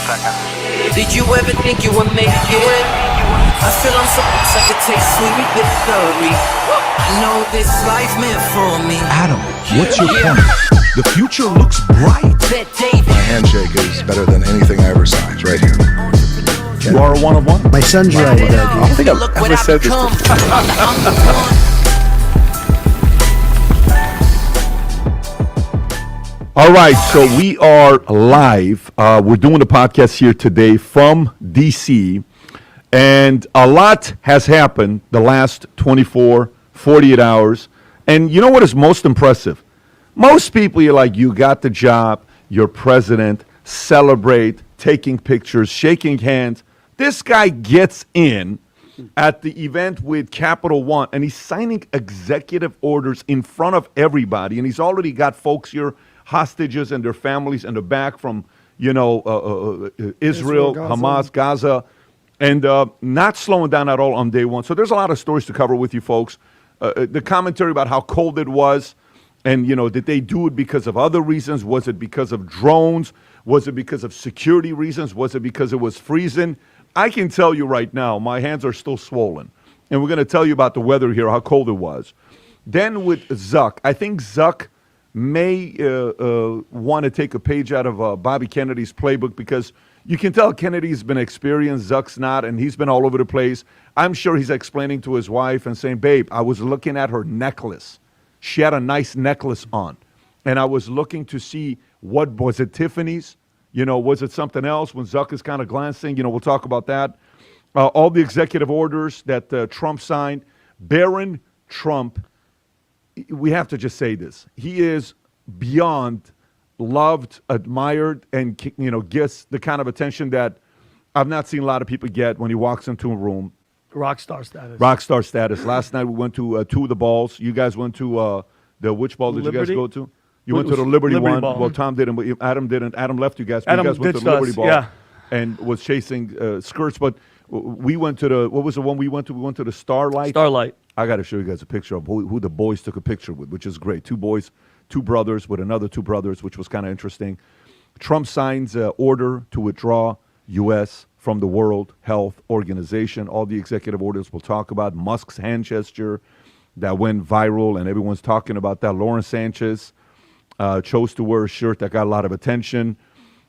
Did you ever think you would make it? I feel I'm so I could taste sweet victory. Know this life meant for me. Adam, what's your point? The future looks bright. My handshake is better than anything I ever signed. Right here. You are a one of one. My son's right. I don't think I've ever said this before. All right, so we are live. We're doing a podcast here today from D.C., and a lot has happened the last 24, 48 hours. And you know what is most impressive? Most people, you're like, you got the job, you're president, celebrate, taking pictures, shaking hands. This guy gets in at the event with Capital One, and he's signing executive orders in front of everybody, and he's already got folks here, hostages and their families in the back from, Israel, Hamas, Gaza, and not slowing down at all on day one. So there's a lot of stories to cover with you folks. The commentary about how cold it was, and, did they do it because of other reasons? Was it because of drones? Was it because of security reasons? Was it because it was freezing? I can tell you right now, my hands are still swollen. And we're going to tell you about the weather here, how cold it was. Then with Zuck, I think Zuck may want to take a page out of Bobby Kennedy's playbook, because you can tell Kennedy's been experienced, Zuck's not, and he's been all over the place. I'm sure he's explaining to his wife and saying, babe, I was looking at her necklace. She had a nice necklace on, and I was looking to see what, was it Tiffany's? Was it something else? When Zuck is kind of glancing, we'll talk about that. All the executive orders that Trump signed. Baron Trump, we have to just say this. He is beyond loved, admired, and, gets the kind of attention that I've not seen a lot of people get when he walks into a room. Rock star status. Rock star status. Last night we went to two of the balls. You guys went to which ball did Liberty? You guys go to? You went to the Liberty one. Ball. Well, Tom didn't, but Adam didn't. Adam left you guys. Adam you guys went to ditched the Liberty us, ball yeah. and was chasing skirts. But we went to the, what was the one we went to? We went to the Starlight. Starlight. I got to show you guys a picture of who the boys took a picture with, which is great. Two boys, two brothers with another two brothers, which was kind of interesting. Trump signs an order to withdraw U.S. from the World Health Organization. All the executive orders we'll talk about. Musk's hand gesture that went viral, and everyone's talking about that. Lauren Sanchez chose to wear a shirt that got a lot of attention.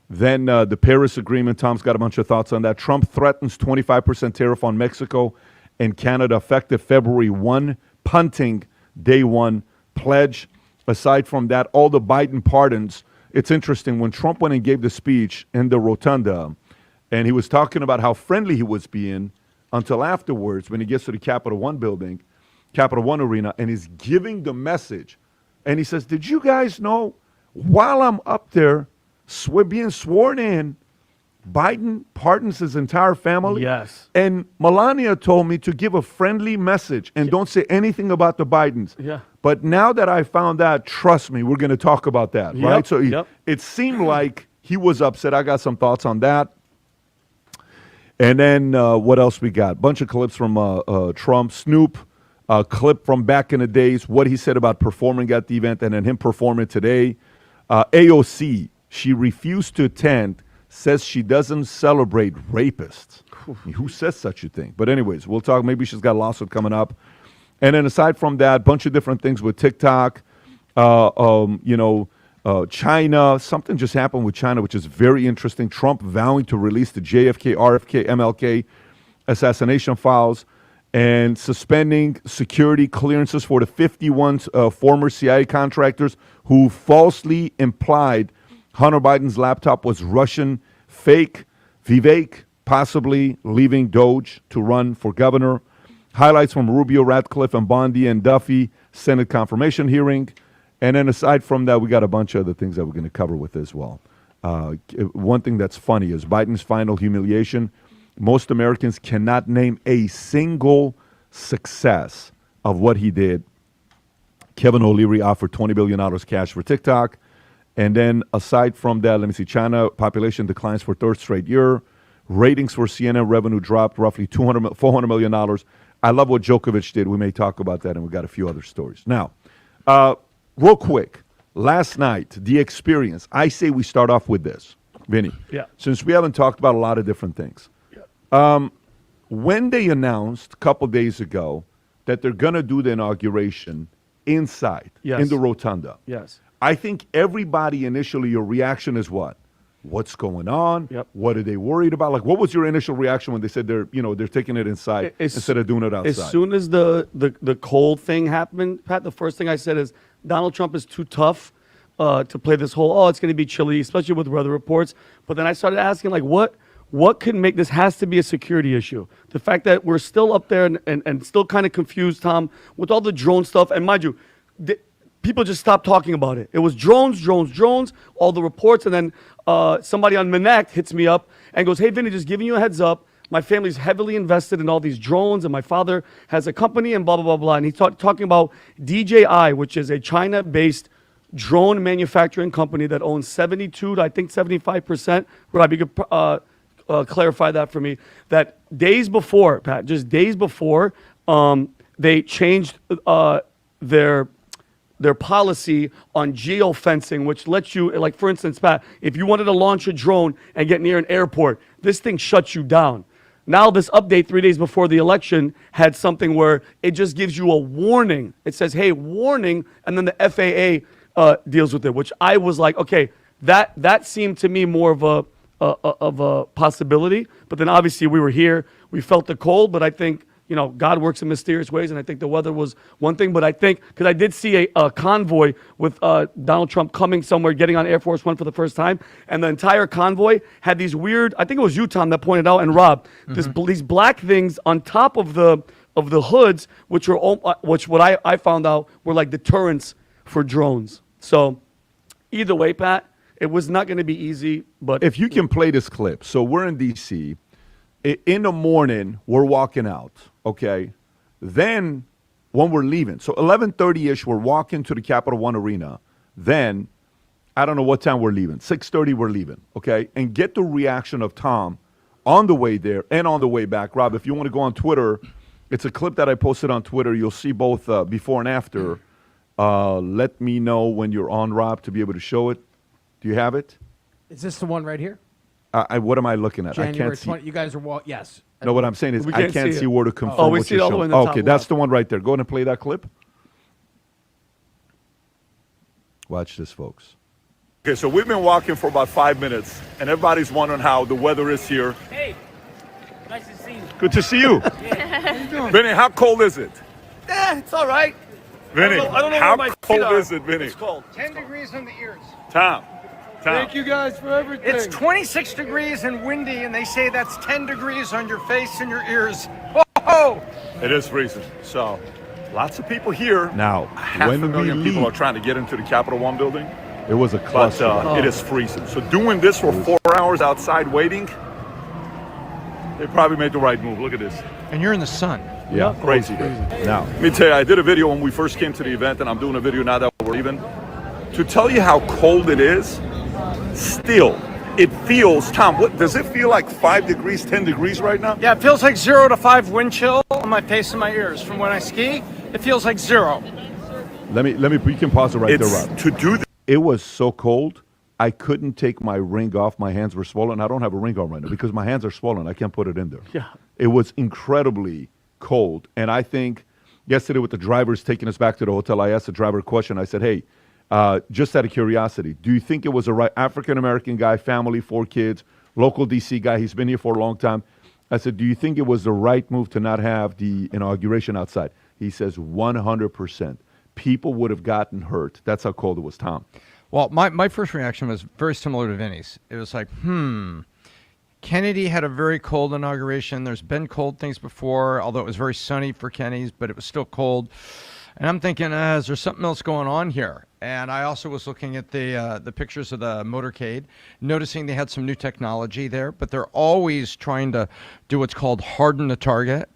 Then the Paris Agreement. Tom's got a bunch of thoughts on that. Trump threatens 25% tariff on Mexico and Canada effective February 1, punting day one pledge. Aside from that, all the Biden pardons. It's interesting, when Trump went and gave the speech in the rotunda, and he was talking about how friendly he was being until afterwards when he gets to the Capital One building, Capital One Arena, and he's giving the message. And he says, did you guys know, while I'm up there being sworn in, Biden pardons his entire family? Yes. And Melania told me to give a friendly message and don't say anything about the Bidens. Yeah. But now that I found out, trust me, we're going to talk about that, right? So it seemed like he was upset. I got some thoughts on that. And then what else we got? Bunch of clips from Trump. Snoop, a clip from back in the days, what he said about performing at the event, and then him performing today. AOC, she refused to attend, says she doesn't celebrate rapists. Who says such a thing? But anyways, we'll talk. Maybe she's got a lawsuit coming up. And then aside from that, bunch of different things with TikTok, China. Something just happened with China, which is very interesting. Trump vowing to release the JFK, RFK, MLK assassination files and suspending security clearances for the 51 former CIA contractors who falsely implied Hunter Biden's laptop was Russian fake. Vivek possibly leaving DOGE to run for governor. Highlights from Rubio, Ratcliffe, and Bondi and Duffy, Senate confirmation hearing. And then aside from that, we got a bunch of other things that we're going to cover with as well. One thing that's funny is Biden's final humiliation. Most Americans cannot name a single success of what he did. Kevin O'Leary offered $20 billion cash for TikTok. And then aside from that, let me see, China population declines for third straight year. Ratings for CNN revenue dropped roughly $400 million. I love what Djokovic did. We may talk about that, and we got a few other stories. Now, real quick, last night, the experience. I say we start off with this. Vinny. Yeah. Since we haven't talked about a lot of different things. When they announced a couple days ago that they're going to do the inauguration inside, Yes. in the rotunda, Yes. I think everybody initially, your reaction is what? What's going on? Yep. What are they worried about? Like, what was your initial reaction when they said they're taking it inside instead of doing it outside? As soon as the cold thing happened, Pat, the first thing I said is Donald Trump is too tough to play this whole, it's going to be chilly, especially with weather reports. But then I started asking, like, what could make this has to be a security issue? The fact that we're still up there and still kind of confused, Tom, with all the drone stuff. And mind you, people just stopped talking about it. It was drones, all the reports. And then somebody on Connect hits me up and goes, hey, Vinny, just giving you a heads up. My family's heavily invested in all these drones, and my father has a company and blah, blah, blah, blah. And he's talking about DJI, which is a China-based drone manufacturing company that owns 72 to, I think, 75%. Rob, you could clarify that for me. That days before, Pat, just days before, they changed their policy on geofencing, which lets you, like, for instance, Pat, if you wanted to launch a drone and get near an airport, this thing shuts you down. Now this update 3 days before the election had something where it just gives you a warning. It says, hey, warning, and then the FAA deals with it, which I was like, okay, that seemed to me more of a possibility. But then obviously we were here, we felt the cold, but I think, God works in mysterious ways, and I think the weather was one thing. But I think, because I did see a convoy with Donald Trump coming somewhere, getting on Air Force One for the first time, and the entire convoy had these weird, I think it was you, Tom, that pointed out, and Rob, these black things on top of the hoods, which what I found out were like deterrents for drones. So either way, Pat, it was not going to be easy. But if you can play this clip. So we're in D.C. In the morning, we're walking out, okay? Then when we're leaving, so 11:30-ish, we're walking to the Capital One Arena. Then, I don't know what time we're leaving. 6:30, we're leaving, okay? And get the reaction of Tom on the way there and on the way back. Rob, if you want to go on Twitter, it's a clip that I posted on Twitter. You'll see both before and after. Let me know when you're on, Rob, to be able to show it. Do you have it? Is this the one right here? What am I looking at? January I can't see. 20. You guys are yes. No, what I'm saying is We I can't can't see see it. where to confirm Oh, we what see it you're all the way showing. in the top Okay, that's left. the one right there. Go ahead and play that clip. Watch this, folks. Okay, so we've been walking for about 5 minutes, and everybody's wondering how the weather is here. Hey, nice to see you. Good to see you. Vinny, how cold is it? it's all right. Vinny, I don't know how where my feet cold are. is it, Vinny? It's cold. 10 degrees on the ears. Tom. Thank you guys for everything. It's 26 degrees and windy, and they say that's 10 degrees on your face and your ears. Whoa! It is freezing. So, lots of people here. Now, Half when a million we people leave, are trying to get into the Capital One building, it was a but cluster. it is freezing. So doing this for 4 hours outside waiting, they probably made the right move. Look at this. And you're in the sun. Yeah, crazy. Now, Let me tell you, I did a video when we first came to the event, and I'm doing a video now that we're leaving. To tell you how cold it is, still, it feels, Tom, what does it feel like 5 degrees, 10 degrees right now? Yeah, it feels like 0 to 5 wind chill on my face and my ears. From when I ski, it feels like 0. let me, you can pause it right there, It's Rob. to do this. It was so cold, I couldn't take my ring off. My hands were swollen. I don't have a ring on right now because my hands are swollen. I can't put it in there. Yeah. It was incredibly cold. And I think yesterday with the drivers taking us back to the hotel, I asked the driver a question. I said, hey, just out of curiosity, do you think it was a right African-American guy, family, 4 kids, local D.C. guy, he's been here for a long time. I said, do you think it was the right move to not have the inauguration outside? He says 100%. People would have gotten hurt. That's how cold it was, Tom. Well, my first reaction was very similar to Vinny's. It was like, Kennedy had a very cold inauguration. There's been cold things before, although it was very sunny for Kennedy's, but it was still cold. And I'm thinking, is there something else going on here? And I also was looking at the pictures of the motorcade, noticing they had some new technology there, but they're always trying to do what's called harden the target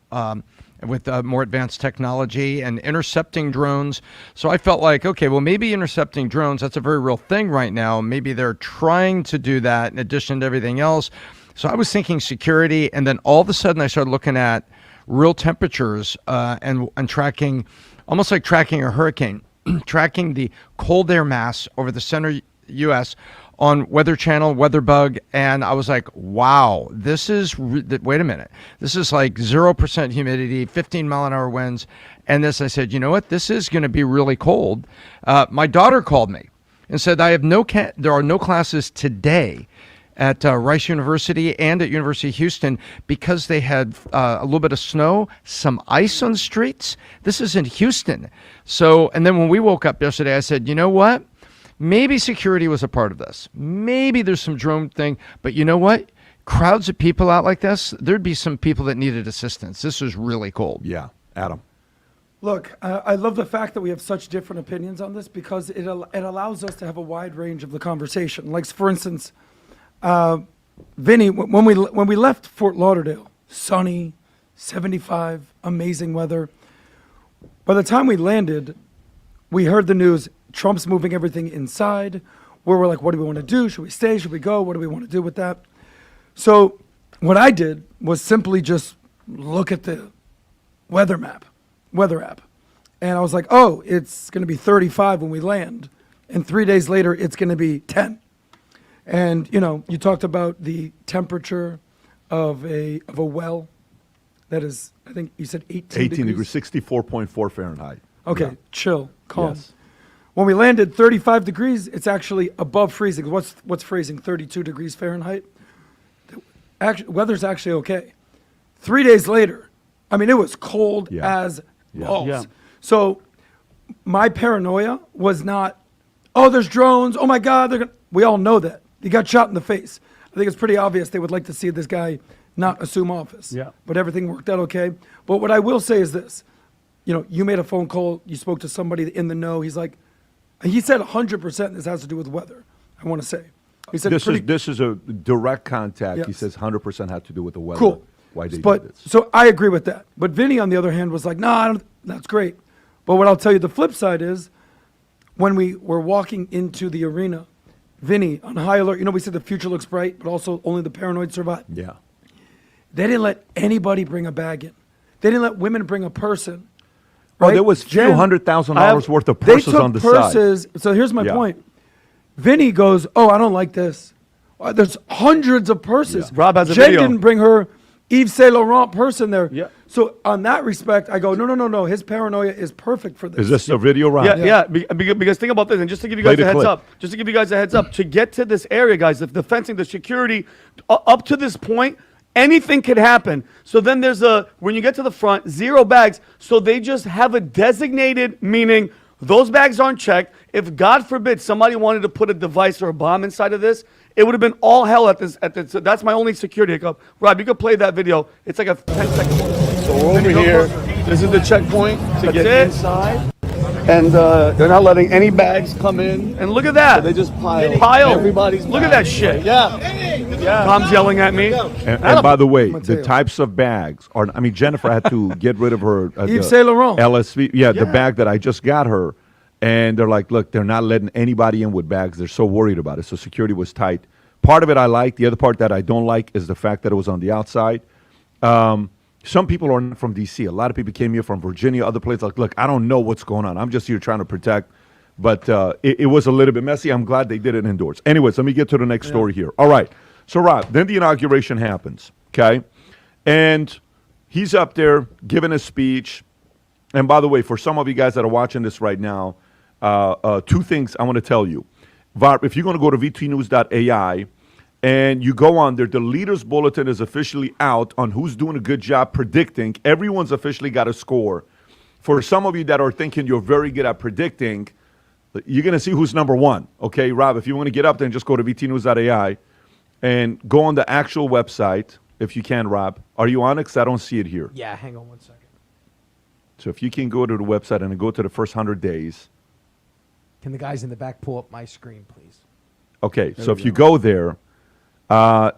with more advanced technology and intercepting drones. So I felt like, okay, well, maybe intercepting drones, that's a very real thing right now. Maybe they're trying to do that in addition to everything else. So I was thinking security, and then all of a sudden I started looking at real temperatures and tracking, almost like tracking a hurricane, tracking the cold air mass over the center U.S., on Weather Channel, WeatherBug, and I was like, wow, this is, wait a minute. This is like 0% humidity, 15-mile-an-hour winds. And this, I said, you know what? This is going to be really cold. My daughter called me and said, there are no classes today at Rice University and at University of Houston because they had a little bit of snow, some ice on the streets. This is in Houston. So, and then when we woke up yesterday, I said, you know what? Maybe security was a part of this. Maybe there's some drone thing, but you know what? Crowds of people out like this, there'd be some people that needed assistance. This was really cold. Yeah, Adam. Look, I love the fact that we have such different opinions on this because it allows us to have a wide range of the conversation. Like, for instance, Vinny, when we left Fort Lauderdale, sunny, 75, amazing weather. By the time we landed, we heard the news, Trump's moving everything inside. Where we're like, what do we want to do? Should we stay? Should we go? What do we want to do with that? So what I did was simply just look at the weather app. And I was like, oh, it's going to be 35 when we land. And 3 days later, it's going to be 10. And, you know, you talked about the temperature of a well that is, I think you said 18 degrees, 64.4 Fahrenheit. Okay, Yeah. chill, calm. Yes. When we landed 35 degrees, it's actually above freezing. What's freezing? 32 degrees Fahrenheit. Actually, weather's actually okay. 3 days later, I mean, it was cold Yeah. as Yeah. balls. Yeah. So my paranoia was not, oh, there's drones. Oh my God, we all know that. He got shot in the face. I think it's pretty obvious they would like to see this guy not assume office. Yeah. But everything worked out okay. But what I will say is this. You know, you made a phone call. You spoke to somebody in the know. He said 100% this has to do with weather, I want to say. He said This is a direct contact. He Yes. says 100% had to do with the weather. Cool. Why they but did this. so I agree with that. But Vinny, on the other hand, was like, nah, that's great. But what I'll tell you, the flip side is when we were walking into the arena, Vinny, on high alert, you know, we said the future looks bright, but also only the paranoid survive. Yeah. They didn't let anybody bring a bag in. They didn't let women bring a person. Well, right? there was few Jen, $100,000 worth of they purses took on the purses, side. So here's my Yeah. point. Vinny goes, oh, I don't like this. There's hundreds of purses. Yeah. Rob has a Jen video. didn't bring her Yves Saint Laurent purse in there. Yeah. So on that respect, I go, no. His paranoia is perfect for this. Is this a video, Rob? Yeah. Because think about this, and just to give you Play guys the a heads up, to get to this area, guys, the fencing, the security, up to this point, anything could happen. So then when you get to the front, 0 bags. So they just have a designated, meaning those bags aren't checked. If God forbid somebody wanted to put a device or a bomb inside of this, it would have been all hell at this. So that's my only security hiccup. Rob, you could play that video. It's like a 10-second. So we're over here. This is the checkpoint to get it. inside. And they're not letting any bags come in. And look at that. They just pile everybody's Look at bags. that shit. Yeah. Tom's yelling at me. And by the way, tell the you. types of bags are, I mean, Jennifer had to get rid of her Yves Saint Laurent. LSV. Yeah, the bag that I just got her. And they're like, look, they're not letting anybody in with bags. They're so worried about it. So security was tight. Part of it I like. The other part that I don't like is the fact that it was on the outside. Some people are not from D.C. A lot of people came here from Virginia, other places. Like, look, I don't know what's going on. I'm just here trying to protect. But it was a little bit messy. I'm glad they did it indoors. Anyways, let me get to the next story here. All right. So, Rob, then the inauguration happens, okay? And he's up there giving a speech. And by the way, for some of you guys that are watching this right now, 2 things I want to tell you. If you're going to go to vtnews.ai and you go on there, the Leaders Bulletin is officially out on who's doing a good job predicting. Everyone's officially got a score. For some of you that are thinking you're very good at predicting, you're going to see who's number 1. Okay, Rob, if you want to get up there and just go to vtnews.ai and go on the actual website, if you can, Rob. Are you on it? Because I don't see it here. Yeah, hang on one second. So if you can go to the website and go to the first 100 days. Can the guys in the back pull up my screen, please? Okay, so if you go there,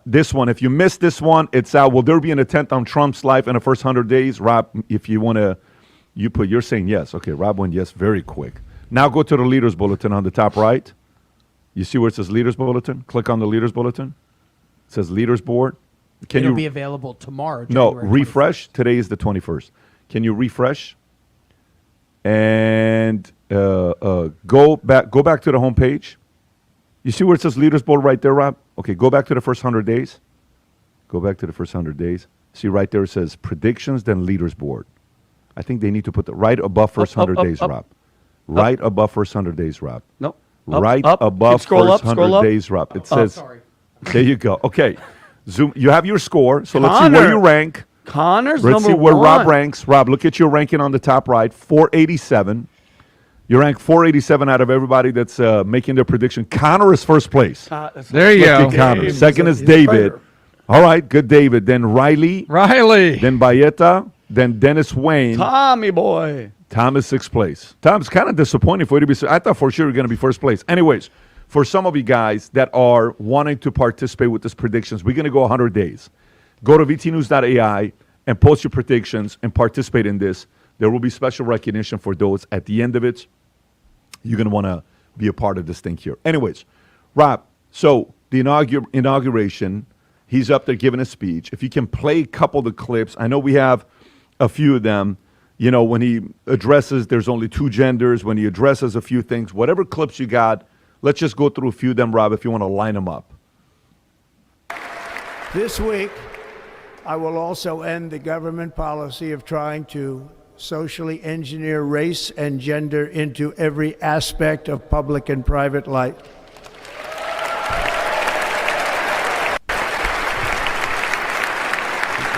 this one, if you missed this one, it's out. Will there be an attempt on Trump's life in the first 100 days? Rob, if you want to, you're saying yes. Okay, Rob went yes very quick. Now go to the Leaders Bulletin on the top right. You see where it says Leaders Bulletin? Click on the Leaders Bulletin. It says Leaders Board. Can It'll you be available tomorrow. No, January refresh. 21st. Today is the 21st. Can you refresh? And go back to the home page. You see where it says leaders board right there, Rob? Okay, go back to the first 100 days. Go back to the first 100 days. See right there it says predictions, then leaders board. I think they need to put the right above first 100 days, Rob. Right above first 100 days, Rob. Nope. Right Up. above Scroll first up, scroll 100 up. days, Rob. It says, Sorry. there you go. Okay, zoom. You have your score, so let's see Connor. where you rank. Connor's Let's see number where one. Rob ranks. Rob, look at your ranking on the top right, 487. You rank 487 out of everybody that's making their prediction. Connor is first place. There you Look go. at Connor. He's Second a- is he's a David. fighter. All right, good David. Then Riley. Riley. Then Bayeta. Then Dennis Wayne. Tommy boy. Tom is sixth place. Tom's kind of disappointing for you to be. I thought for sure you're going to be first place. Anyways, for some of you guys that are wanting to participate with these predictions, we're going to go 100 days. Go to vtnews.ai and post your predictions and participate in this. There will be special recognition for those at the end of it. You're going to want to be a part of this thing here. Anyways, Rob, so the inauguration, he's up there giving a speech. If you can play a couple of the clips, I know we have a few of them. You know, when he addresses, there's only two genders. When he addresses a few things, whatever clips you got, let's just go through a few of them, Rob, if you want to line them up. This week, I will also end the government policy of trying to socially engineer race and gender into every aspect of public and private life.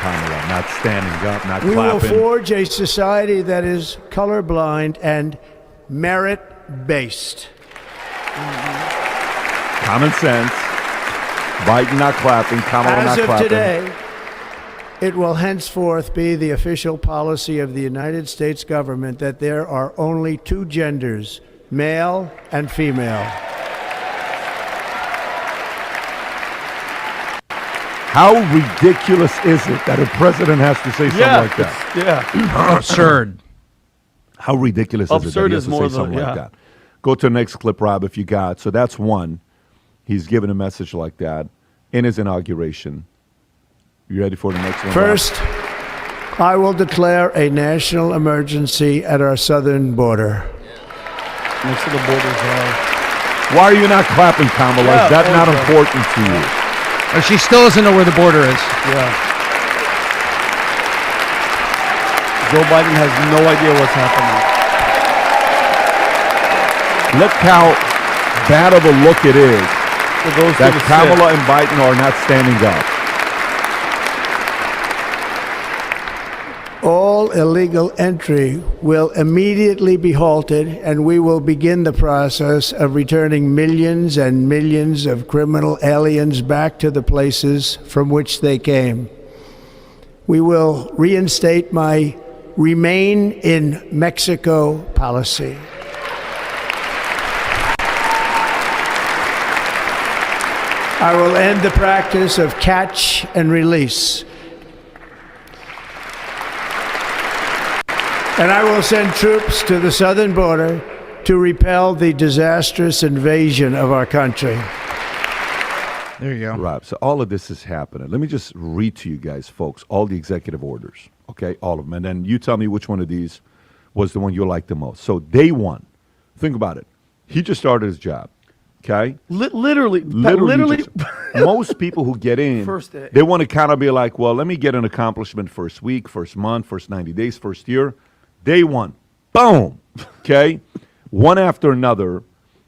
Kamala, not standing up, not We will clapping. forge a society that is colorblind and merit-based. Common sense. Biden not clapping, Kamala As not of clapping. today, it will henceforth be the official policy of the United States government that there are only two genders, male and female. How ridiculous is it that a president has to say something like that? Yeah. Absurd. How ridiculous is it that Absurd he has is to more say the- something like yeah. that? Go to the next clip, Rob, if you got. So that's one. He's given a message like that in his inauguration. You ready for the next one? Rob? First, I will declare a national emergency at our southern border. Next to the borders. Why are you not clapping, Kamala? Yeah, Is that not okay. important to you? Oh, she still doesn't know where the border is. Yeah. Joe Biden has no idea what's happening. Look how bad of a look it is It goes to that the Kamala and Biden are not standing up. All illegal entry will immediately be halted, and we will begin the process of returning millions and millions of criminal aliens back to the places from which they came. We will reinstate my Remain in Mexico policy. I will end the practice of catch and release. And I will send troops to the southern border to repel the disastrous invasion of our country. There you go. Rob, so all of this is happening. Let me just read to you guys, folks, all the executive orders, okay, all of them. And then you tell me which one of these was the one you liked the most. So day one, think about it. He just started his job, okay? Literally. Just- most people who get in, First day. they want to kind of be like, well, let me get an accomplishment first week, first month, first 90 days, first year. Day one, boom, okay? One after another.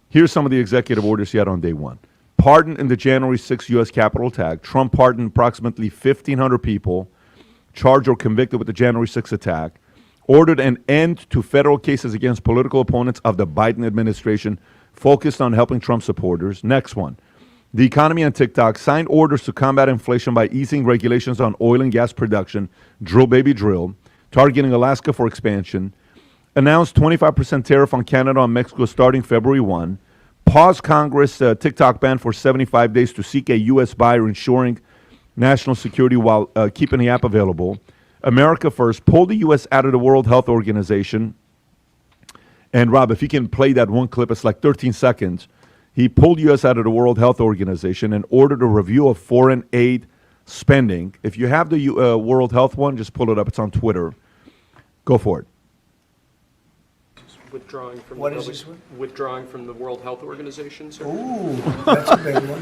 Here's some of the executive orders he had on day one. Pardon in the January 6th U.S. Capitol attack. Trump pardoned approximately 1,500 people charged or convicted with the January 6th attack. Ordered an end to federal cases against political opponents of the Biden administration focused on helping Trump supporters. Next one. The economy on TikTok signed orders to combat inflation by easing regulations on oil and gas production, drill baby drill, targeting Alaska for expansion. Announced 25% tariff on Canada and Mexico starting February 1. Pause Congress TikTok ban for 75 days to seek a U.S. buyer, ensuring national security while keeping the app available. America First, pull the U.S. out of the World Health Organization. And Rob, if you can play that one clip, it's like 13 seconds. He pulled U.S. out of the World Health Organization and ordered a review of foreign aid spending. If you have the World Health one, just pull it up. It's on Twitter. Go for it. withdrawing from What the is this one? withdrawing from the World Health Organization, sir? Ooh, that's a big one.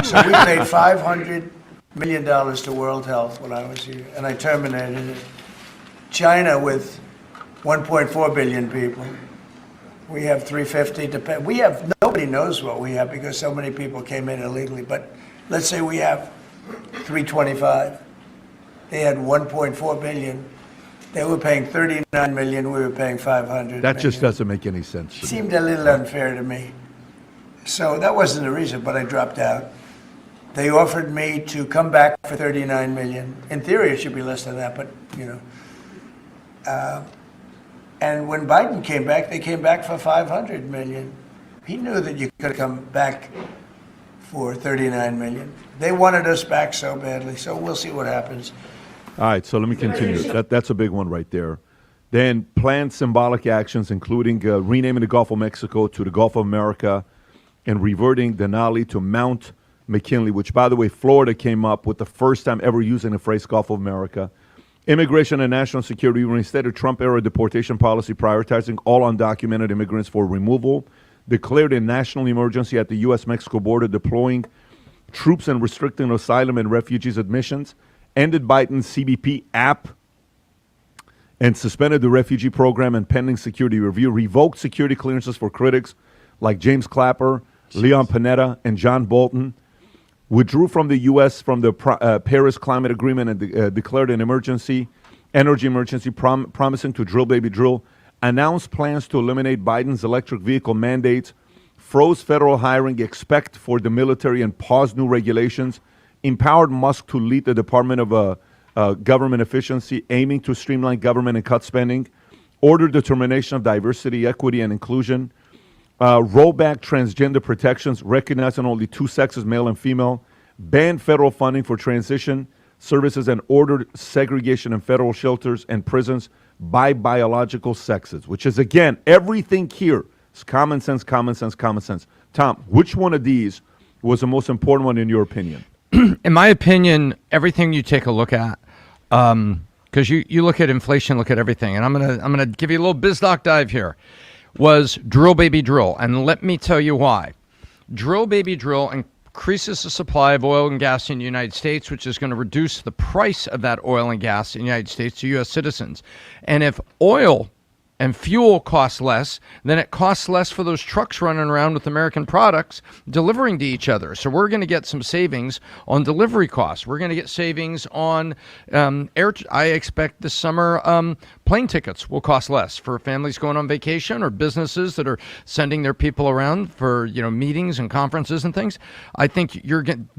So we paid $500 million to World Health when I was here, and I terminated it. China with 1.4 billion people. We have 350 to pay. We have, nobody knows what we have because so many people came in illegally, but let's say we have 325. They had 1.4 billion. They were paying 39 million. We were paying 500 That just million. doesn't make any sense. It seemed a little unfair to me. So that wasn't the reason, but I dropped out. They offered me to come back for 39 million. In theory, it should be less than that, but you know. And when Biden came back, they came back for 500 million. He knew that you could come back for 39 million. They wanted us back so badly, so we'll see what happens. All right, so let me continue. That's a big one right there. Then planned symbolic actions, including renaming the Gulf of Mexico to the Gulf of America and reverting Denali to Mount McKinley, which, by the way, Florida came up with the first time ever using the phrase Gulf of America. Immigration and national security reinstated Trump-era deportation policy, prioritizing all undocumented immigrants for removal, declared a national emergency at the U.S.-Mexico border, deploying troops and restricting asylum and refugees admissions, ended Biden's CBP app, and suspended the refugee program and pending security review, revoked security clearances for critics like James Clapper, Leon Panetta, and John Bolton, withdrew from the U.S. from the Paris Climate Agreement and declared an energy emergency, promising to drill, baby, drill, announced plans to eliminate Biden's electric vehicle mandates, froze federal hiring, expect for the military, and paused new regulations, empowered Musk to lead the Department of Government Efficiency, aiming to streamline government and cut spending, ordered the termination of diversity, equity, and inclusion, roll back transgender protections, recognizing only two sexes, male and female, banned federal funding for transition services, and ordered segregation in federal shelters and prisons by biological sexes, which is, again, everything here is common sense, common sense, common sense. Tom, which one of these was the most important one in your opinion? In my opinion, everything you take a look at, because you look at inflation, look at everything, and I'm gonna give you a little BizDoc dive here, was drill, baby, drill. And let me tell you why. Drill, baby, drill increases the supply of oil and gas in the United States, which is going to reduce the price of that oil and gas in the United States to U.S. citizens. And if oil and fuel costs less, then it costs less for those trucks running around with American products delivering to each other. So we're going to get some savings on delivery costs. We're going to get savings on I expect this summer plane tickets will cost less for families going on vacation or businesses that are sending their people around for meetings and conferences and things. I think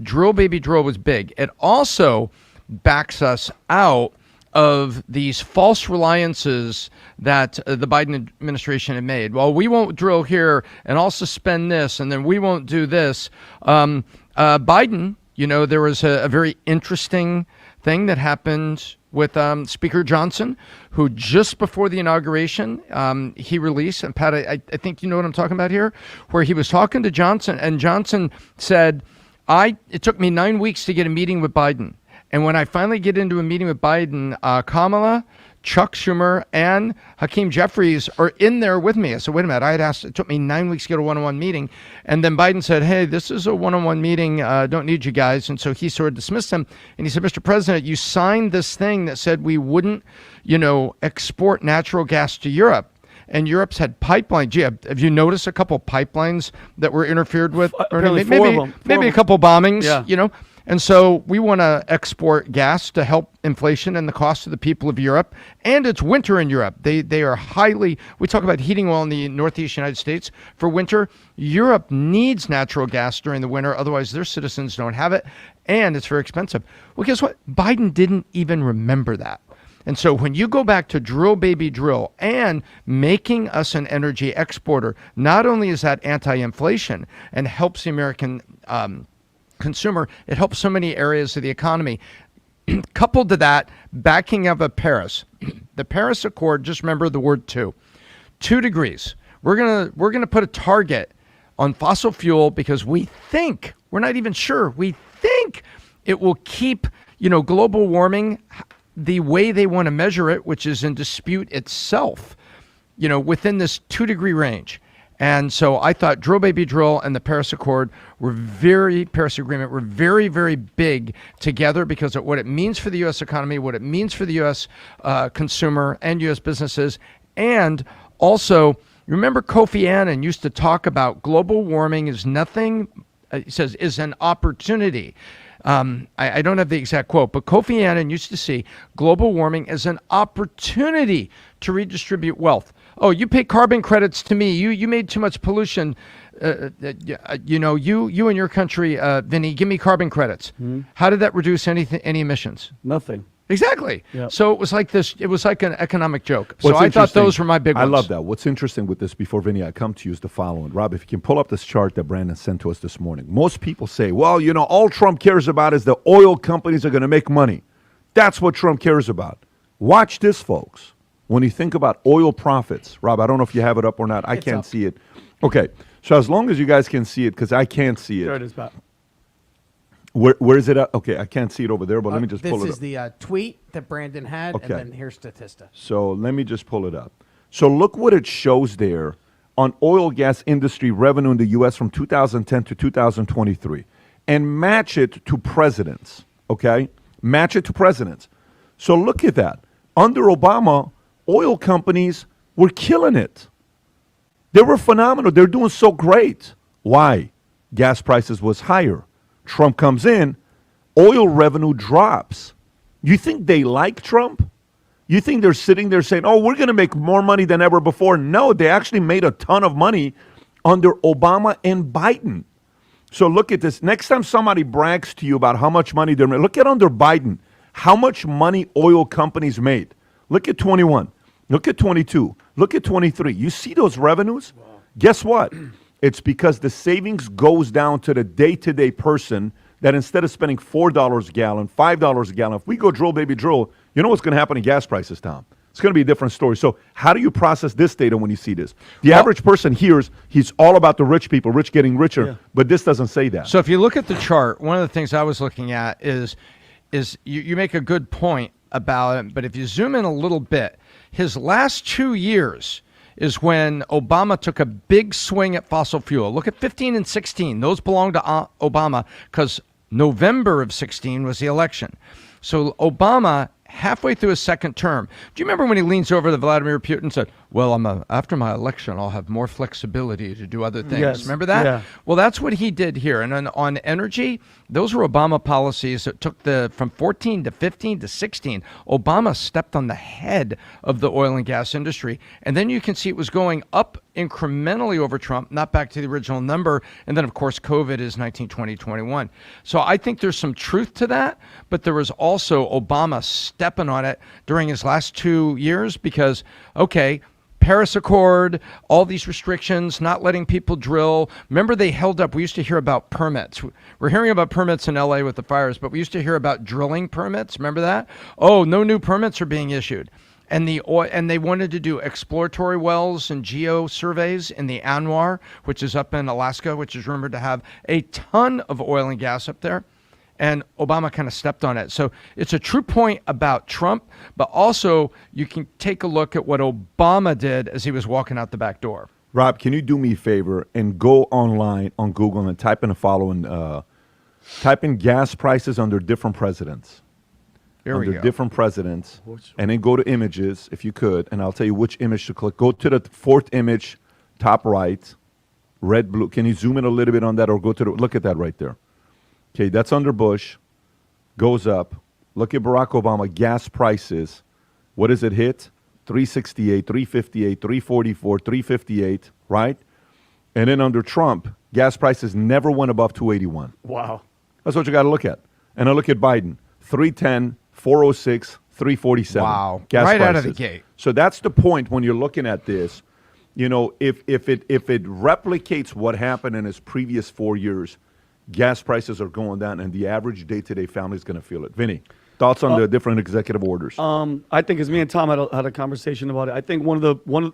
drill, baby, drill was big. It also backs us out of these false reliances that the Biden administration had made. Well, we won't drill here, and I'll suspend this, and then we won't do this. Biden, there was a very interesting thing that happened with Speaker Johnson, who just before the inauguration, he released, and Pat, I think you know what I'm talking about here, where he was talking to Johnson, and Johnson said, it took me 9 weeks to get a meeting with Biden. And when I finally get into a meeting with Biden, Kamala, Chuck Schumer, and Hakeem Jeffries are in there with me. I said, wait a minute, I had asked, it took me 9 weeks to get a one-on-one meeting. And then Biden said, hey, this is a one-on-one meeting. Don't need you guys. And so he sort of dismissed him. And he said, Mr. President, you signed this thing that said we wouldn't, export natural gas to Europe. And Europe's had pipelines. Gee, have you noticed a couple pipelines that were interfered with? Apparently Maybe a couple bombings, Yeah. And so we want to export gas to help inflation and the cost of the people of Europe. And it's winter in Europe. They are we talk about heating oil in the Northeast United States for winter. Europe needs natural gas during the winter. Otherwise, their citizens don't have it. And it's very expensive. Well, guess what? Biden didn't even remember that. And so when you go back to drill, baby, drill, and making us an energy exporter, not only is that anti-inflation and helps the American consumer, it helps so many areas of the economy. Coupled to that, backing up of Paris, the Paris Accord, just remember the word 2 degrees. We're gonna put a target on fossil fuel because we think, we're not even sure, we think it will keep global warming the way they want to measure it, which is in dispute itself. within this 2-degree range. And so I thought drill, baby, drill and the Paris Agreement were very, very big together because of what it means for the U.S. economy, what it means for the U.S. Consumer and U.S. businesses. And also, remember Kofi Annan used to talk about global warming is nothing, he says, is an opportunity. I don't have the exact quote, but Kofi Annan used to see global warming as an opportunity to redistribute wealth. Oh, you pay carbon credits to me. You made too much pollution. You and your country, Vinny, give me carbon credits. How did that reduce any emissions? Nothing. Exactly. Yep. So it was like this. It was like an economic joke. What's so I thought interesting- those were my big ones. I love that. What's interesting with this, before Vinny, I come to you, is the following. Rob, if you can pull up this chart that Brandon sent to us this morning. Most people say, well, all Trump cares about is the oil companies are going to make money. That's what Trump cares about. Watch this, folks. When you think about oil profits, Rob, I don't know if you have it up or not. I can't see it. Okay. So as long as you guys can see it, because I can't see it. There it is, Pat. Where is it at? Okay, I can't see it over there, but let me just pull it up. This is the tweet that Brandon had, Okay. and then here's Statista. So let me just pull it up. So look what it shows there on oil gas industry revenue in the U.S. from 2010 to 2023, and match it to presidents, okay? Match it to presidents. So look at that. Under Obama, oil companies were killing it. They were phenomenal. They're doing so great. Why? Gas prices was higher. Trump comes in, oil revenue drops. You think they like Trump? You think they're sitting there saying, oh, we're going to make more money than ever before? No, they actually made a ton of money under Obama and Biden. So look at this. Next time somebody brags to you about how much money they're making, look at under Biden, how much money oil companies made. Look at 21. Look at 22. Look at 23. You see those revenues? Wow. Guess what? It's because the savings goes down to the day-to-day person that instead of spending $4 a gallon, $5 a gallon, if we go drill, baby, drill, you know what's going to happen in gas prices, Tom? It's going to be a different story. So how do you process this data when you see this? The average person hears he's all about the rich people, rich getting richer, but this doesn't say that. So if you look at the chart, one of the things I was looking at is you make a good point about it, but if you zoom in a little bit, his last 2 years is when Obama took a big swing at fossil fuel. Look at 15 and 16. Those belong to Obama because November of 16 was the election. So Obama, halfway through his second term, do you remember when he leans over to Vladimir Putin and said, well, after my election, I'll have more flexibility to do other things. Yes. Remember that? Yeah. Well, that's what he did here. And on energy, those were Obama policies that took from 14 to 15 to 16. Obama stepped on the head of the oil and gas industry. And then you can see it was going up incrementally over Trump, not back to the original number. And then, of course, COVID is 19, 20, 21. So I think there's some truth to that. But there was also Obama stepping on it during his last 2 years because, okay, Paris Accord, all these restrictions, not letting people drill. Remember they held up, we used to hear about permits. We're hearing about permits in LA with the fires, but we used to hear about drilling permits. Remember that? Oh, no new permits are being issued. And they wanted to do exploratory wells and geo surveys in the Anwar, which is up in Alaska, which is rumored to have a ton of oil and gas up there. And Obama kind of stepped on it. So it's a true point about Trump, but also you can take a look at what Obama did as he was walking out the back door. Rob, can you do me a favor and go online on Google and type in the following, type in gas prices under different presidents. Here we under go. different presidents, and then go to images if you could, and I'll tell you which image to click. Go to the fourth image, top right, red, blue. Can you zoom in a little bit on that or go to look at that right there. Okay, that's under Bush, goes up. Look at Barack Obama, gas prices. What does it hit? 368, 358, 344, 358, right? And then under Trump, gas prices never went above 281. Wow. That's what you got to look at. And I look at Biden, 310, 406, 347. Wow. Gas right prices. out of the gate. So that's the point when you're looking at this. You know, if it replicates what happened in his previous 4 years, gas prices are going down, and the average day-to-day family is going to feel it. Vinny, thoughts on the different executive orders? I think as me and Tom had a conversation about it, I think one of the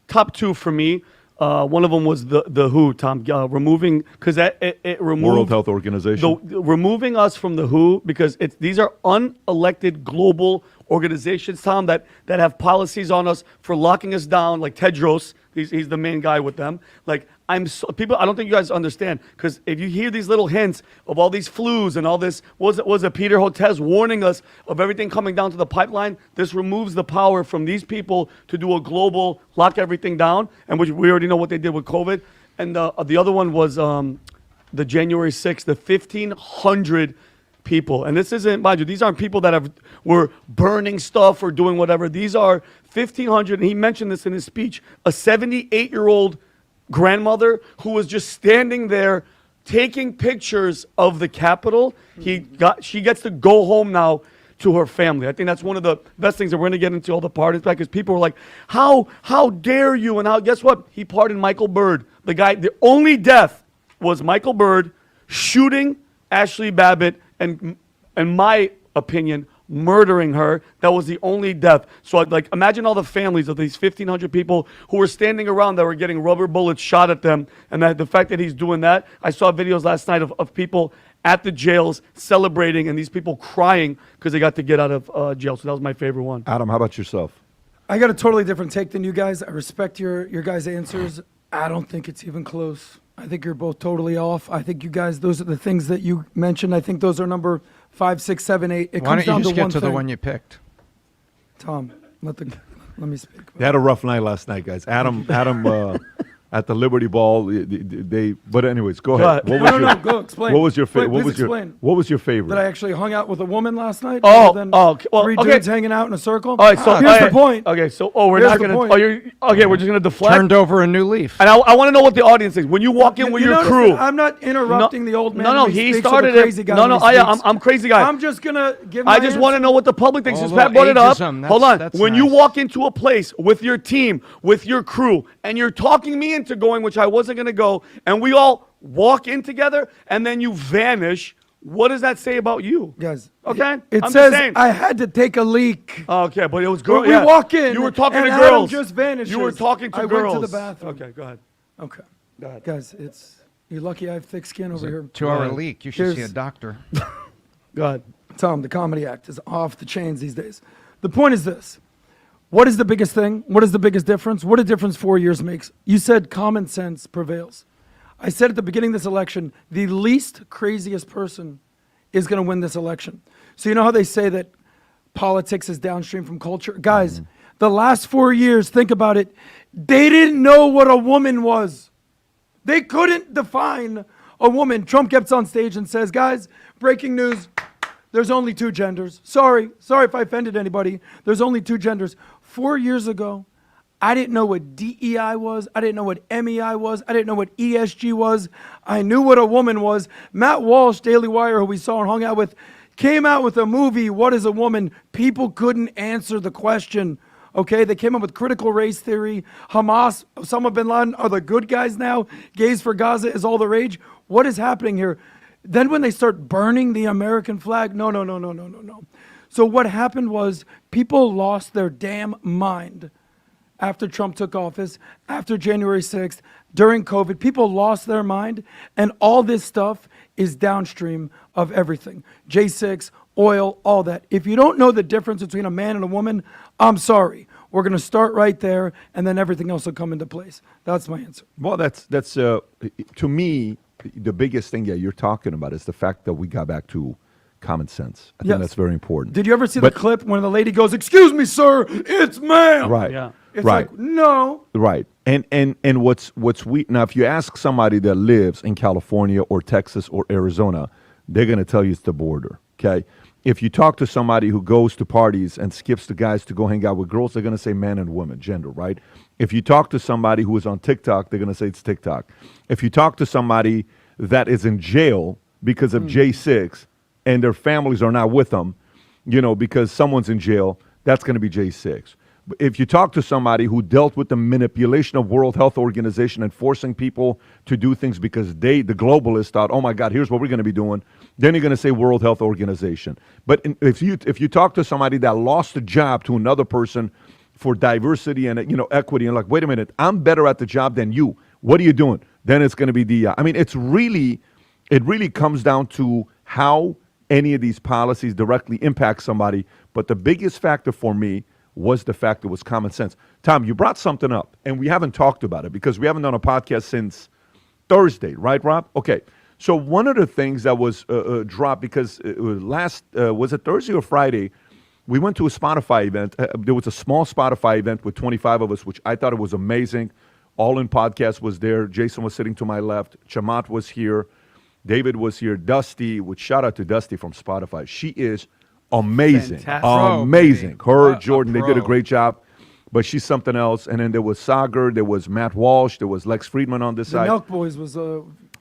top two for me, one of them was the WHO, Tom, removing, because it removed World Health Organization. removing us from the WHO because these are unelected global organizations, Tom, that have policies on us for locking us down, like Tedros. He's the main guy with them. Like, I don't think you guys understand, because if you hear these little hints of all these flus and all this, was it Peter Hotez warning us of everything coming down to the pipeline? This removes the power from these people to do a global lock everything down, and which we already know what they did with COVID. And the other one was the January 6th, the 1,500 people. And this isn't, mind you, these aren't people that were burning stuff or doing whatever. These are 1,500, and he mentioned this in his speech, a 78-year-old grandmother who was just standing there taking pictures of the Capitol. She gets to go home now to her family. I think that's one of the best things that we're going to get into all the pardons back, because people were like, how dare you? And guess what? He pardoned Michael Byrd. The guy, the only death was Michael Byrd shooting Ashley Babbitt and, in my opinion, murdering her. That was the only death. So like, imagine all the families of these 1,500 people who were standing around that were getting rubber bullets shot at them. And the fact that he's doing that, I saw videos last night of people at the jails celebrating, and these people crying because they got to get out of jail. So that was my favorite one. Adam, how about yourself? I got a totally different take than you guys. I respect your guys' answers. I don't think it's even close. I think you're both totally off. I think you guys, those are the things that you mentioned. I think those are number 5, 6, 7, 8. It Why comes don't down you just to get one to thing. the one you picked? Tom, let me speak. They had a rough night last night, guys. Adam at the Liberty Ball, but anyways, go ahead. Go explain. What was your favorite? Explain. What was your favorite? That I actually hung out with a woman last night. Oh, rather than well, three okay. dudes hanging out in a circle. All right, so here's the point. Okay, so we're Here's not the gonna. point. We're just gonna deflect. Turned over a new leaf. And I want to know what the audience thinks when you walk in with You your notice crew. that I'm not interrupting the old man. No, when he speaks or started the crazy it. guy No, when he speaks. I'm crazy guy. I'm just gonna give. I just want to know what the public thinks. Since Pat brought it up. Hold on. When you walk into a place with your team, with your crew, and you're talking me into going, which I wasn't gonna go, and we all walk in together, and then you vanish. What does that say about you, guys? Okay, It I'm says just saying. I had to take a leak. Okay, but it was girls. We walk in. You were talking and to Adam girls. just vanishes. You were talking to I girls. went to the bathroom. Okay, go ahead. Okay, Go ahead. guys, you're lucky I have thick skin over here. 2-hour leak. You should see a Here's- doctor. Go ahead. Tom, the comedy act is off the chains these days. The point is this. What is the biggest thing? What is the biggest difference? What a difference 4 years makes. You said common sense prevails. I said at the beginning of this election, the least craziest person is going to win this election. So you know how they say that politics is downstream from culture? Guys, the last 4 years, think about it, they didn't know what a woman was. They couldn't define a woman. Trump gets on stage and says, guys, breaking news, there's only 2 genders. Sorry if I offended anybody. There's only 2 genders. 4 years ago, I didn't know what DEI was. I didn't know what MEI was. I didn't know what ESG was. I knew what a woman was. Matt Walsh, Daily Wire, who we saw and hung out with, came out with a movie, What is a Woman? People couldn't answer the question. Okay, they came up with critical race theory. Hamas, Osama bin Laden are the good guys now. Gays for Gaza is all the rage. What is happening here? Then when they start burning the American flag, no. So what happened was people lost their damn mind after Trump took office, after January 6th, during COVID. People lost their mind, and all this stuff is downstream of everything. J6, oil, all that. If you don't know the difference between a man and a woman, I'm sorry. We're going to start right there, and then everything else will come into place. That's my answer. Well, that's to me, the biggest thing you're talking about is the fact that we got back to common sense. I think that's very important. Did you ever see the clip when the lady goes, "Excuse me, sir, it's ma'am"? Right. Yeah. It's right. like, no. Right. And what's weird now, if you ask somebody that lives in California or Texas or Arizona, they're going to tell you it's the border. Okay. If you talk to somebody who goes to parties and skips the guys to go hang out with girls, they're going to say man and woman, gender, right? If you talk to somebody who is on TikTok, they're going to say it's TikTok. If you talk to somebody that is in jail because of J6 and their families are not with them, because someone's in jail, that's going to be J6. If you talk to somebody who dealt with the manipulation of World Health Organization and forcing people to do things because the globalists thought, oh my God, here's what we're going to be doing, then you're going to say World Health Organization. But if you talk to somebody that lost a job to another person for diversity and equity, and like, wait a minute, I'm better at the job than you. What are you doing? Then it's going to be it really comes down to how any of these policies directly impact somebody. But the biggest factor for me was the fact it was common sense. Tom, you brought something up, and we haven't talked about it because we haven't done a podcast since Thursday, right, Rob? Okay. So one of the things that was dropped, because it was was it Thursday or Friday? We went to a Spotify event. There was a small Spotify event with 25 of us, which I thought it was amazing. All In Podcast was there. Jason was sitting to my left. Chamat was here. David was here. Dusty, which shout out to Dusty from Spotify. She is amazing. Fantastic. Amazing. Her, A Jordan, they did a pro. great job. But she's something else. And then there was Sagar, there was Matt Walsh, there was Lex Friedman on this The side. Milk Boys was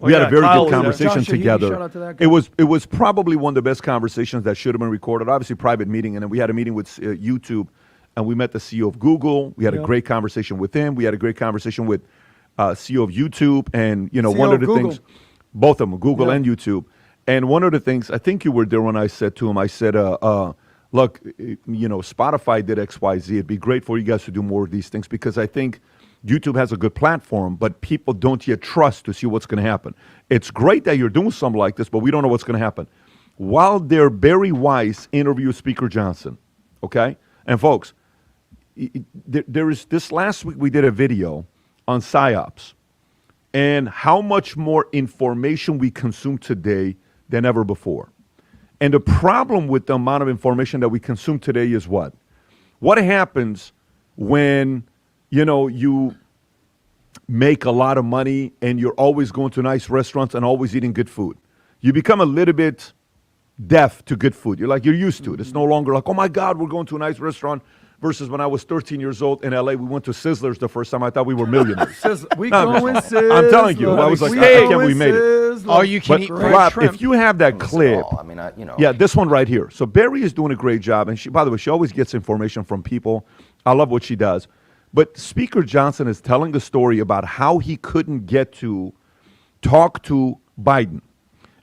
We had a very Kyle good was there. conversation Josh Shahidi, together. shout out to that guy. It was probably one of the best conversations that should have been recorded. Obviously, private meeting, and then we had a meeting with YouTube, and we met the CEO of Google. We had a great conversation with him. We had a great conversation with CEO of YouTube, and CEO one of the of things, Google. both of them, Google and YouTube. And one of the things, I think you were there when I said to him, I said, look, Spotify did X, Y, Z. It'd be great for you guys to do more of these things because I think YouTube has a good platform, but people don't yet trust to see what's going to happen. It's great that you're doing something like this, but we don't know what's going to happen. While there, Barry Weiss interviewed Speaker Johnson, okay? And folks, there is this last week we did a video on PSYOPs and how much more information we consume today than ever before. And the problem with the amount of information that we consume today is what? What happens when, you make a lot of money and you're always going to nice restaurants and always eating good food? You become a little bit deaf to good food. You're used to it. It's no longer like, oh my God, we're going to a nice restaurant. Versus when I was 13 years old in LA, we went to Sizzlers the first time. I thought we were millionaires. We No, going Sizzlers. I'm telling you, I was like, I can't believe we made it. All you can But eat Rob, shrimp. if you have that clip, yeah, this one right here. So Barry is doing a great job, and by the way, she always gets information from people. I love what she does. But Speaker Johnson is telling the story about how he couldn't get to talk to Biden.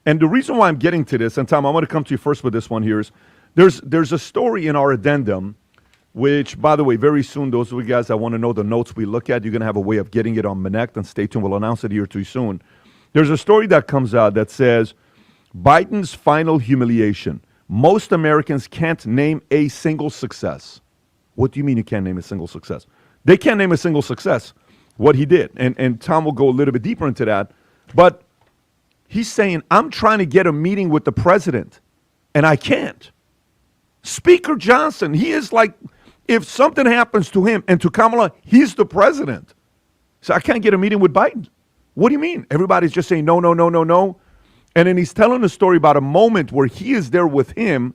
And the reason why I'm getting to this, and Tom, I'm going to come to you first with this one here, is there's a story in our addendum, which, by the way, very soon, those of you guys that want to know the notes we look at, you're going to have a way of getting it on Connect, and stay tuned. We'll announce it here too soon. There's a story that comes out that says, Biden's final humiliation. Most Americans can't name a single success. What do you mean you can't name a single success? They can't name a single success, what he did. And Tom will go a little bit deeper into that. But he's saying, I'm trying to get a meeting with the president, and I can't. Speaker Johnson, he is like, if something happens to him and to Kamala, he's the president. So I can't get a meeting with Biden. What do you mean? Everybody's just saying no, no, no, no, no. And then he's telling a story about a moment where he is there with him,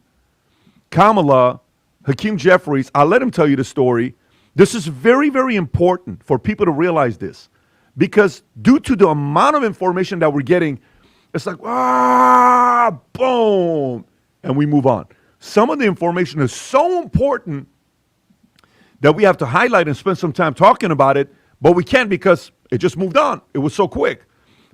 Kamala, Hakeem Jeffries. I'll let him tell you the story. This is very, very important for people to realize this. Because due to the amount of information that we're getting, it's like, boom, and we move on. Some of the information is so important that we have to highlight and spend some time talking about it, but we can't because it just moved on. It was so quick.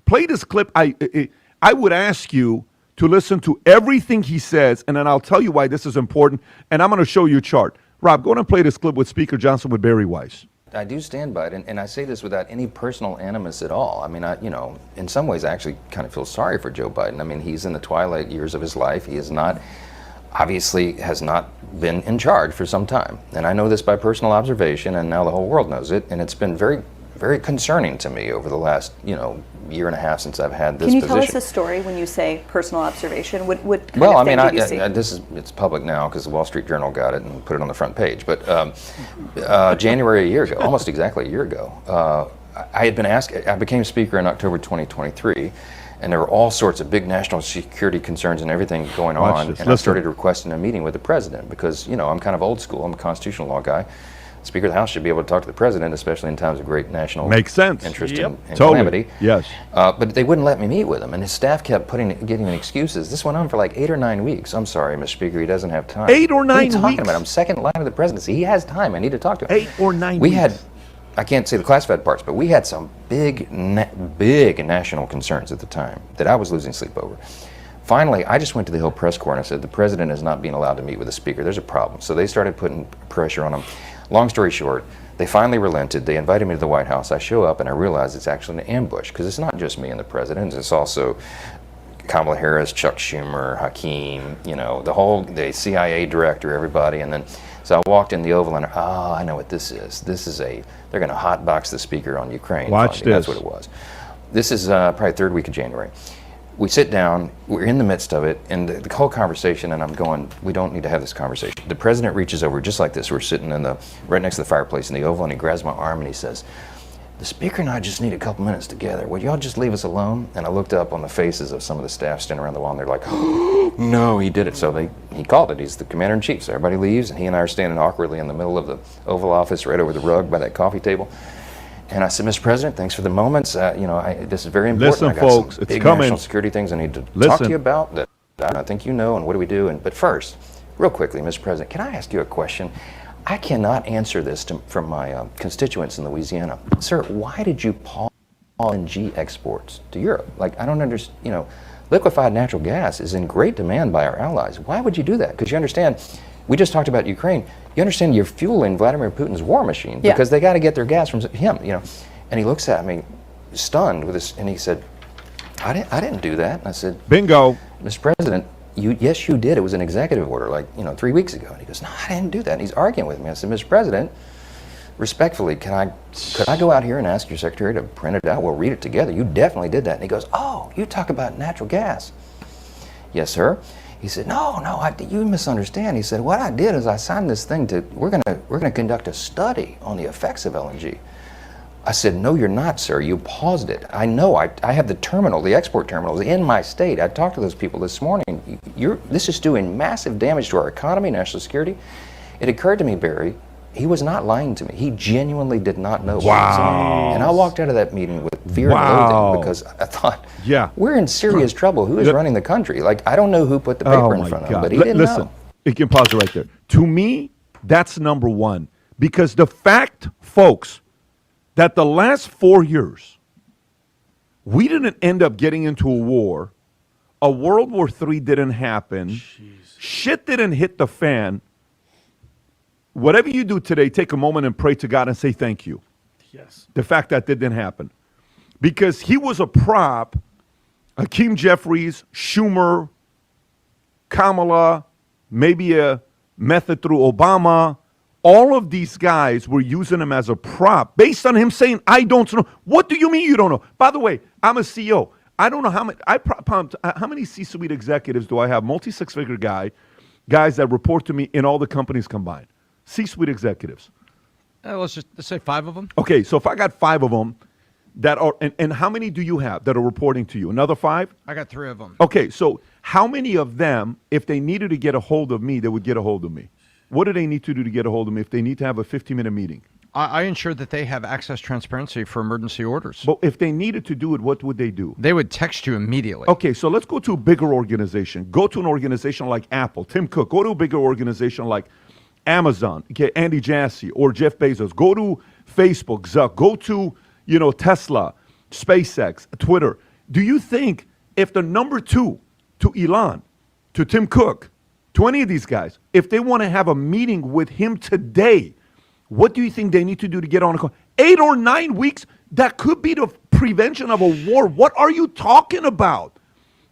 Play this clip. I would ask you to listen to everything he says, and then I'll tell you why this is important, and I'm going to show you a chart. Rob, go ahead and play this clip with Speaker Johnson with Barry Weiss. I do stand by it, and I say this without any personal animus at all. I mean, in some ways, I actually kind of feel sorry for Joe Biden. I mean, he's in the twilight years of his life. He is not, obviously, has not been in charge for some time. And I know this by personal observation, and now the whole world knows it. And it's been very, very concerning to me over the last, year and a half since I've had this position. Can you tell us a story when you say personal observation? What kind well, of I mean, thing did you see? it's public now because the Wall Street Journal got it and put it on the front page. But January a year ago, almost exactly a year ago, I had been asked. I became Speaker in October 2023, and there were all sorts of big national security concerns and everything going on. And I started requesting a meeting with the president because I'm kind of old school. I'm a constitutional law guy. Speaker of the House should be able to talk to the president, especially in times of great national interest and calamity. Yes. But they wouldn't let me meet with him, and his staff kept giving me excuses. This went on for like 8 or 9 weeks. I'm sorry, Mr. Speaker, he doesn't have time. 8 or 9 weeks? What are you talking about? I'm second line of the presidency. He has time. I need to talk to him. 8 or 9 we weeks. had, I can't say the classified parts, but we had some big national concerns at the time that I was losing sleep over. Finally, I just went to the Hill press corps and I said, the president is not being allowed to meet with the speaker. There's a problem. So they started putting pressure on him. Long story short, they finally relented. They invited me to the White House. I show up and I realize it's actually an ambush because it's not just me and the president. It's also Kamala Harris, Chuck Schumer, Hakeem, the CIA director, everybody. And then, so I walked in the Oval and, I know what this is. They're going to hotbox the speaker on Ukraine. Watch funding. this. That's what it was. This is probably third week of January. We sit down, we're in the midst of it, and the whole conversation, and I'm going, we don't need to have this conversation. The president reaches over just like this. We're sitting right next to the fireplace in the Oval, and he grabs my arm and he says, the speaker and I just need a couple minutes together. Would y'all just leave us alone? And I looked up on the faces of some of the staff standing around the wall, and they're like, oh, no, he did it. So he called it. He's the commander-in-chief. So everybody leaves, and he and I are standing awkwardly in the middle of the Oval Office right over the rug by that coffee table. And I said, Mr. President, thanks for the moments. This is very important. Listen, I got folks, some it's big coming. national security things I need to talk to you about that I think you know, and what do we do? But first, real quickly, Mr. President, can I ask you a question? I cannot answer this from my constituents in Louisiana. Sir, why did you pause LNG exports to Europe? I don't understand, liquefied natural gas is in great demand by our allies. Why would you do that? Because you understand, we just talked about Ukraine. You understand you're fueling Vladimir Putin's war machine because they got to get their gas from him, And he looks at me, stunned with this, and he said, I didn't do that. And I said, bingo. Mr. President, yes, you did. It was an executive order 3 weeks ago. And he goes, no, I didn't do that. And he's arguing with me. I said, Mr. President, respectfully, could I go out here and ask your secretary to print it out? We'll read it together. You definitely did that. And he goes, oh, you talk about natural gas. Yes, sir. He said, no, you misunderstand. He said, what I did is I signed this thing we're gonna conduct a study on the effects of LNG. I said, no, you're not, sir. You paused it. I know. I have the export terminals in my state. I talked to those people this morning. This is doing massive damage to our economy, national security. It occurred to me, Barry, he was not lying to me. He genuinely did not know what he was saying. And I walked out of that meeting with fear and loathing because I thought, we're in serious trouble. Who is running the country? I don't know who put the paper in front of him, but he didn't know. You can pause it right there. To me, that's number one. Because the fact, folks, that the last 4 years, we didn't end up getting into a war. A World War III didn't happen. Jeez. Shit didn't hit the fan. Whatever you do today, take a moment and pray to God and say thank you. Yes. The fact that didn't happen. Because he was a prop, Hakeem Jeffries, Schumer, Kamala, maybe a method through Obama. All of these guys were using him as a prop based on him saying, I don't know. What do you mean you don't know? By the way, I'm a CEO. I don't know how many C-suite executives do I have, multi-six-figure guys that report to me in all the companies combined. C-suite executives. Let's say 5 of them. Okay, so if I got 5 of them that are, and how many do you have that are reporting to you? Another 5? I got 3 of them. Okay, so how many of them, if they needed to get a hold of me, they would get a hold of me? What do they need to do to get a hold of me if they need to have a 15-minute meeting? I ensure that they have access transparency for emergency orders. But if they needed to do it, what would they do? They would text you immediately. Okay, so let's go to a bigger organization. Go to an organization like Apple, Tim Cook. Go to a bigger organization like Amazon, okay, Andy Jassy or Jeff Bezos. Go to Facebook, Zuck. Go to, Tesla, SpaceX, Twitter. Do you think if the number 2 to Elon, to Tim Cook, to any of these guys, if they want to have a meeting with him today, what do you think they need to do to get on a call? 8 or 9 weeks? That could be the prevention of a war. What are you talking about?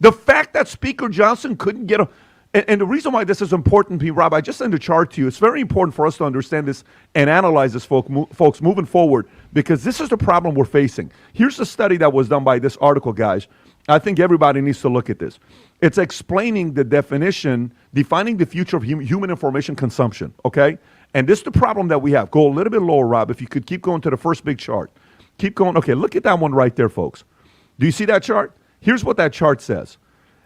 The fact that Speaker Johnson couldn't get a... And the reason why this is important to me, Rob, I just sent a chart to you. It's very important for us to understand this and analyze this, folks, moving forward, because this is the problem we're facing. Here's the study that was done by this article, guys. I think everybody needs to look at this. It's explaining the definition, defining the future of human information consumption, okay? And this is the problem that we have. Go a little bit lower, Rob, if you could keep going to the first big chart. Keep going. Okay, look at that one right there, folks. Do you see that chart? Here's what that chart says.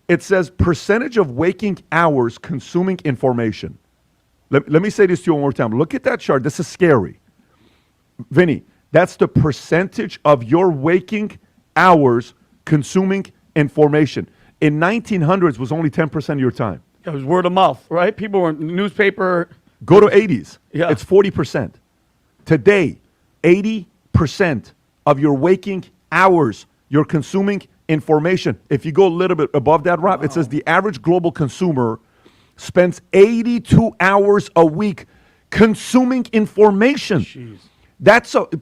It says percentage of waking hours consuming information. Let me say this to you one more time. Look at that chart. This is scary. Vinny, that's the percentage of your waking hours consuming information. In 1900s was only 10% of your time. It was word of mouth, right? People were in the newspaper. Go to 80s. Yeah. It's 40%. Today, 80% of your waking hours, you're consuming information. If you go a little bit above that, Rob, it says the average global consumer spends 82 hours a week consuming information. Jeez.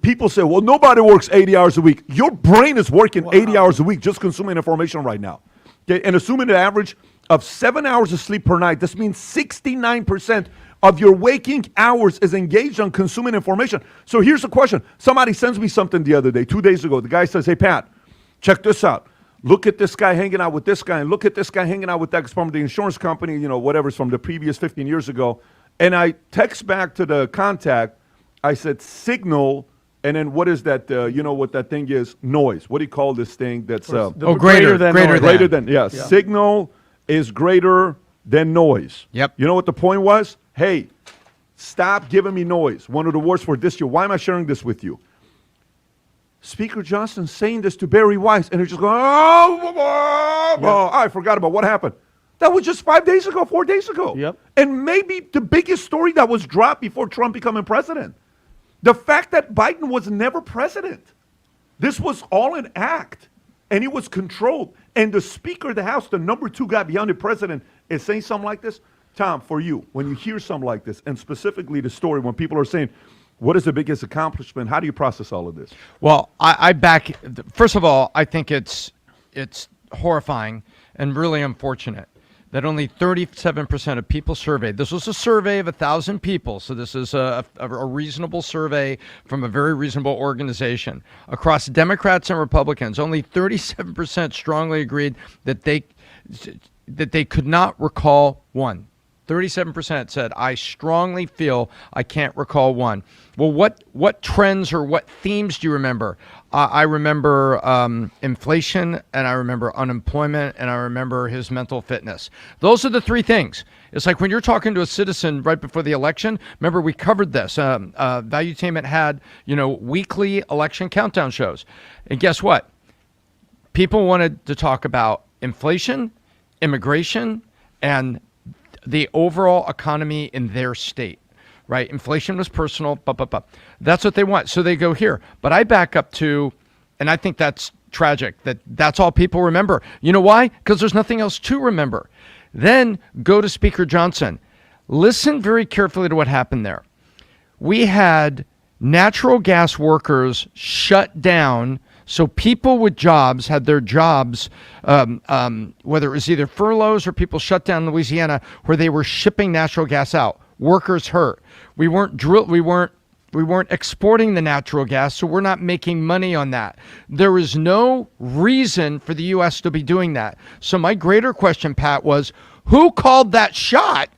People say, well, nobody works 80 hours a week. Your brain is working 80 hours a week just consuming information right now. Okay, and assuming an average of 7 hours of sleep per night, this means 69% of your waking hours is engaged on consuming information. So here's the question. Somebody sends me something the other day, 2 days ago. The guy says, hey, Pat, check this out. Look at this guy hanging out with this guy, and look at this guy hanging out with that. It's from the insurance company, you know, whatever's from the previous 15 years ago. And I text back to the contact. I said, signal, and then what is that? You know what that thing is? Noise. What do you call this thing? That's greater than. Greater than. Yeah. Signal is greater than noise. Yep. You know what the point was? Hey, stop giving me noise. One of the words for this year. Why am I sharing this with you? Speaker Johnson saying this to Barry Weiss, and they're just going, I forgot about what happened. That was just 5 days ago, 4 days ago. Yep. And maybe the biggest story that was dropped before Trump becoming president. The fact that Biden was never president. This was all an act, and it was controlled. And the Speaker of the House, the number 2 guy behind the president, is saying something like this. Tom, for you, when you hear something like this, and specifically the story, when people are saying, what is the biggest accomplishment? How do you process all of this? Well, first of all, I think it's horrifying and really unfortunate that only 37% of people surveyed, this was a survey of 1,000 people, so this is a reasonable survey from a very reasonable organization. Across Democrats and Republicans, only 37% strongly agreed that they could not recall one. 37% said, I strongly feel I can't recall one. Well, what trends or what themes do you remember? I remember inflation, and I remember unemployment, and I remember his mental fitness. Those are the 3 things. It's like when you're talking to a citizen right before the election, remember we covered this. Valuetainment had, weekly election countdown shows. And guess what? People wanted to talk about inflation, immigration, and the overall economy in their state, right? Inflation was personal, That's what they want. So they go here. But I back up to, and I think that's tragic, that's all people remember. You know why? Because there's nothing else to remember. Then go to Speaker Johnson. Listen very carefully to what happened there. We had natural gas workers shut down. So people with jobs had their jobs, whether it was either furloughs or people shut down in Louisiana, where they were shipping natural gas out. Workers hurt. We weren't exporting the natural gas, so we're not making money on that. There is no reason for the U.S. to be doing that. So my greater question, Pat, was who called that shot,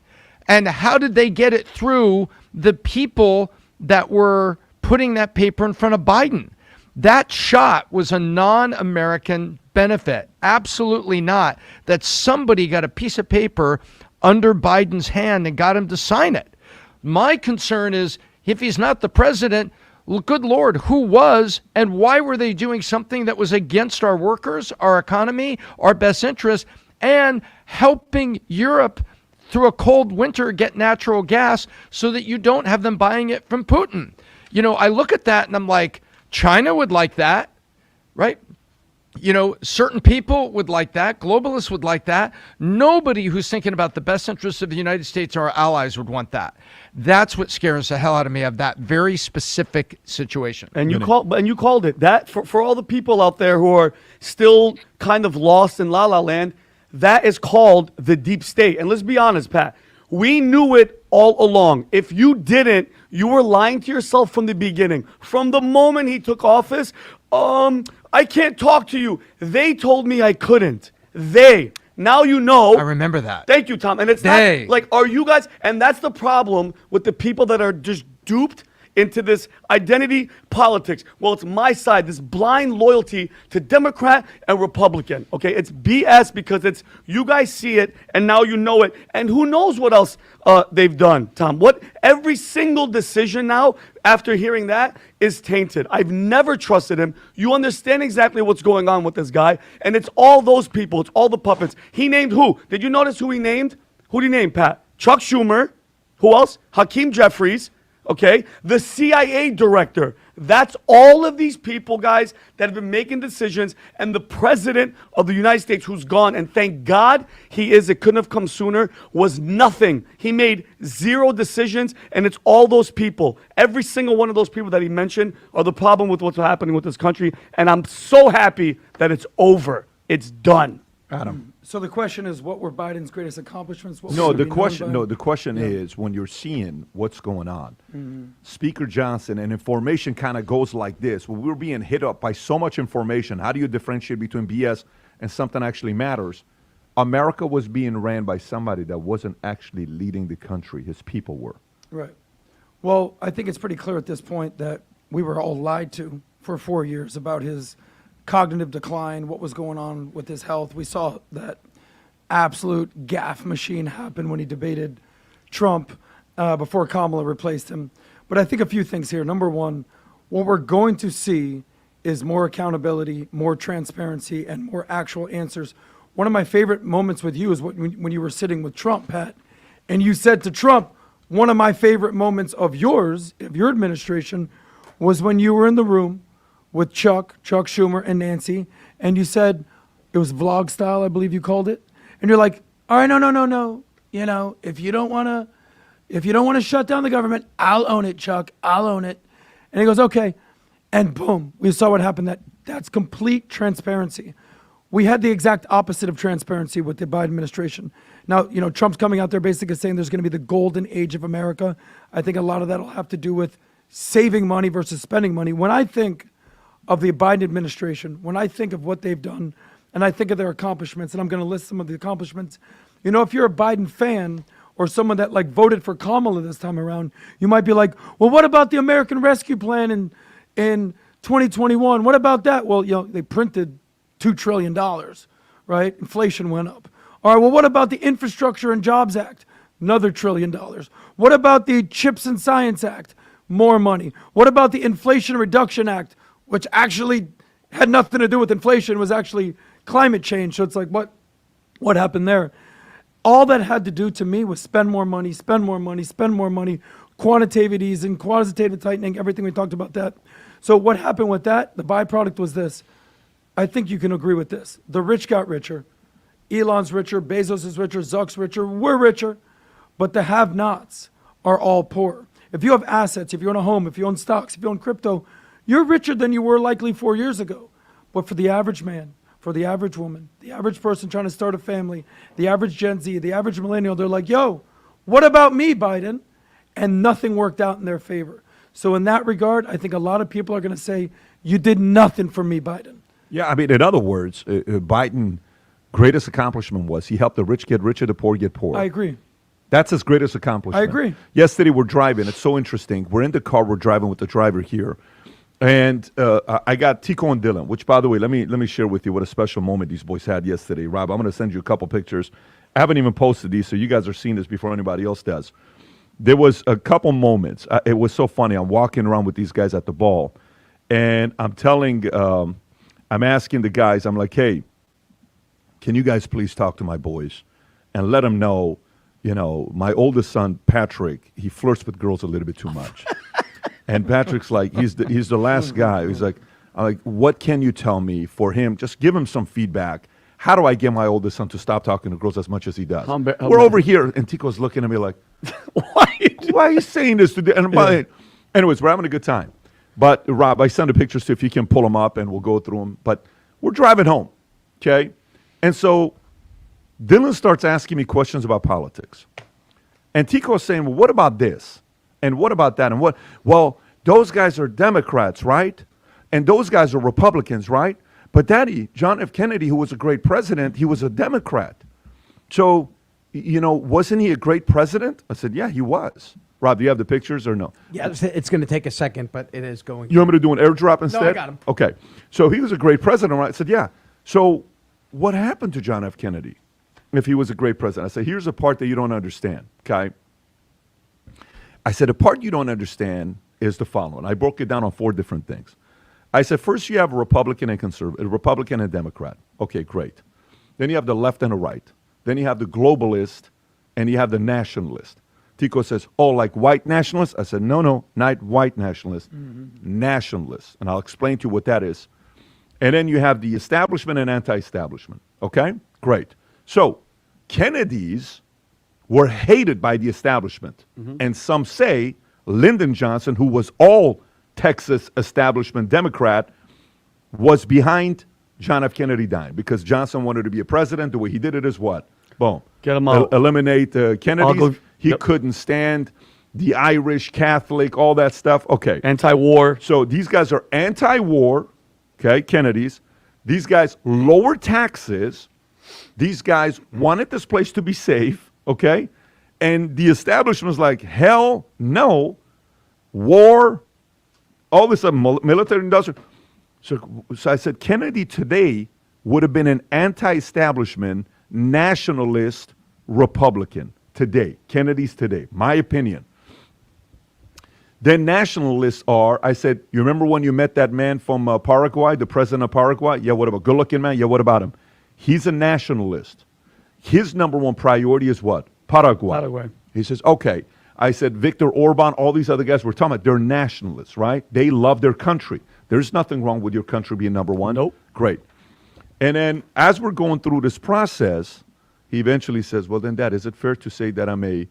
and how did they get it through the people that were putting that paper in front of Biden? That shot was a non-American benefit. Absolutely not. That somebody got a piece of paper under Biden's hand and got him to sign it. My concern is if he's not the president, good Lord, who was, and why were they doing something that was against our workers, our economy, our best interest, and helping Europe through a cold winter get natural gas so that you don't have them buying it from Putin? I look at that and I'm like, China would like that, right? Certain people would like that. Globalists would like that. Nobody who's thinking about the best interests of the United States or our allies would want that. That's what scares the hell out of me of that very specific situation. And you called it that for all the people out there who are still kind of lost in la la land. That is called the deep state. And let's be honest, Pat. We knew it all along. If you didn't, you were lying to yourself from the beginning. From the moment he took office, I can't talk to you. They told me I couldn't. Now you know. I remember that. Thank you, Tom. And it's not like, are you guys, and that's the problem with the people that are just duped into this identity politics. Well, it's my side, this blind loyalty to Democrat and Republican. Okay, it's BS because it's you guys see it and now you know it, and who knows what else they've done, Tom. Every single decision now after hearing that is tainted. I've never trusted him. You understand exactly what's going on with this guy, and it's all those people. It's all the puppets. He named who? Did you notice who he named? Who did he name, Pat? Chuck Schumer. Who else? Hakeem Jeffries. Okay, the CIA director. That's all of these people, guys, that have been making decisions, and the president of the United States, who's gone, and thank God he is, it couldn't have come sooner, was nothing. He made 0 decisions, and it's all those people. Every single one of those people that he mentioned are the problem with what's happening with this country, and I'm so happy that it's over. It's done. Adam. So the question is, what were Biden's greatest accomplishments? What No, should the be known question. by? No, the question Yeah. is when you're seeing what's going on. Mhm. Speaker Johnson and information kind of goes like this. When we're being hit up by so much information, how do you differentiate between BS and something actually matters? America was being ran by somebody that wasn't actually leading the country. His people were. Right. Well, I think it's pretty clear at this point that we were all lied to for 4 years about his cognitive decline, what was going on with his health. We saw that absolute gaffe machine happen when he debated Trump before Kamala replaced him. But I think a few things here. Number one, what we're going to see is more accountability, more transparency, and more actual answers. One of my favorite moments with you is when you were sitting with Trump, Pat, and you said to Trump, one of my favorite moments of yours, of your administration, was when you were in the room with Chuck Schumer, and Nancy, and you said, it was vlog style, I believe you called it, and you're like, all right, no. You know, if you don't want to shut down the government, I'll own it, Chuck. I'll own it. And he goes, okay. And boom, we saw what happened. That's complete transparency. We had the exact opposite of transparency with the Biden administration. Now, you know, Trump's coming out there basically saying there's going to be the golden age of America. I think a lot of that will have to do with saving money versus spending money. When I think of the Biden administration, when I think of what they've done, and I think of their accomplishments, and I'm going to list some of the accomplishments, you know, if you're a Biden fan or someone that like voted for Kamala this time around, you might be like, well, what about the American Rescue Plan in 2021? What about that? Well, you know, they printed $2 trillion, right? Inflation went up. All right, well, what about the Infrastructure and Jobs Act? Another $1 trillion. What about the Chips and Science Act? More money. What about the Inflation Reduction Act, which actually had nothing to do with inflation, was actually climate change? So it's like, what happened there? All that had to do to me was spend more money, quantitative easing, quantitative tightening, everything we talked about that. So what happened with that? The byproduct was this. I think you can agree with this. The rich got richer. Elon's richer, Bezos is richer, Zuck's richer, we're richer, but the have-nots are all poor. If you have assets, if you own a home, if you own stocks, if you own crypto, you're richer than you were likely 4 years ago. But for the average man, for the average woman, the average person trying to start a family, the average Gen Z, the average millennial, they're like, yo, what about me, Biden? And nothing worked out in their favor. So in that regard, I think a lot of people are going to say, you did nothing for me, Biden. Yeah, I mean, in other words, Biden greatest accomplishment was he helped the rich get richer, the poor get poor. I agree. That's his greatest accomplishment. I agree. Yesterday we're driving. It's so interesting. We're in the car. We're driving with the driver here. And I got Tico and Dylan, which, by the way, let me share with you what a special moment these boys had yesterday. Rob, I'm going to send you a couple pictures. I haven't even posted these, so you guys are seeing this before anybody else does. There was a couple moments. It was so funny. I'm walking around with these guys at the ball, and I'm asking the guys, I'm like, hey, can you guys please talk to my boys and let them know, you know, my oldest son, Patrick, he flirts with girls a little bit too much. And Patrick's like, he's the last guy. He's like, I'm like, what can you tell me for him? Just give him some feedback. How do I get my oldest son to stop talking to girls as much as he does? We're over here, and Tico's looking at me like, why are you saying this today? And anyways, we're having a good time. But Rob, I sent the pictures to if you can pull them up, and we'll go through them. But we're driving home, okay? And so Dylan starts asking me questions about politics. And Tico's saying, well, what about this? And what about that? And what? Well, those guys are Democrats, right? And those guys are Republicans, right? But Daddy, John F. Kennedy, who was a great president, he was a Democrat. So, you know, wasn't he a great president? I said, yeah, he was. Rob, do you have the pictures or no? Yeah, it's going to take a second, but it is going. You want me to do an airdrop instead? No, I got him. Okay. So he was a great president, right? I said, yeah. So what happened to John F. Kennedy if he was a great president? I said, here's a part that you don't understand, okay? I said, the part you don't understand is the following. I broke it down on 4 different things. I said, first you have a Republican and conservative, a Republican and Democrat. Okay, great. Then you have the left and the right. Then you have the globalist and you have the nationalist. Tico says, oh, like white nationalists? I said, no, not white nationalists, nationalists. And I'll explain to you what that is. And then you have the establishment and anti-establishment. Okay, great. So Kennedys were hated by the establishment. And some say Lyndon Johnson, who was all Texas establishment Democrat, was behind John F. Kennedy dying because Johnson wanted to be a president. The way he did it is what? Boom. Get him out. Eliminate Kennedys. Go, he yep. couldn't stand the Irish, Catholic, all that stuff. Okay. Anti-war. So these guys are anti-war, okay, Kennedys. These guys lower taxes. These guys wanted this place to be safe, okay? And the establishment was like, hell no, war, all this military industrial. So I said, Kennedy today would have been an anti-establishment, nationalist Republican today. Kennedy's today, my opinion. Then nationalists are, I said, you remember when you met that man from Paraguay, the president of Paraguay? Yeah, what about, good-looking man? Yeah, what about him? He's a nationalist. His number one priority is what? Paraguay. He says, okay. I said, Viktor Orban, all these other guys we're talking about, they're nationalists, right? They love their country. There's nothing wrong with your country being number one. Nope. Great. And then as we're going through this process, he eventually says, well, then, Dad, is it fair to say that I'm a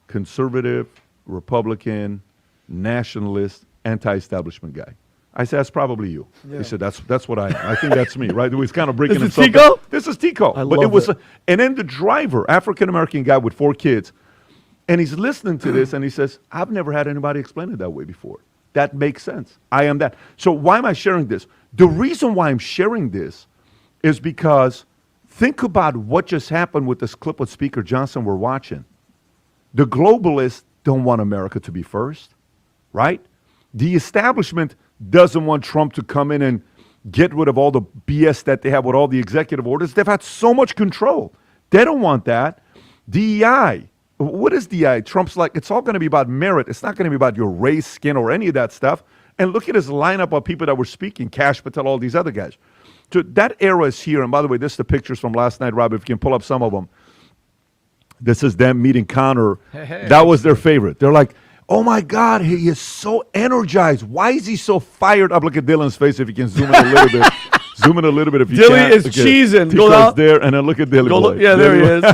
conservative, Republican, nationalist, anti-establishment guy? I said, that's probably you. Yeah. He said, that's what I am. I think that's me, right? He's kind of breaking This is himself Tico? down. This is Tico. I But love it was it. and then the driver, African-American guy with 4 kids, and he's listening to this, and he says, I've never had anybody explain it that way before. That makes sense. I am that. So why am I sharing this? The reason why I'm sharing this is because think about what just happened with this clip with Speaker Johnson we're watching. The globalists don't want America to be first, right? The establishment doesn't want Trump to come in and get rid of all the BS that they have with all the executive orders. They've had so much control. They don't want that. DEI. What is DEI? Trump's like, it's all going to be about merit. It's not going to be about your race, skin, or any of that stuff. And look at his lineup of people that were speaking, Kash Patel, all these other guys. So that era is here. And by the way, this is the pictures from last night, Rob, if you can pull up some of them. This is them meeting Connor. Hey. That was their favorite. They're like, oh my God, he is so energized. Why is he so fired up? Look at Dylan's face if you can zoom in a little bit. Zoom in a little bit if you Dilly can. is cheesing. Go Tico's down. there, and then look at Dilly boy. Yeah, there he is.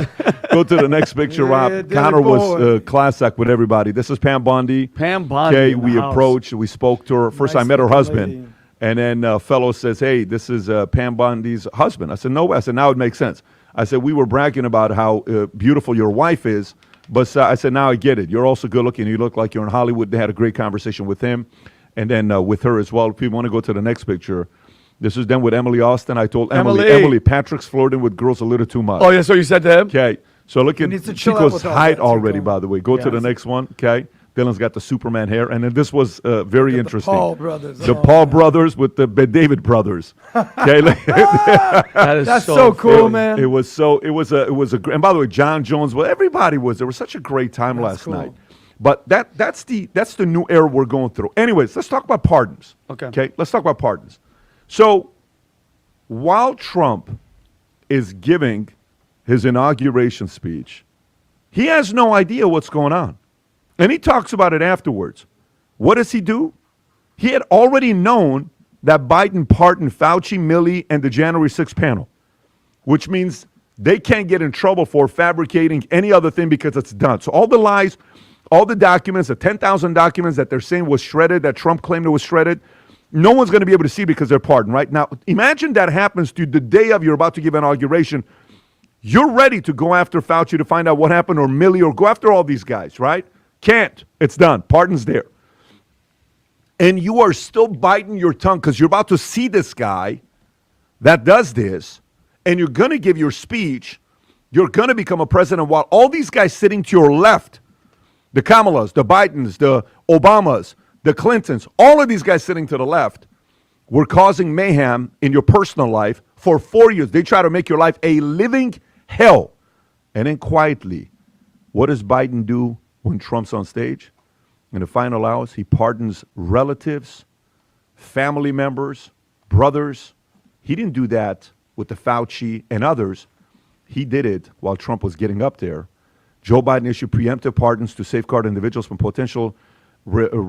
Go to the next picture, Yeah, Rob. Dilly Connor was boy. class act with everybody. This is Pam Bondi. Pam Bondi Okay, in the we house. approached. We spoke to her. First, I Nice met her looking husband. lady. And then fellow says, hey, this is Pam Bondi's husband. I said, no. I said, now it makes sense. I said, we were bragging about how beautiful your wife is. But I said, now I get it. You're also good looking. You look like you're in Hollywood. They had a great conversation with him. And then with her as well. If people want to go to the next picture. This is them with Emily Austin. I told Emily, Patrick's flirting with girls a little too much. Oh, yeah, so you said to him? Okay. So look He at needs to chill out Chico's with all height that, already, Chico. by the way. Go to the next one. Okay. Dylan's got the Superman hair. And then this was very interesting. The Paul brothers. The Oh, Paul man. brothers with the David brothers. Okay. That is That's so cool, it, man. It was a and by the way, John Jones, well, everybody was. There was such a great time last cool. night. But that's the new era we're going through. Anyways, let's talk about pardons. Okay. Let's talk about pardons. So while Trump is giving his inauguration speech, he has no idea what's going on. And he talks about it afterwards. What does he do? He had already known that Biden pardoned Fauci, Milley, and the January 6th panel, which means they can't get in trouble for fabricating any other thing because it's done. So all the lies, all the documents, the 10,000 documents that they're saying was shredded, that Trump claimed it was shredded, no one's going to be able to see because they're pardoned, right? Now, imagine that happens to you the day of you're about to give inauguration. You're ready to go after Fauci to find out what happened, or Milley, or go after all these guys, right? Can't. It's done. Pardon's there. And you are still biting your tongue because you're about to see this guy that does this, and you're going to give your speech. You're going to become a president while all these guys sitting to your left, the Kamalas, the Bidens, the Obamas, the Clintons, all of these guys sitting to the left were causing mayhem in your personal life for 4 years. They try to make your life a living hell. And then quietly, what does Biden do when Trump's on stage? In the final hours, he pardons relatives, family members, brothers. He didn't do that with the Fauci and others. He did it while Trump was getting up there. Joe Biden issued preemptive pardons to safeguard individuals from potential reprisals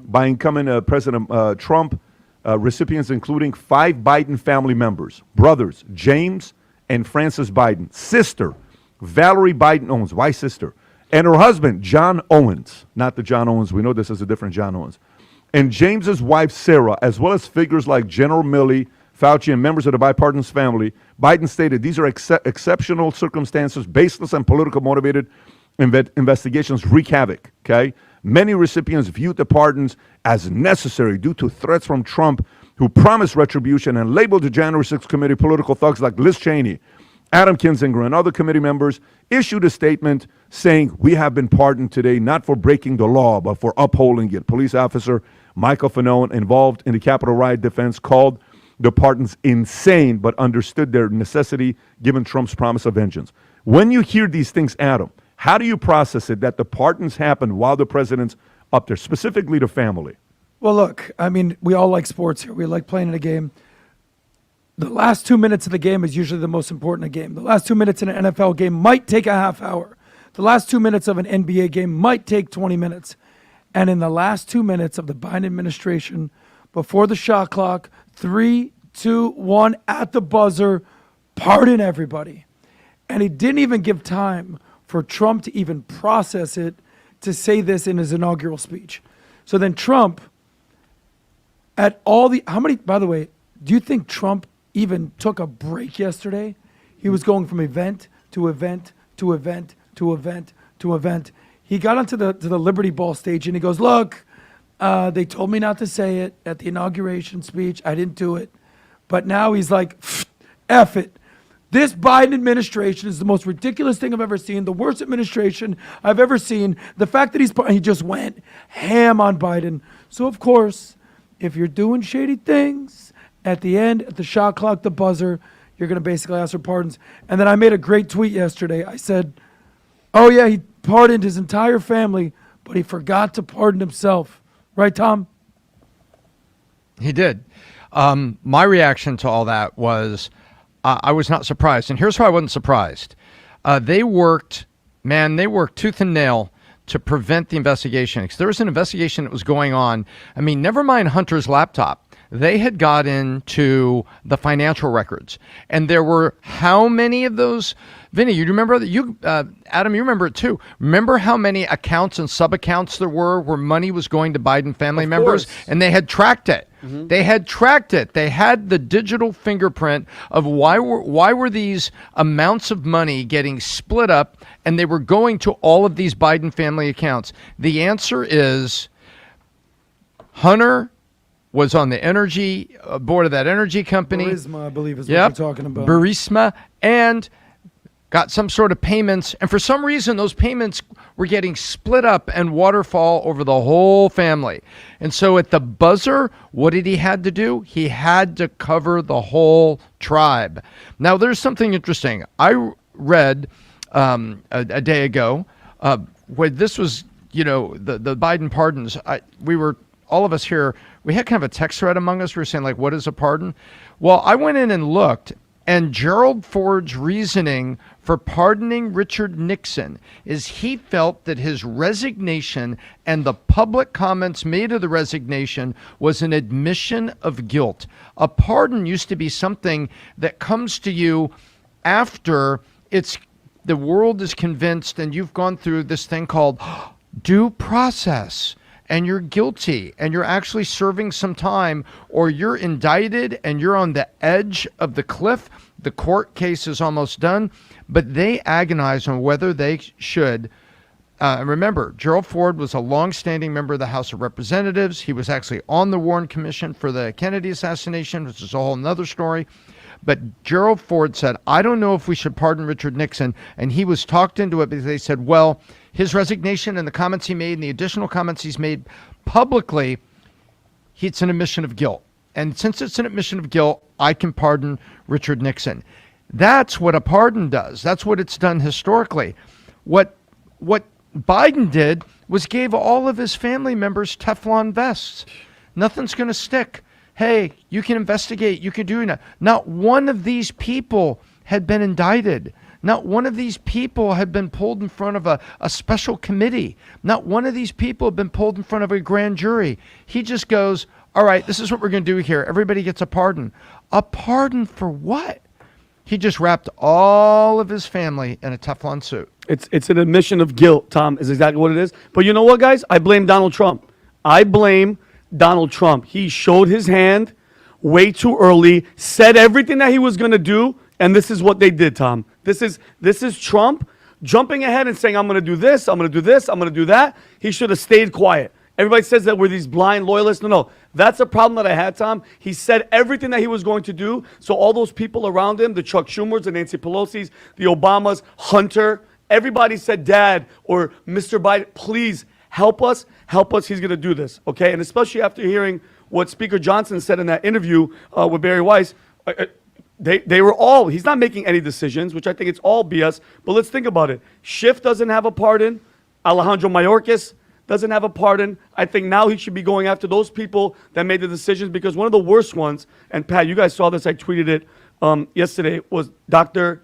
by incumbent President Trump, recipients including 5 Biden family members, brothers James and Frances Biden, sister Valerie Biden Owens, wife's sister, and her husband John Owens, not the John Owens we know. This is a different John Owens, and James's wife, Sarah, as well as figures like General Milley, Fauci, and members of the bipartisan family, Biden stated these are exceptional circumstances, baseless and political motivated investigations wreak havoc, okay? Many recipients viewed the pardons as necessary due to threats from Trump, who promised retribution and labeled the January 6th committee political thugs like Liz Cheney. Adam Kinzinger and other committee members issued a statement saying, we have been pardoned today, not for breaking the law, but for upholding it. Police officer Michael Fanone, involved in the Capitol riot defense, called the pardons insane, but understood their necessity given Trump's promise of vengeance. When you hear these things, Adam, how do you process it that the pardons happened while the president's up there, specifically the family? Well, look, I mean, we all like sports here. We like playing in a game. The last 2 minutes of the game is usually the most important game. The last 2 minutes in an NFL game might take a half hour. The last 2 minutes of an NBA game might take 20 minutes. And in the last 2 minutes of the Biden administration, before the shot clock, 3, 2, 1, at the buzzer, pardon everybody. And he didn't even give time for Trump to even process it, to say this in his inaugural speech. So then Trump, at all the, how many, by the way, do you think Trump even took a break yesterday? He was going from event to event to event to event to event. He got onto the Liberty Ball stage and he goes, look, they told me not to say it at the inauguration speech. I didn't do it. But now he's like, F it. This Biden administration is the most ridiculous thing I've ever seen, the worst administration I've ever seen. The fact that he just went ham on Biden. So, of course, if you're doing shady things, at the end, at the shot clock, the buzzer, you're going to basically ask for pardons. And then I made a great tweet yesterday. I said, oh, yeah, he pardoned his entire family, but he forgot to pardon himself. Right, Tom? He did. My reaction to all that was I was not surprised. And here's why I wasn't surprised. They worked tooth and nail to prevent the investigation. Because there was an investigation that was going on. I mean, never mind Hunter's laptop. They had got into the financial records. And there were how many of those? Vinny, you remember that? Adam, you remember it too. Remember how many accounts and sub-accounts there were where money was going to Biden family members? And they had tracked it. Mm-hmm. They had tracked it. They had the digital fingerprint of why were these amounts of money getting split up, and they were going to all of these Biden family accounts. The answer is Hunter was on the energy board of that energy company. Burisma, I believe is what you're talking about. Burisma, and got some sort of payments. And for some reason, those payments were getting split up and waterfall over the whole family. And so at the buzzer, what did he had to do? He had to cover the whole tribe. Now, there's something interesting. I read a day ago where this was, the Biden pardons. All of us here, we had kind of a text thread among us. We were saying, like, what is a pardon? Well, I went in and looked, and Gerald Ford's reasoning for pardoning Richard Nixon is he felt that his resignation and the public comments made of the resignation was an admission of guilt. A pardon used to be something that comes to you after the world is convinced and you've gone through this thing called due process. And you're guilty and you're actually serving some time, or you're indicted and you're on the edge of the cliff. The court case is almost done, but they agonize on whether they should. Remember, Gerald Ford was a longstanding member of the House of Representatives. He was actually on the Warren Commission for the Kennedy assassination, which is a whole nother story. But Gerald Ford said, I don't know if we should pardon Richard Nixon. And he was talked into it because they said, well, his resignation and the comments he made and the additional comments he's made publicly, it's an admission of guilt. And since it's an admission of guilt, I can pardon Richard Nixon. That's what a pardon does. That's what it's done historically. What Biden did was gave all of his family members Teflon vests. Nothing's going to stick. Hey, you can investigate. You can do it. Not one of these people had been indicted. Not one of these people had been pulled in front of a special committee. Not one of these people had been pulled in front of a grand jury. He just goes, all right, this is what we're going to do here. Everybody gets a pardon. A pardon for what? He just wrapped all of his family in a Teflon suit. It's an admission of guilt, Tom, is exactly what it is. But you know what, guys? I blame Donald Trump. I blame Donald Trump. He showed his hand way too early, said everything that he was going to do, and this is what they did, Tom. This is Trump jumping ahead and saying, I'm going to do this, I'm going to do this, I'm going to do that. He should have stayed quiet. Everybody says that we're these blind loyalists. No. That's a problem that I had, Tom. He said everything that he was going to do. So all those people around him, the Chuck Schumers, the Nancy Pelosi's, the Obamas, Hunter, everybody said, Dad or Mr. Biden, please help us. He's going to do this, okay? And especially after hearing what Speaker Johnson said in that interview with Barry Weiss, they were all, he's not making any decisions, which I think it's all BS. But let's think about it. Schiff doesn't have a pardon. Alejandro Mayorkas doesn't have a pardon. I think now he should be going after those people that made the decisions, because one of the worst ones, and Pat, you guys saw this, I tweeted it yesterday, was Dr.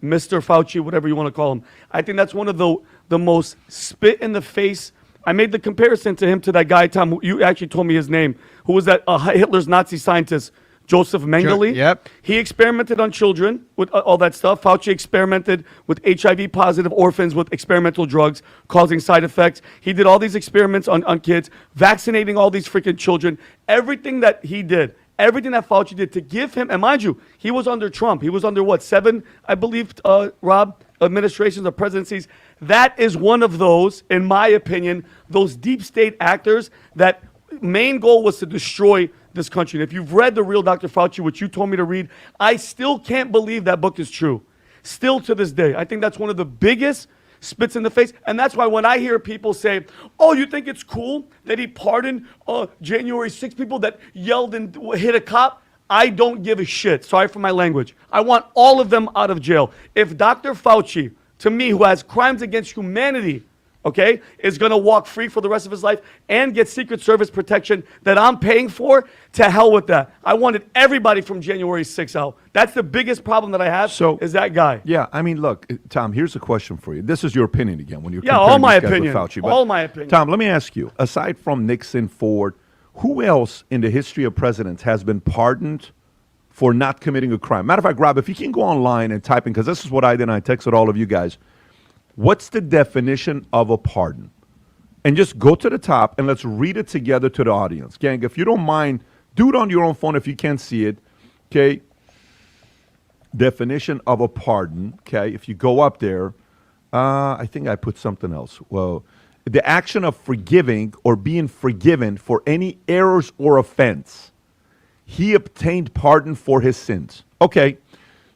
Mr. Fauci, whatever you want to call him. I think that's one of the most spit in the face. I made the comparison to him to that guy, Tom, you actually told me his name, who was that Hitler's Nazi scientist, Joseph Mengele. Yep. He experimented on children with all that stuff. Fauci experimented with HIV-positive orphans with experimental drugs causing side effects. He did all these experiments on kids, vaccinating all these freaking children. Everything that he did, everything that Fauci did to give him, and mind you, he was under Trump. He was under what, 7, I believe, Rob, administrations or presidencies. That is one of those, in my opinion, those deep state actors that main goal was to destroy this country. And if you've read The Real Dr. Fauci, which you told me to read, I still can't believe that book is true. Still to this day. I think that's one of the biggest spits in the face. And that's why when I hear people say, oh, you think it's cool that he pardoned January 6 people that yelled and hit a cop? I don't give a shit. Sorry for my language. I want all of them out of jail. If Dr. Fauci, to me, who has crimes against humanity, okay, is going to walk free for the rest of his life and get Secret Service protection that I'm paying for, to hell with that. I wanted everybody from January 6th out. That's the biggest problem that I have, is that guy. Yeah, I mean, look, Tom, here's a question for you. This is your opinion again when you're all comparing my these guys with opinion. Fauci. But, All my opinion. Tom, let me ask you, aside from Nixon, Ford, who else in the history of presidents has been pardoned for not committing a crime? Matter of fact, Rob, if you can go online and type in, because this is what I did, and I texted all of you guys, what's the definition of a pardon? And just go to the top and let's read it together to the audience. Gang, if you don't mind, do it on your own phone if you can't see it. Okay. Definition of a pardon. Okay. If you go up there, I think I put something else. Well, the action of forgiving or being forgiven for any errors or offense. He obtained pardon for his sins. Okay.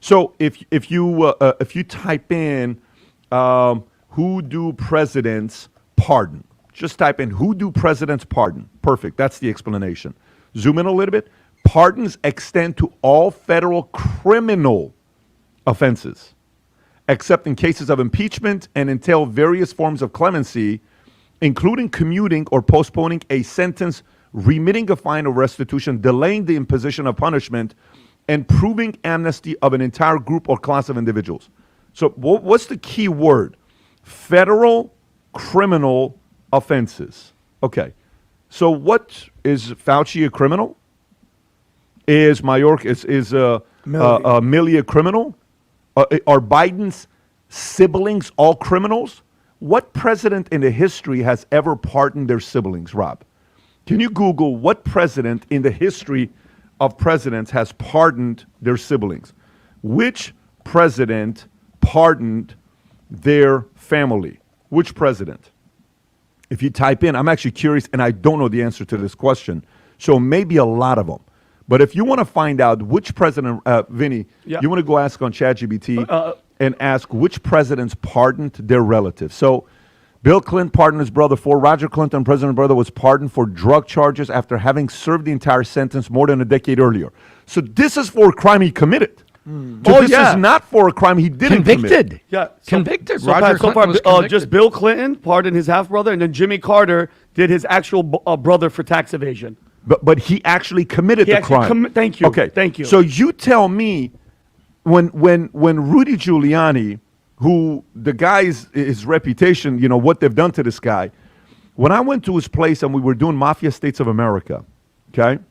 So if you type in who do presidents pardon? Just type in who do presidents pardon. Perfect. That's the explanation. Zoom in a little bit. Pardons extend to all federal criminal offenses, except in cases of impeachment, and entail various forms of clemency, including commuting or postponing a sentence, remitting a fine or restitution, delaying the imposition of punishment, and proving amnesty of an entire group or class of individuals. So what's the key word? Federal criminal offenses. Okay. So what, is Fauci a criminal? Is Mayorkas, is Milley a criminal? Are Biden's siblings all criminals? What president in the history has ever pardoned their siblings, Rob? Can you Google what president in the history of presidents has pardoned their siblings? Which president pardoned their family? Which president? If you type in, I'm actually curious, and I don't know the answer to this question, so maybe a lot of them. But if you want to find out which president, Vinny, you want to go ask on ChatGPT and ask which presidents pardoned their relatives. So Bill Clinton pardoned his brother for. Roger Clinton, President's brother, was pardoned for drug charges after having served the entire sentence more than a decade earlier. So this is for a crime he committed. So this is not for a crime he didn't commit. Yeah, convicted. So Roger Clinton was convicted. Just Bill Clinton pardoned his half brother, and then Jimmy Carter did his actual brother for tax evasion. But he actually committed the crime. Thank you. Okay, Thank you. So you tell me, when Rudy Giuliani, who the guy's his reputation, you know what they've done to this guy. When I went to his place and we were doing Mafia States of America, okay.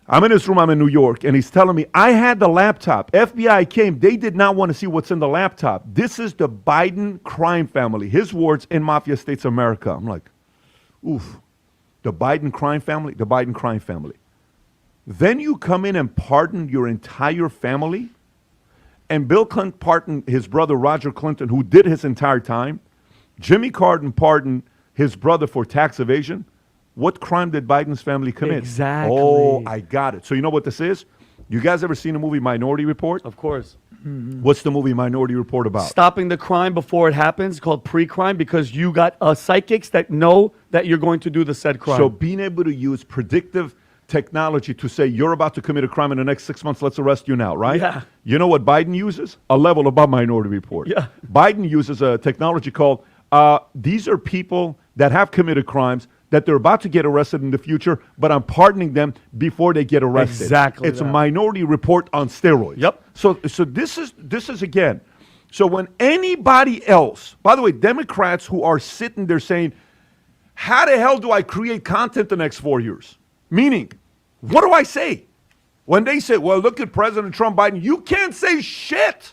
I'm in his room, I'm in New York, and he's telling me, I had the laptop. FBI came, they did not want to see what's in the laptop. This is the Biden crime family. His words in Mafia States of America. I'm like, oof. the Biden crime family, the Biden crime family. Then you come in and pardon your entire family, and Bill Clinton pardoned his brother Roger Clinton, who did his entire time. Jimmy Carter pardoned his brother for tax evasion. What crime did Biden's family commit? Exactly. Oh, I got it. So you know what this is? You guys ever seen the movie Minority Report? Of course. What's the movie Minority Report about? Stopping the crime before it happens, called pre-crime, because you got psychics that know that you're going to do the said crime. So being able to use predictive technology to say you're about to commit a crime in the next 6 months, let's arrest you now, right? Yeah. You know what Biden uses? A level above Minority Report. Yeah. Biden uses a technology called, these are people that have committed crimes that they're about to get arrested in the future, but I'm pardoning them before they get arrested. Exactly It's that. a Minority Report on steroids. Yep. So this is again, so when anybody else, by the way, Democrats who are sitting there saying, how the hell do I create content the next 4 years? Meaning, what do I say? When they say, well, look at President Trump, Biden, you can't say shit.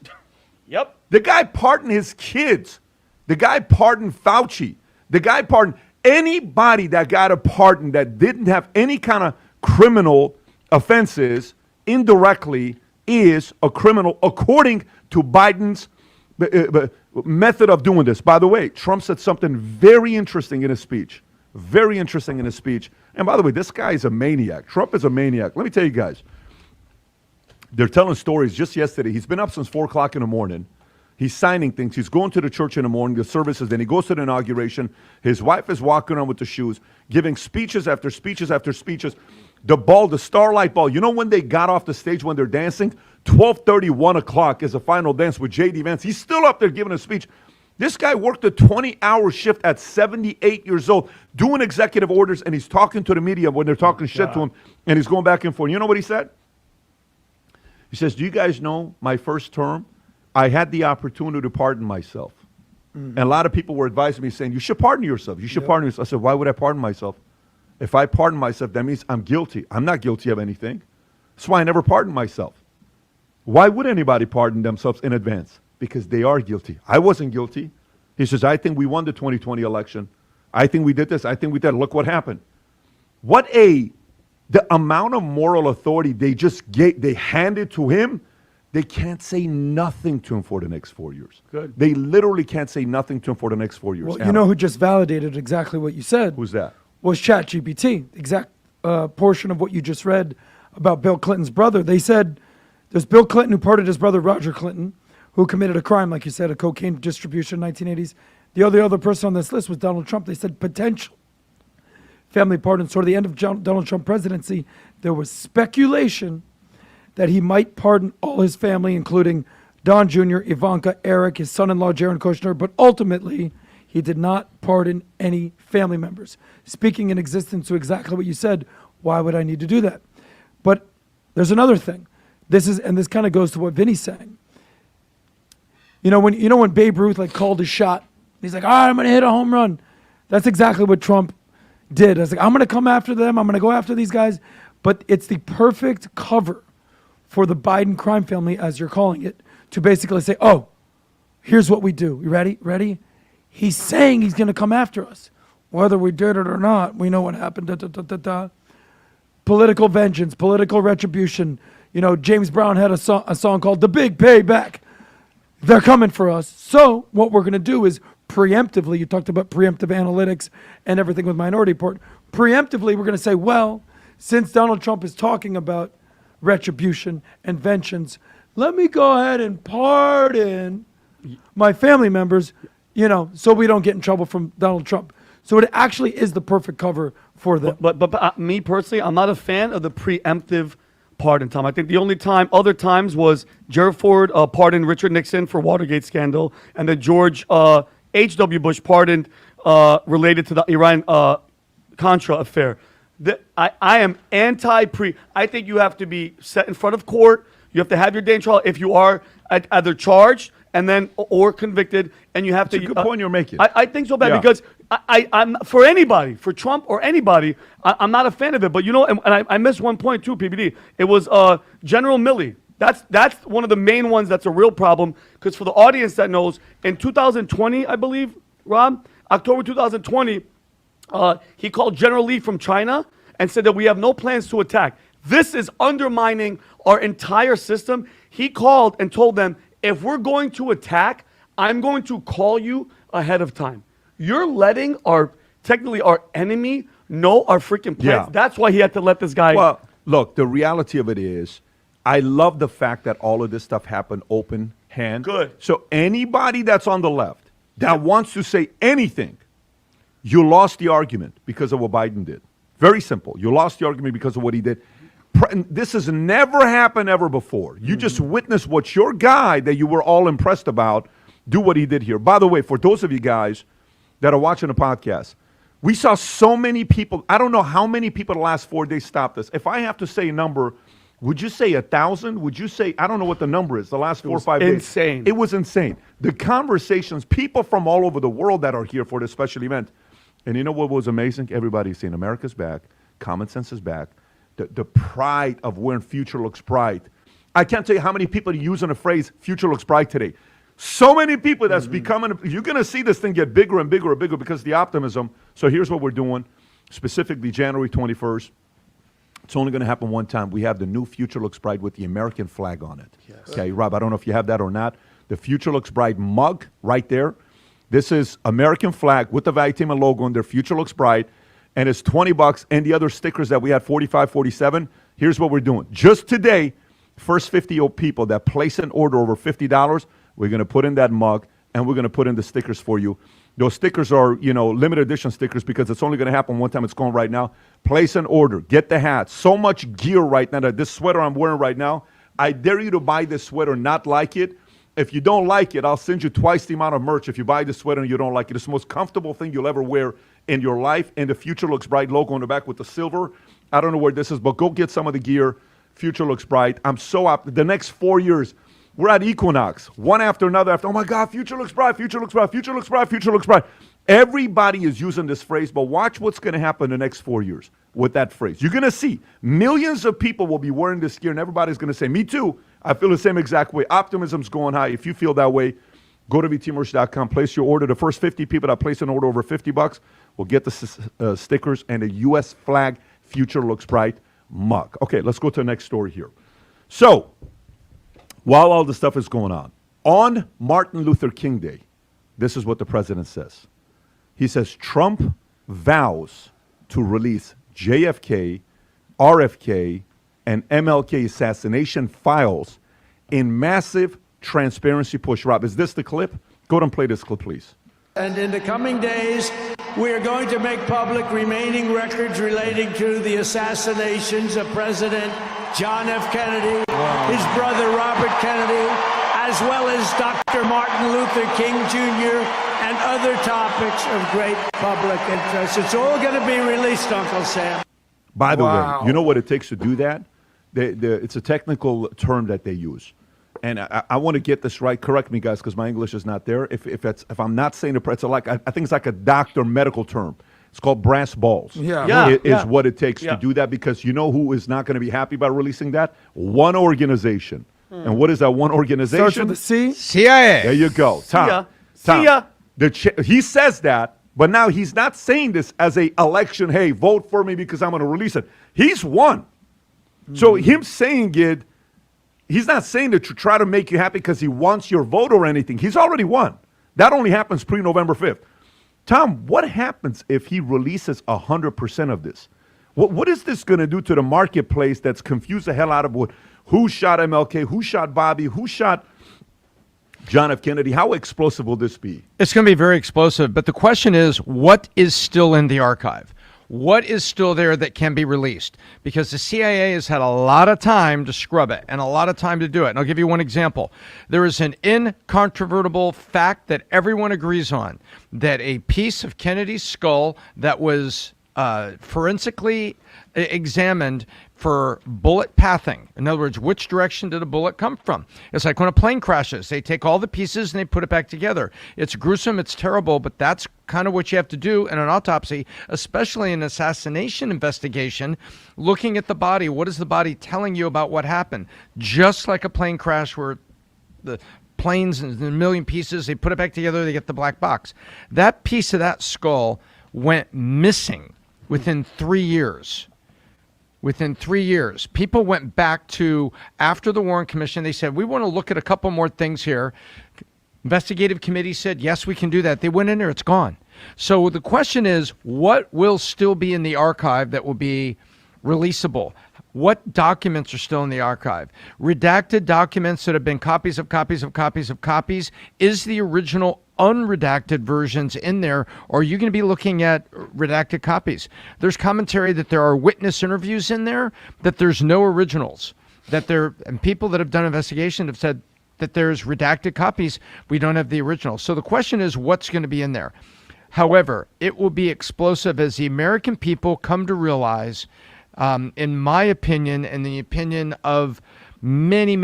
Yep. The guy pardoned his kids. The guy pardoned Fauci. The guy pardoned anybody that got a pardon that didn't have any kind of criminal offenses indirectly is a criminal according to Biden's method of doing this. By the way, Trump said something very interesting in his speech. Very interesting in his speech. And by the way, this guy is a maniac. Trump is a maniac. Let me tell you guys. They're telling stories just yesterday. He's been up since 4 o'clock in the morning. He's signing things. He's going to the church in the morning, the services. Then he goes to the inauguration. His wife is walking around with the shoes, giving speeches after speeches after speeches. The Starlight Ball. You know when they got off the stage when they're dancing? 12:30, 1 o'clock is the final dance with J.D. Vance. He's still up there giving a speech. This guy worked a 20-hour shift at 78 years old, doing executive orders, and he's talking to the media when they're talking shit to him, and he's going back and forth. You know what he said? He says, do you guys know my first term? I had the opportunity to pardon myself. And a lot of people were advising me saying, you should pardon yourself. You should pardon yourself. I said, why would I pardon myself? If I pardon myself, that means I'm guilty. I'm not guilty of anything. That's why I never pardoned myself. Why would anybody pardon themselves in advance? Because they are guilty. I wasn't guilty. He says, I think we won the 2020 election. I think we did this. I think we did. Look what happened. The amount of moral authority they handed to him, they can't say nothing to him for the next 4 years. Good. They literally can't say nothing to him for the next 4 years. Well, you know who just validated exactly what you said? Who's that? Was ChatGPT. Exact portion of what you just read about Bill Clinton's brother. They said there's Bill Clinton who pardoned his brother Roger Clinton, who committed a crime, like you said, a cocaine distribution in 1980s. The other person on this list was Donald Trump. They said potential family pardon. So at the end of Donald Trump's presidency, there was speculation that he might pardon all his family, including Don Jr., Ivanka, Eric, his son-in-law, Jared Kushner, but ultimately, he did not pardon any family members. Speaking in existence to exactly what you said, why would I need to do that? But there's another thing. This kind of goes to what Vinny's saying. You know when Babe Ruth called his shot, he's like, all right, I'm going to hit a home run. That's exactly what Trump did. I was like, I'm going to come after them. I'm going to go after these guys. But it's the perfect cover for the Biden crime family, as you're calling it, to basically say, oh, here's what we do. You ready? Ready? He's saying he's going to come after us. Whether we did it or not, we know what happened. Da, da, da, da, da. Political vengeance, political retribution. You know, James Brown had a song called The Big Payback. They're coming for us. So what we're going to do is preemptively, you talked about preemptive analytics and everything with Minority Report. Preemptively, we're going to say, well, since Donald Trump is talking about retribution and vengeance, let me go ahead and pardon my family members, so we don't get in trouble from Donald Trump. So it actually is the perfect cover for them. But me personally, I'm not a fan of the preemptive pardon, Tom. I think the only other times was Gerald Ford pardoned Richard Nixon for Watergate scandal, and then George H.W. Bush pardoned related to the Iran-Contra affair. I am anti-pre. I think you have to be set in front of court. You have to have your day in trial if you are either charged and then or convicted, and you have to. It's a good point you're making. I think so bad because I'm for anybody, for Trump or anybody, I'm not a fan of it. But and I missed one point too, PBD. It was General Milley. That's one of the main ones that's a real problem, because for the audience that knows, in 2020, I believe, Rob, October 2020, He called General Lee from China and said that we have no plans to attack. This is undermining our entire system. He called and told them, if we're going to attack, I'm going to call you ahead of time. You're letting technically our enemy know our freaking plans. Yeah. That's why he had to let this guy. Well, look, the reality of it is, I love the fact that all of this stuff happened open hand. Good. So anybody that's on the left that wants to say anything, you lost the argument because of what Biden did. Very simple. You lost the argument because of what he did. This has never happened ever before. You just witnessed what your guy that you were all impressed about do what he did here. By the way, for those of you guys that are watching the podcast, we saw so many people. I don't know how many people the last 4 days stopped us. If I have to say a number, would you say 1,000? Would you say, I don't know what the number is, the last 4 or 5 days? Insane. It was insane. The conversations, people from all over the world that are here for this special event. And you know what was amazing? Everybody's saying America's back. Common sense is back. The pride of wearing future looks bright. I can't tell you how many people are using the phrase future looks bright today. So many people that's becoming, you're going to see this thing get bigger and bigger and bigger because of the optimism. So here's what we're doing, specifically January 21st. It's only going to happen one time. We have the new Future Looks Bright with the American flag on it. Yes. Okay, Rob, I don't know if you have that or not. The Future Looks Bright mug right there. This is American flag with the Valuetainment logo on there. Future Looks Bright. And it's $20. And the other stickers that we had, 45, 47. Here's what we're doing. Just today, first 50 people that place an order over $50, we're going to put in that mug, and we're going to put in the stickers for you. Those stickers are, limited edition stickers because it's only going to happen one time. It's going right now. Place an order. Get the hat. So much gear right now. This sweater I'm wearing right now, I dare you to buy this sweater, not like it. If you don't like it, I'll send you twice the amount of merch if you buy the sweater and you don't like it. It's the most comfortable thing you'll ever wear in your life. And the Future Looks Bright logo on the back with the silver. I don't know where this is, but go get some of the gear. Future Looks Bright. I'm so the next 4 years, we're at Equinox, one after another. Oh my God, future looks bright, future looks bright, future looks bright, future looks bright. Everybody is using this phrase, but watch what's going to happen in the next 4 years with that phrase. You're going to see millions of people will be wearing this gear, and everybody's going to say, me too. I feel the same exact way. Optimism's going high. If you feel that way, go to vtmerch.com, place your order. The first 50 people that place an order over $50 will get the stickers and a U.S. flag Future Looks Bright mug. Okay, let's go to the next story here. So, while all this stuff is going on Martin Luther King Day, this is what the president says. He says Trump vows to release JFK, RFK, and MLK assassination files in massive transparency push. Rob, is this the clip? Go ahead and play this clip, please. And in the coming days, we are going to make public remaining records relating to the assassinations of President John F. Kennedy, his brother Robert Kennedy, as well as Dr. Martin Luther King Jr., and other topics of great public interest. It's all going to be released, Uncle Sam. By the way, you know what it takes to do that? It's a technical term that they use. And I want to get this right. Correct me, guys, because my English is not there. If I'm not saying it, it's like I think it's like a doctor medical term. It's called brass balls. Is what it takes to do that, because you know who is not going to be happy about releasing that? One organization. And what is that one organization? Starts with a C? CIA. There you go. Tom. He says that, but now he's not saying this as a election, hey, vote for me because I'm going to release it. He's won. So him saying it, he's not saying it to try to make you happy because he wants your vote or anything. He's already won. That only happens pre-November 5th. Tom, what happens if he releases 100% of this? What is this going to do to the marketplace that's confused the hell out of who shot MLK, who shot Bobby, who shot John F. Kennedy? How explosive will this be? It's going to be very explosive. But the question is, what is still in the archive? What is still there that can be released? Because the CIA has had a lot of time to scrub it and a lot of time to do it. And I'll give you one example. There is an incontrovertible fact that everyone agrees on, that a piece of Kennedy's skull that was forensically examined for bullet pathing. In other words, which direction did a bullet come from? It's like when a plane crashes. They take all the pieces and they put it back together. It's gruesome, it's terrible, but that's kind of what you have to do in an autopsy, especially an assassination investigation, looking at the body. What is the body telling you about what happened? Just like a plane crash where the planes in a million pieces, they put it back together, they get the black box. That piece of that skull went missing within 3 years. Within 3 years, people went back to, after the Warren Commission, they said, we want to look at a couple more things here. Investigative committee said, yes, we can do that. They went in there, it's gone. So the question is, what will still be in the archive that will be releasable? What documents are still in the archive? Redacted documents that have been copies of copies of copies of copies. Is the original unredacted versions in there, or are you going to be looking at redacted copies? There's commentary that there are witness interviews in there, that there's no originals, and people that have done investigation have said that there's redacted copies. We don't have the original. So the question is, what's going to be in there? However, it will be explosive as the American people come to realize, in my opinion, and the opinion of many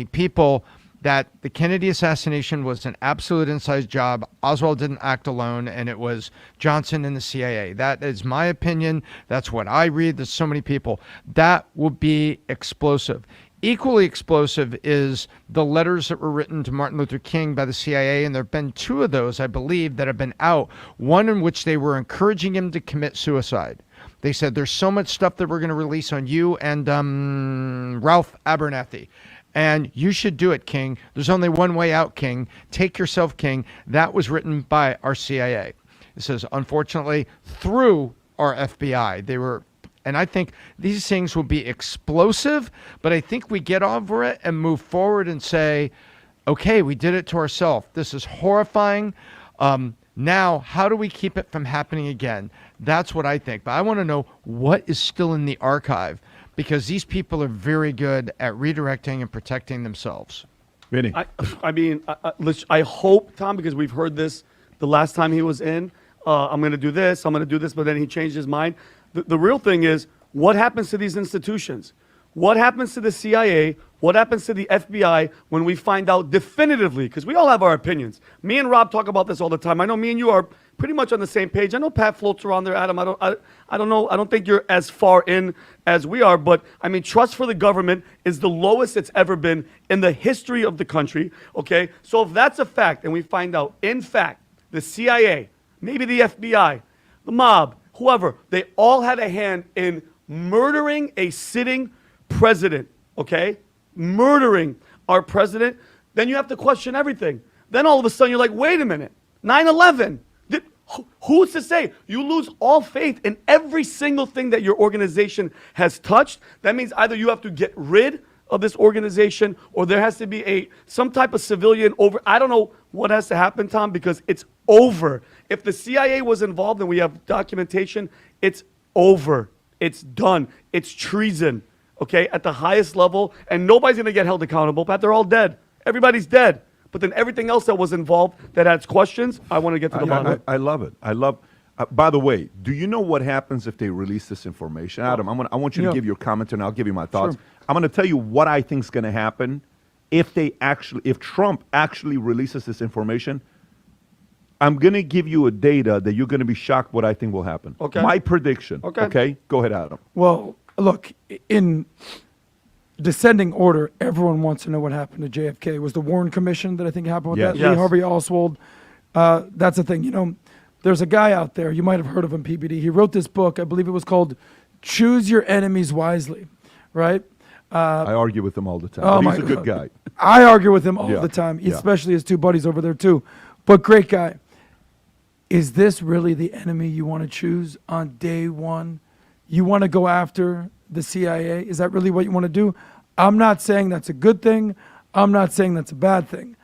people, that the Kennedy assassination was an absolute inside job. Oswald didn't act alone, and it was Johnson and the CIA. That is my opinion. That's what I read. There's so many people. That will be explosive. Equally explosive is the letters that were written to Martin Luther King by the CIA, and there have been 2 of those, I believe, that have been out. One in which they were encouraging him to commit suicide. They said, there's so much stuff that we're going to release on you and Ralph Abernathy, and you should do it, King. There's only one way out, King. Take yourself, King. That was written by our CIA. It says, unfortunately, through our FBI. They were, and I think these things will be explosive, but I think we get over it and move forward and say, okay, we did it to ourselves. This is horrifying. Now, how do we keep it from happening again? That's what I think. But I want to know what is still in the archive, because these people are very good at redirecting and protecting themselves. Vinny. I hope, Tom, because we've heard this the last time he was in, I'm going to do this, but then he changed his mind. The real thing is, what happens to these institutions? What happens to the CIA? What happens to the FBI when we find out definitively? Because we all have our opinions. Me and Rob talk about this all the time. I know me and you are pretty much on the same page. I know Pat floats around there, Adam. I don't know. I don't think you're as far in as we are. But I mean, trust for the government is the lowest it's ever been in the history of the country. Okay, so if that's a fact, and we find out, in fact, the CIA, maybe the FBI, the mob, whoever, they all had a hand in murdering a sitting president, okay? Murdering our president, then you have to question everything. Then all of a sudden you're like, wait a minute, 9/11. Who's to say? You lose all faith in every single thing that your organization has touched. That means either you have to get rid of this organization, or there has to be some type of civilian over. I don't know what has to happen, Tom, because it's over. If the CIA was involved and we have documentation, it's over. It's done. It's treason, okay, at the highest level, and nobody's going to get held accountable. Pat, they're all dead. Everybody's dead. But then everything else that was involved that adds questions, I want to get to the bottom. I love it. I love. By the way, do you know what happens if they release this information, Adam? I want you to give your comment, and I'll give you my thoughts. Sure. I'm going to tell you what I think is going to happen if Trump actually releases this information. I'm going to give you a data that you're going to be shocked what I think will happen. Okay. My prediction. Okay. Go ahead, Adam. Well, look, in descending order, everyone wants to know what happened to JFK. It was the Warren Commission that I think happened with that. Yes. Lee Harvey Oswald. That's the thing. You know, there's a guy out there, you might have heard of him, PBD. He wrote this book, I believe it was called Choose Your Enemies Wisely, right? I argue with him all the time. Oh But he's a good guy. I argue with him all Yeah. the time, Yeah. especially his 2 buddies over there too. But great guy. Is this really the enemy you want to choose on day one? You want to go after the CIA? Is that really what you want to do? I'm not saying that's a good thing. I'm not saying that's a bad thing.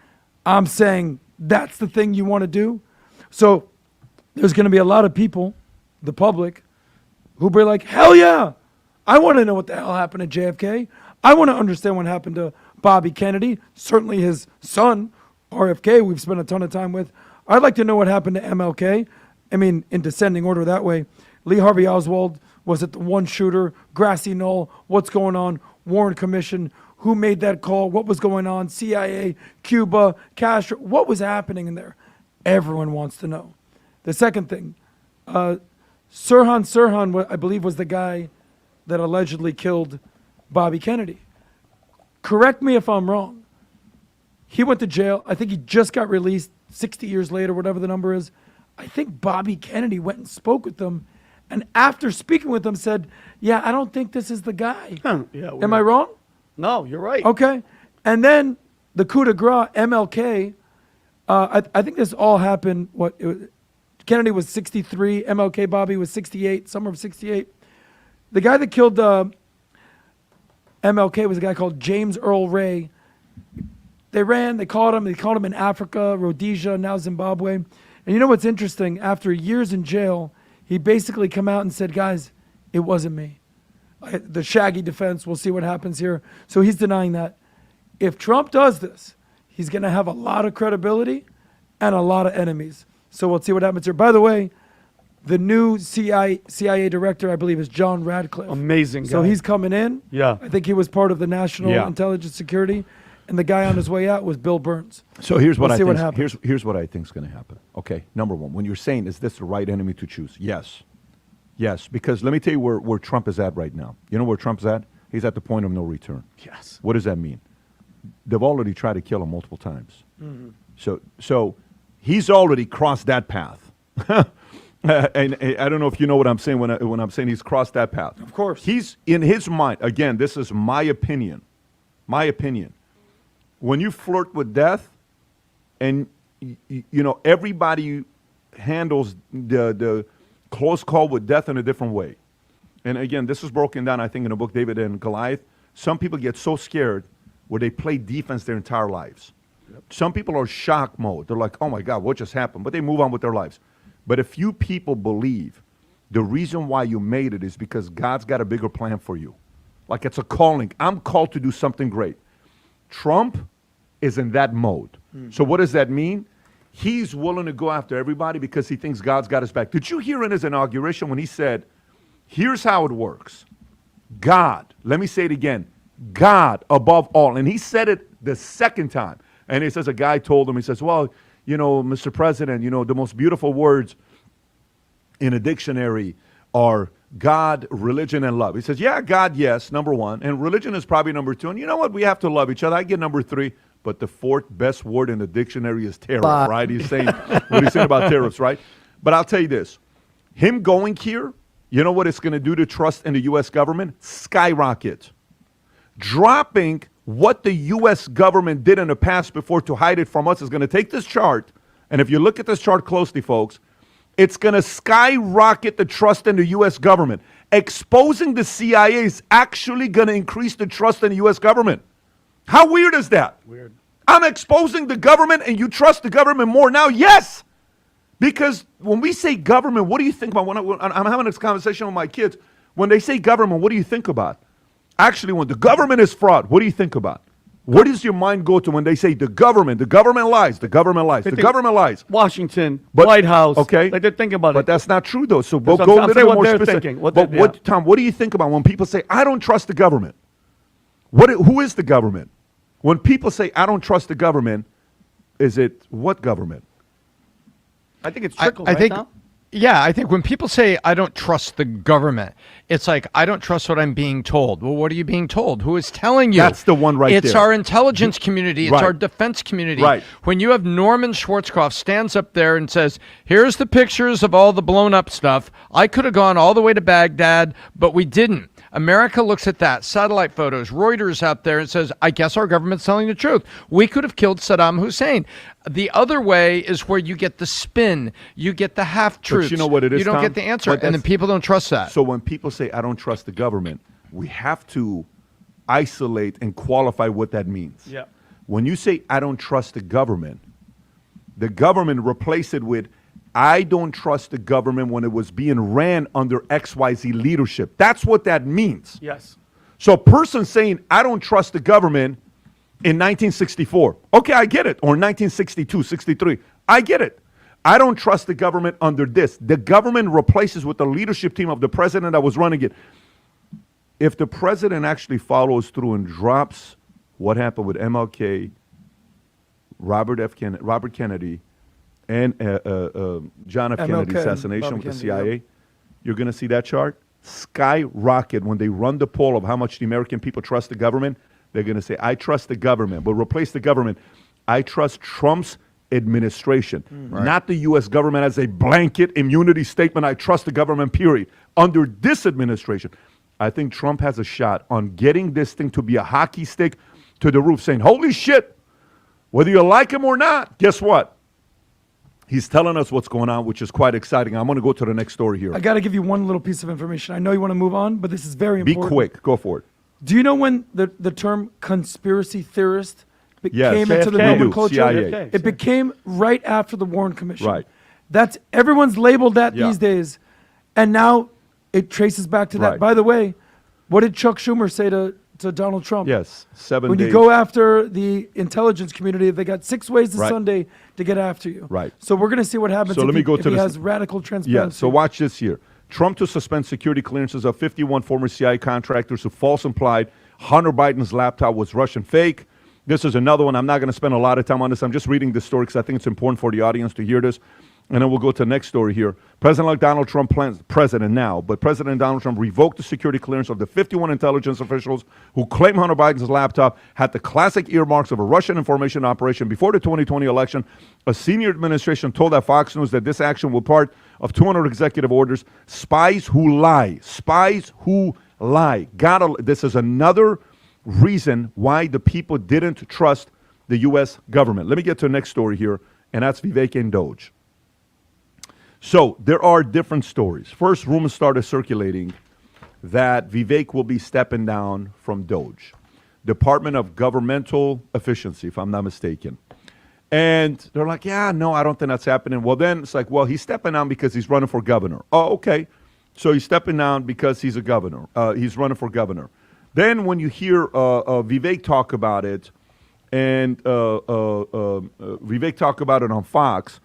I'm saying that's the thing you want to do. So there's going to be a lot of people, the public, who be like, hell yeah, I want to know what the hell happened to JFK. I want to understand what happened to Bobby Kennedy, certainly his son, RFK, we've spent a ton of time with. I'd like to know what happened to MLK. I mean, in descending order that way. Lee Harvey Oswald, was it the one shooter? Grassy Knoll, what's going on? Warren Commission, who made that call? What was going on? CIA, Cuba, Castro, what was happening in there? Everyone wants to know. The second thing, Sirhan, I believe, was the guy that allegedly killed Bobby Kennedy. Correct me if I'm wrong. He went to jail. I think he just got released 60 years later, whatever the number is. I think Bobby Kennedy went and spoke with them, and after speaking with them said, yeah, I don't think this is the guy. Yeah, Am I wrong? No, you're right. Okay. And then the coup de grace, MLK, I think this all happened, Kennedy was 63, MLK Bobby was 68, summer of 68. The guy that killed MLK was a guy called James Earl Ray. They caught him in Africa, Rhodesia, now Zimbabwe. And you know what's interesting? After years in jail, he basically come out and said, guys, it wasn't me. The shaggy defense, we'll see what happens here. So he's denying that. If Trump does this, he's going to have a lot of credibility and a lot of enemies. So we'll see what happens here. By the way, the new CIA director, I believe, is John Radcliffe. Amazing guy. So he's coming in. Yeah. I think he was part of the National Yeah. Intelligence Security. And the guy on his way out was Bill Burns. So here's what We'll I see what think. happens. Here's what I think is going to happen. Okay, number one, when you're saying is this the right enemy to choose? Yes, because let me tell you where Trump is at right now. You know where Trump's at? He's at the point of no return. Yes. What does that mean? They've already tried to kill him multiple times. Mm-hmm. So he's already crossed that path. And I don't know if you know what I'm saying when I'm saying he's crossed that path. Of course. He's in his mind. Again, this is my opinion. My opinion. When you flirt with death, and everybody handles the close call with death in a different way. And again, this is broken down, I think, in the book David and Goliath. Some people get so scared where they play defense their entire lives. Yep. Some people are shock mode. They're like, oh my God, what just happened? But they move on with their lives. But a few people believe the reason why you made it is because God's got a bigger plan for you. Like it's a calling. I'm called to do something great. Trump is in that mode. Mm-hmm. So what does that mean? He's willing to go after everybody because he thinks God's got his back. Did you hear in his inauguration when he said, here's how it works. God, let me say it again, God above all. And he said it the second time. And he says, a guy told him, he says, well, Mr. President, the most beautiful words in a dictionary are God, religion, and love. He says, yeah, God, yes, number one. And religion is probably number two. And you know what? We have to love each other. I get number three. But the fourth best word in the dictionary is tariff, right? He's saying what he's saying about tariffs, right? But I'll tell you this. Him going here, you know what it's going to do to trust in the U.S. government? Skyrocket. Dropping what the U.S. government did in the past before to hide it from us is going to take this chart, and if you look at this chart closely, folks, it's going to skyrocket the trust in the U.S. government. Exposing the CIA is actually going to increase the trust in the U.S. government. How weird is that? Weird. I'm exposing the government and you trust the government more now? Yes. Because when we say government, what do you think about? When I'm having this conversation with my kids. When they say government, what do you think about? Actually, when the government is fraud, what do you think about? Where does your mind go to when they say the government lies, the government lies, the government lies? Washington, White House. Okay. Like they think about it. But that's not true, though. So That's go what a I'm little saying, what more they're specific. thinking. Tom, what do you think about when people say, I don't trust the government? Who is the government? When people say, I don't trust the government, is it what government? I think it's trickle, I right, think, Tom? yeah, I think when people say, I don't trust the government, it's like, I don't trust what I'm being told. Well, what are you being told? Who is telling you? That's the one right there. It's our intelligence community. It's Right. our defense community. Right. When you have Norman Schwarzkopf stands up there and says, here's the pictures of all the blown up stuff. I could have gone all the way to Baghdad, but we didn't. America looks at that, satellite photos, Reuters out there and says, I guess our government's telling the truth. We could have killed Saddam Hussein. The other way is where you get the spin, you get the half-truths. But you know what it is, You don't Tom? get the answer, But and then people don't trust that. So when people say, I don't trust the government, we have to isolate and qualify what that means. Yeah. When you say, I don't trust the government replace it with, I don't trust the government when it was being ran under XYZ leadership. That's what that means. Yes. So a person saying, I don't trust the government in 1964. Okay, I get it. Or 1962, 63. I get it. I don't trust the government under this. The government replaces with the leadership team of the president that was running it. If the president actually follows through and drops what happened with MLK, Robert Kennedy, and John F. Kennedy MLK, assassination Robert with the Kennedy, CIA, yep. You're going to see that chart skyrocket when they run the poll of how much the American people trust the government. They're going to say, I trust the government, but replace the government. I trust Trump's administration, not the U.S. government as a blanket immunity statement. I trust the government, period. Under this administration, I think Trump has a shot on getting this thing to be a hockey stick to the roof, saying, holy shit, whether you like him or not, guess what? He's telling us what's going on, which is quite exciting. I'm going to go to the next story here. I got to give you one little piece of information. I know you want to move on, but this is very Be important. quick. Go for it. Do you know when the term conspiracy theorist Yes. came into the JFK. nomenclature? CIA. It became right after the Warren Commission. Right. That's everyone's labeled that Yeah. these days, and now it traces back to that. Right. By the way, what did Chuck Schumer say to Donald Trump? Yes, 7 When days. you go after the intelligence community, they got 6 ways to Right. Sunday to get after you. Right. So we're going to see what happens So if, let me go if to he this- has radical Yeah, transparency. so watch this here. Trump to suspend security clearances of 51 former CIA contractors who false implied Hunter Biden's laptop was Russian fake. This is another one. I'm not going to spend a lot of time on this. I'm just reading this story because I think it's important for the audience to hear this. And then we'll go to the next story here. President Donald Trump plans, President now, but President Donald Trump revoked the security clearance of the 51 intelligence officials who claim Hunter Biden's laptop had the classic earmarks of a Russian information operation before the 2020 election. A senior administration told that Fox News that this action was part of 200 executive orders. Spies who lie. Spies who lie. This is another reason why the people didn't trust the U.S. government. Let me get to the next story here, and that's Vivek and DOGE. So there are different stories. First, rumors started circulating that Vivek will be stepping down from DOGE, Department of Governmental Efficiency, if I'm not mistaken. And they're like, yeah, no, I don't think that's happening. Well, then it's like, well, he's stepping down because he's running for governor. Oh, okay. So he's stepping down because he's a governor. He's running for governor. Then when you hear Vivek talk about it, and Vivek talk about it on Fox,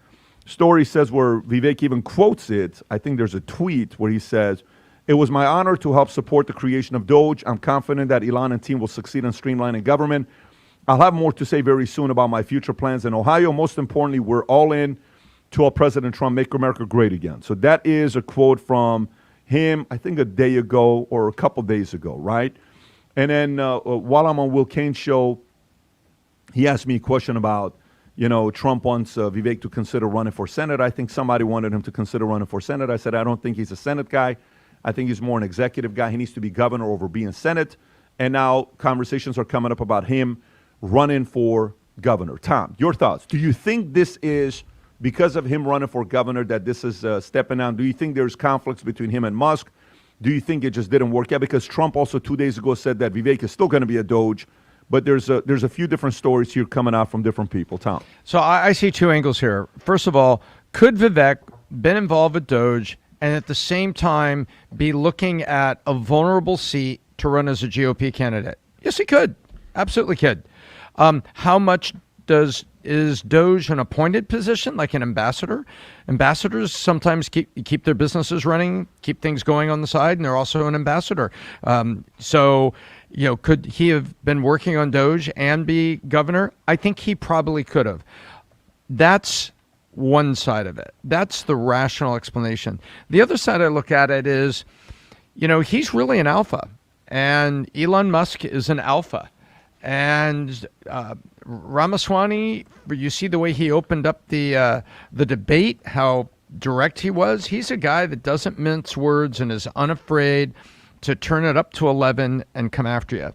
story says where Vivek even quotes it. I think there's a tweet where he says, "It was my honor to help support the creation of DOGE. I'm confident that Elon and team will succeed in streamlining government. I'll have more to say very soon about my future plans in Ohio. Most importantly, we're all in to help President Trump make America great again." So that is a quote from him, I think a day ago or a couple days ago, right? And then while I'm on Will Cain's show, he asked me a question about, Trump wants Vivek to consider running for Senate. I think somebody wanted him to consider running for Senate. I said, I don't think he's a Senate guy. I think he's more an executive guy. He needs to be governor over being Senate. And now conversations are coming up about him running for governor. Tom, your thoughts. Do you think this is because of him running for governor that this is stepping down? Do you think there's conflicts between him and Musk? Do you think it just didn't work out? Because Trump also 2 days ago said that Vivek is still going to be a DOGE. But there's a few different stories here coming out from different people. Tom. So I see two angles here. First of all, could Vivek been involved with DOGE and at the same time be looking at a vulnerable seat to run as a GOP candidate? Yes, he could. Absolutely could. How much is DOGE an appointed position, like an ambassador? Ambassadors sometimes keep their businesses running, keep things going on the side, and they're also an ambassador. Could he have been working on DOGE and be governor? I think he probably could have. That's one side of it. That's the rational explanation. The other side I look at it is, he's really an alpha, and Elon Musk is an alpha. And Ramaswamy, you see the way he opened up the debate, how direct he was. He's a guy that doesn't mince words and is unafraid to turn it up to 11 and come after you.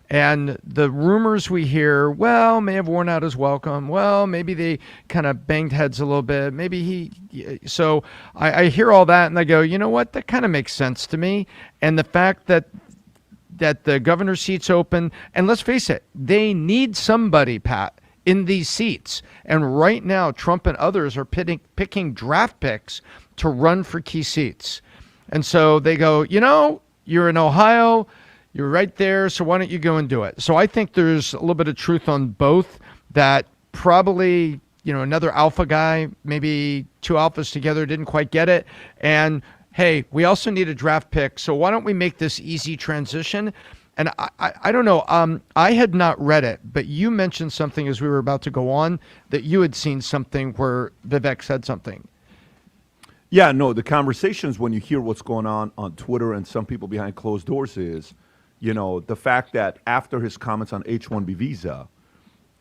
And the rumors we hear, may have worn out his welcome. Well, maybe they kind of banged heads a little bit. So I hear all that and I go, you know what? That kind of makes sense to me. And the fact that the governor's seat's open, and let's face it, they need somebody, Pat, in these seats. And right now, Trump and others are picking draft picks to run for key seats. And so they go, you're in Ohio, you're right there, so why don't you go and do it? So I think there's a little bit of truth on both, that probably, another alpha guy, maybe two alphas together didn't quite get it. And hey, we also need a draft pick, so why don't we make this easy transition? And I don't know, I had not read it, but you mentioned something as we were about to go on, that you had seen something where Vivek said something. Yeah, no, the conversations when you hear what's going on Twitter and some people behind closed doors is, the fact that after his comments on H-1B visa,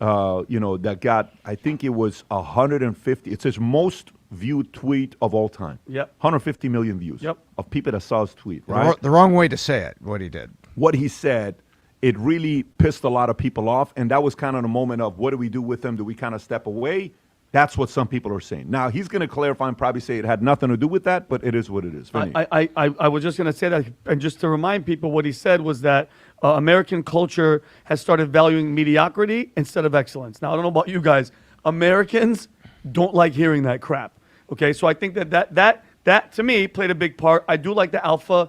that got, I think it was 150. It's his most viewed tweet of all time. Yep. 150 million views. Yep. Of people that saw his tweet, right? The wrong way to say it, what he did. What he said, it really pissed a lot of people off, and that was kind of the moment of what do we do with him? Do we kind of step away? That's what some people are saying. Now, he's going to clarify and probably say it had nothing to do with that, but it is what it is. Vinny. I was just going to say that, and just to remind people, what he said was that American culture has started valuing mediocrity instead of excellence. Now, I don't know about you guys. Americans don't like hearing that crap. Okay, so I think that to me played a big part. I do like the alpha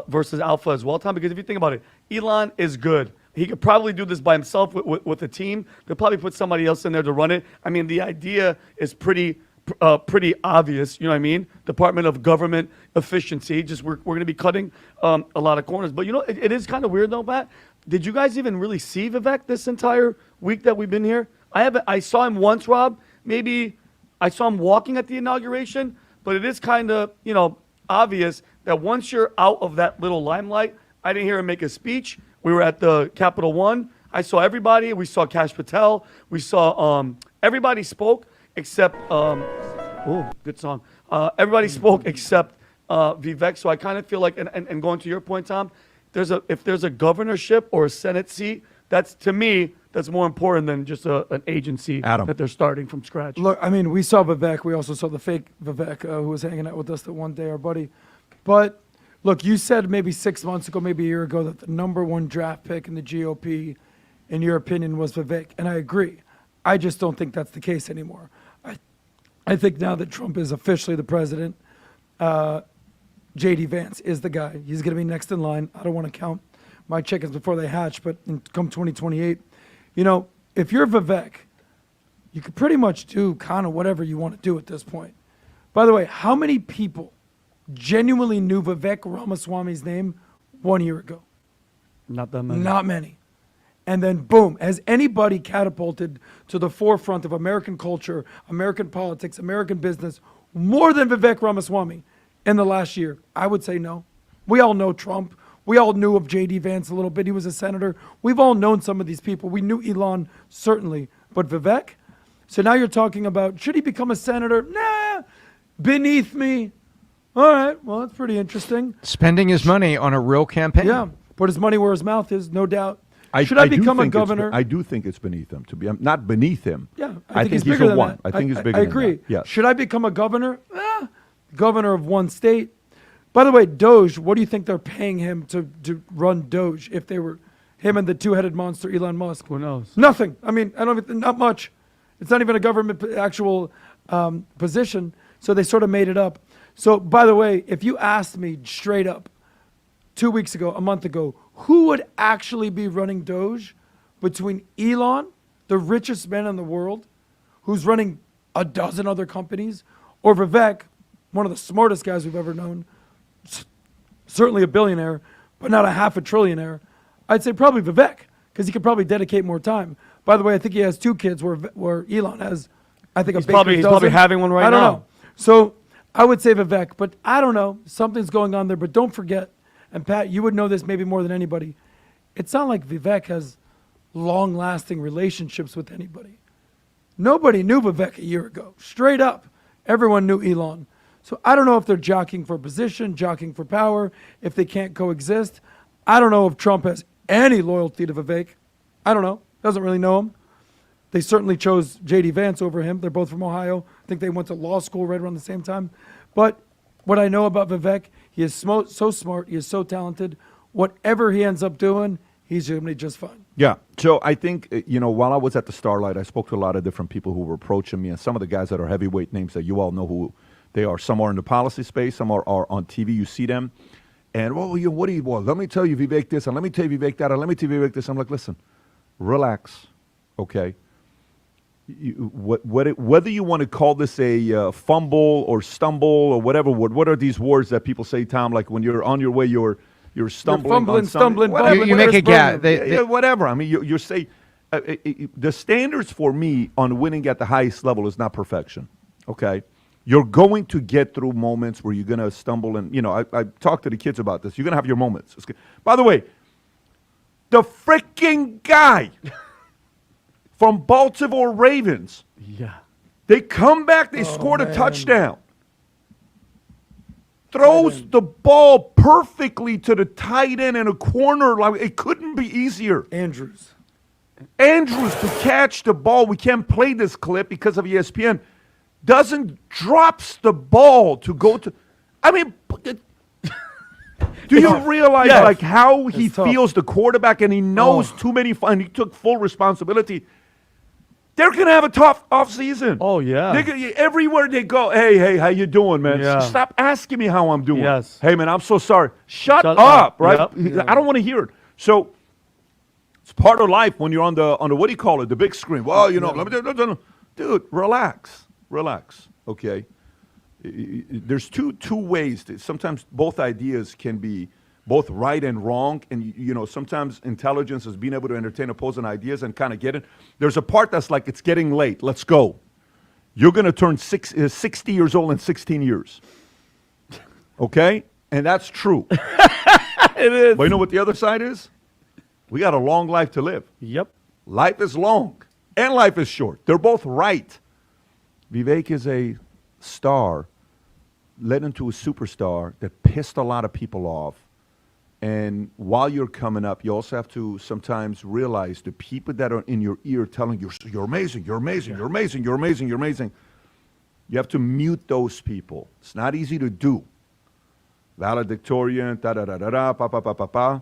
versus alpha as well, Tom, because if you think about it, Elon is good. He could probably do this by himself with a team. They'll probably put somebody else in there to run it. I mean, the idea is pretty obvious. You know what I mean? Department of Government Efficiency. Just we're going to be cutting a lot of corners. But you know, it is kind of weird though, Pat. Did you guys even really see Vivek this entire week that we've been here? I saw him once, Rob. Maybe I saw him walking at the inauguration. But it is kind of obvious that once you're out of that little limelight, I didn't hear him make a speech. We were at the Capital One. I saw everybody. We saw Kash Patel. We saw everybody spoke except good song. Everybody spoke except Vivek. So I kind of feel like, and going to your point, Tom, if there's a governorship or a Senate seat, that's, to me, that's more important than just an agency that they're starting from scratch. Look, I mean, we saw Vivek. We also saw the fake Vivek who was hanging out with us that one day, our buddy. But look, you said maybe 6 months ago, maybe a year ago, that the number one draft pick in the GOP, in your opinion, was Vivek. And I agree. I just don't think that's the case anymore. I think now that Trump is officially the president, J.D. Vance is the guy. He's going to be next in line. I don't want to count my chickens before they hatch, but come 2028, if you're Vivek, you could pretty much do kind of whatever you want to do at this point. By the way, how many people genuinely knew Vivek Ramaswamy's name 1 year ago? Not that many. Not many. And then boom, has anybody catapulted to the forefront of American culture, American politics, American business more than Vivek Ramaswamy in the last year? I would say no. We all know Trump. We all knew of J.D. Vance a little bit. He was a senator. We've all known some of these people. We knew Elon, certainly. But Vivek? So now you're talking about, should he become a senator? Nah, beneath me. All right, well, that's pretty interesting. Spending his money on a real campaign. Yeah, put his money where his mouth is, no doubt. Should I become a governor? I do think it's beneath him. Not beneath him. Yeah, I think he's bigger a than one. that. I think he's bigger I than agree. that. Yes. Should I become a governor? Governor of one state. By the way, DOGE, what do you think they're paying him to run DOGE if they were him and the two-headed monster Elon Musk? Who knows? Nothing. I mean, not much. It's not even a government actual position, so they sort of made it up. So, by the way, if you asked me straight up 2 weeks ago, a month ago, who would actually be running DOGE between Elon, the richest man in the world, who's running a dozen other companies, or Vivek, one of the smartest guys we've ever known, certainly a billionaire, but not a half a trillionaire, I'd say probably Vivek, because he could probably dedicate more time. By the way, I think he has 2 kids where Elon has, I think, he's probably having one right now. I don't know. So I would say Vivek, but I don't know. Something's going on there. But don't forget, and Pat, you would know this maybe more than anybody, it's not like Vivek has long-lasting relationships with anybody. Nobody knew Vivek a year ago. Straight up. Everyone knew Elon. So I don't know if they're jockeying for position, jockeying for power, if they can't coexist. I don't know if Trump has any loyalty to Vivek. I don't know. Doesn't really know him. They certainly chose J.D. Vance over him. They're both from Ohio. I think they went to law school right around the same time. But what I know about Vivek, he is so smart. He is so talented. Whatever he ends up doing, he's going to be just fine. Yeah. So I think, while I was at the Starlight, I spoke to a lot of different people who were approaching me, and some of the guys that are heavyweight names that you all know who they are. Some are in the policy space. Some are on TV. You see them. And, well, let me tell you Vivek this, and let me tell you Vivek that, and let me tell you Vivek this. I'm like, listen, relax, okay? Whether you want to call this a fumble or stumble or whatever word, what are these words that people say, Tom, like when you're on your way, you're stumbling, fumbling, whatever, you make a gap. Whatever. I mean, you're saying the standards for me on winning at the highest level is not perfection, okay? You're going to get through moments where you're going to stumble. And, I talked to the kids about this. You're going to have your moments. By the way, the freaking guy from Baltimore Ravens. Yeah. They come back, they scored a touchdown. Throws the ball perfectly to the tight end in a corner. Like, it couldn't be easier. Andrews to catch the ball. We can't play this clip because of ESPN. Drops the ball to go to. I mean, do you realize like how he feels, the quarterback, and he knows too many, and he took full responsibility. They're going to have a tough offseason. Oh, yeah. Everywhere they go, hey, how you doing, man? Yeah. Stop asking me how I'm doing. Yes. Hey, man, I'm so sorry. Shut up, right? Yep. I don't want to hear it. So it's part of life when you're on the what do you call it, the big screen. Well, dude, relax, okay? There's two ways. Sometimes both ideas can be both right and wrong, and sometimes intelligence is being able to entertain opposing ideas and kind of get it. There's a part that's like, it's getting late, let's go. You're going to turn 60 years old in 16 years, okay? And that's true. It is. But you know what the other side is? We got a long life to live. Yep. Life is long, and life is short. They're both right. Vivek is a star, led into a superstar that pissed a lot of people off. And while you're coming up, you also have to sometimes realize the people that are in your ear telling you, you're amazing, you're amazing, you're amazing, you're amazing, you're amazing. You have to mute those people. It's not easy to do. Valedictorian, da-da-da-da-da, pa-pa-pa-pa-pa.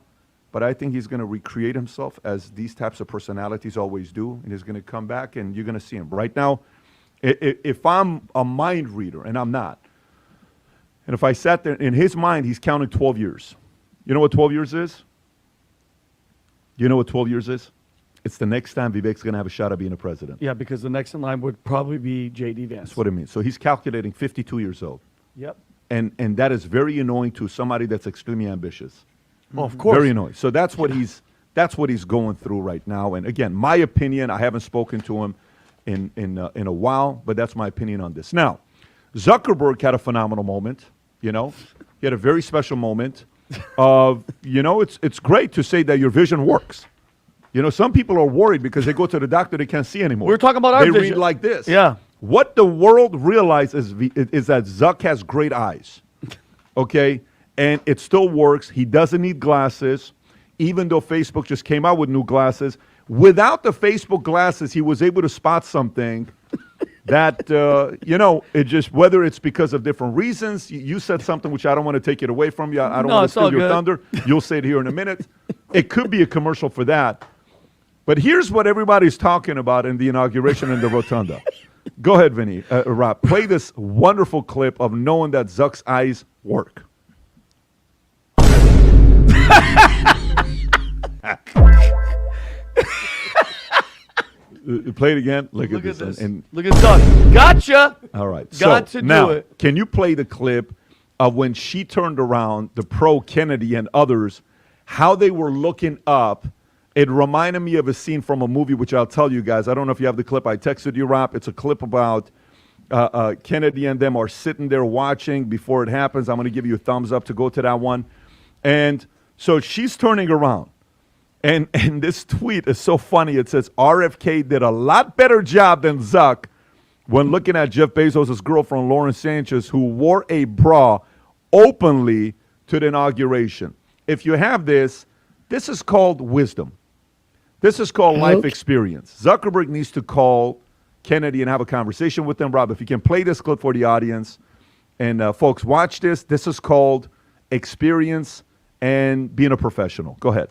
But I think he's going to recreate himself as these types of personalities always do. And he's going to come back and you're going to see him. Right now, if I'm a mind reader, and I'm not, and if I sat there, in his mind, he's counting 12 years. You know what 12 years is? You know what 12 years is? It's the next time Vivek's going to have a shot at being a president. Yeah, because the next in line would probably be J.D. Vance. That's what it means. So he's calculating 52 years old. Yep. And that is very annoying to somebody that's extremely ambitious. Well, of course. Very annoying. So that's what he's going through right now. And again, my opinion, I haven't spoken to him in a while, but that's my opinion on this. Now, Zuckerberg had a phenomenal moment. He had a very special moment of, it's great to say that your vision works. Some people are worried because they go to the doctor, they can't see anymore. We're talking about our vision. They read vision. like this. Yeah. What the world realizes is that Zuck has great eyes, okay? And it still works. He doesn't need glasses, even though Facebook just came out with new glasses. Without the Facebook glasses, he was able to spot something that, it just, whether it's because of different reasons. You said something which I don't want to take it away from you. I don't want to steal your thunder. You'll say it here in a minute. It could be a commercial for that. But here's what everybody's talking about in the inauguration in the Rotunda. Go ahead, Vinny. Rob, play this wonderful clip of knowing that Zuck's eyes work. Play it again. Look at this. And look at Zuck. Gotcha. All right. Got to now, do it. Can you play the clip of when she turned around, the pro Kennedy and others, how they were looking up? It reminded me of a scene from a movie, which I'll tell you guys. I don't know if you have the clip. I texted you, Rob. It's a clip about Kennedy and them are sitting there watching before it happens. I'm going to give you a thumbs up to go to that one. And so she's turning around. And this tweet is so funny. It says, RFK did a lot better job than Zuck when looking at Jeff Bezos' girlfriend, Lauren Sanchez, who wore a bra openly to the inauguration. If you have this is called wisdom. This is called life experience. Zuckerberg needs to call Kennedy and have a conversation with them. Rob, if you can play this clip for the audience. And folks, watch this. This is called experience and being a professional. Go ahead.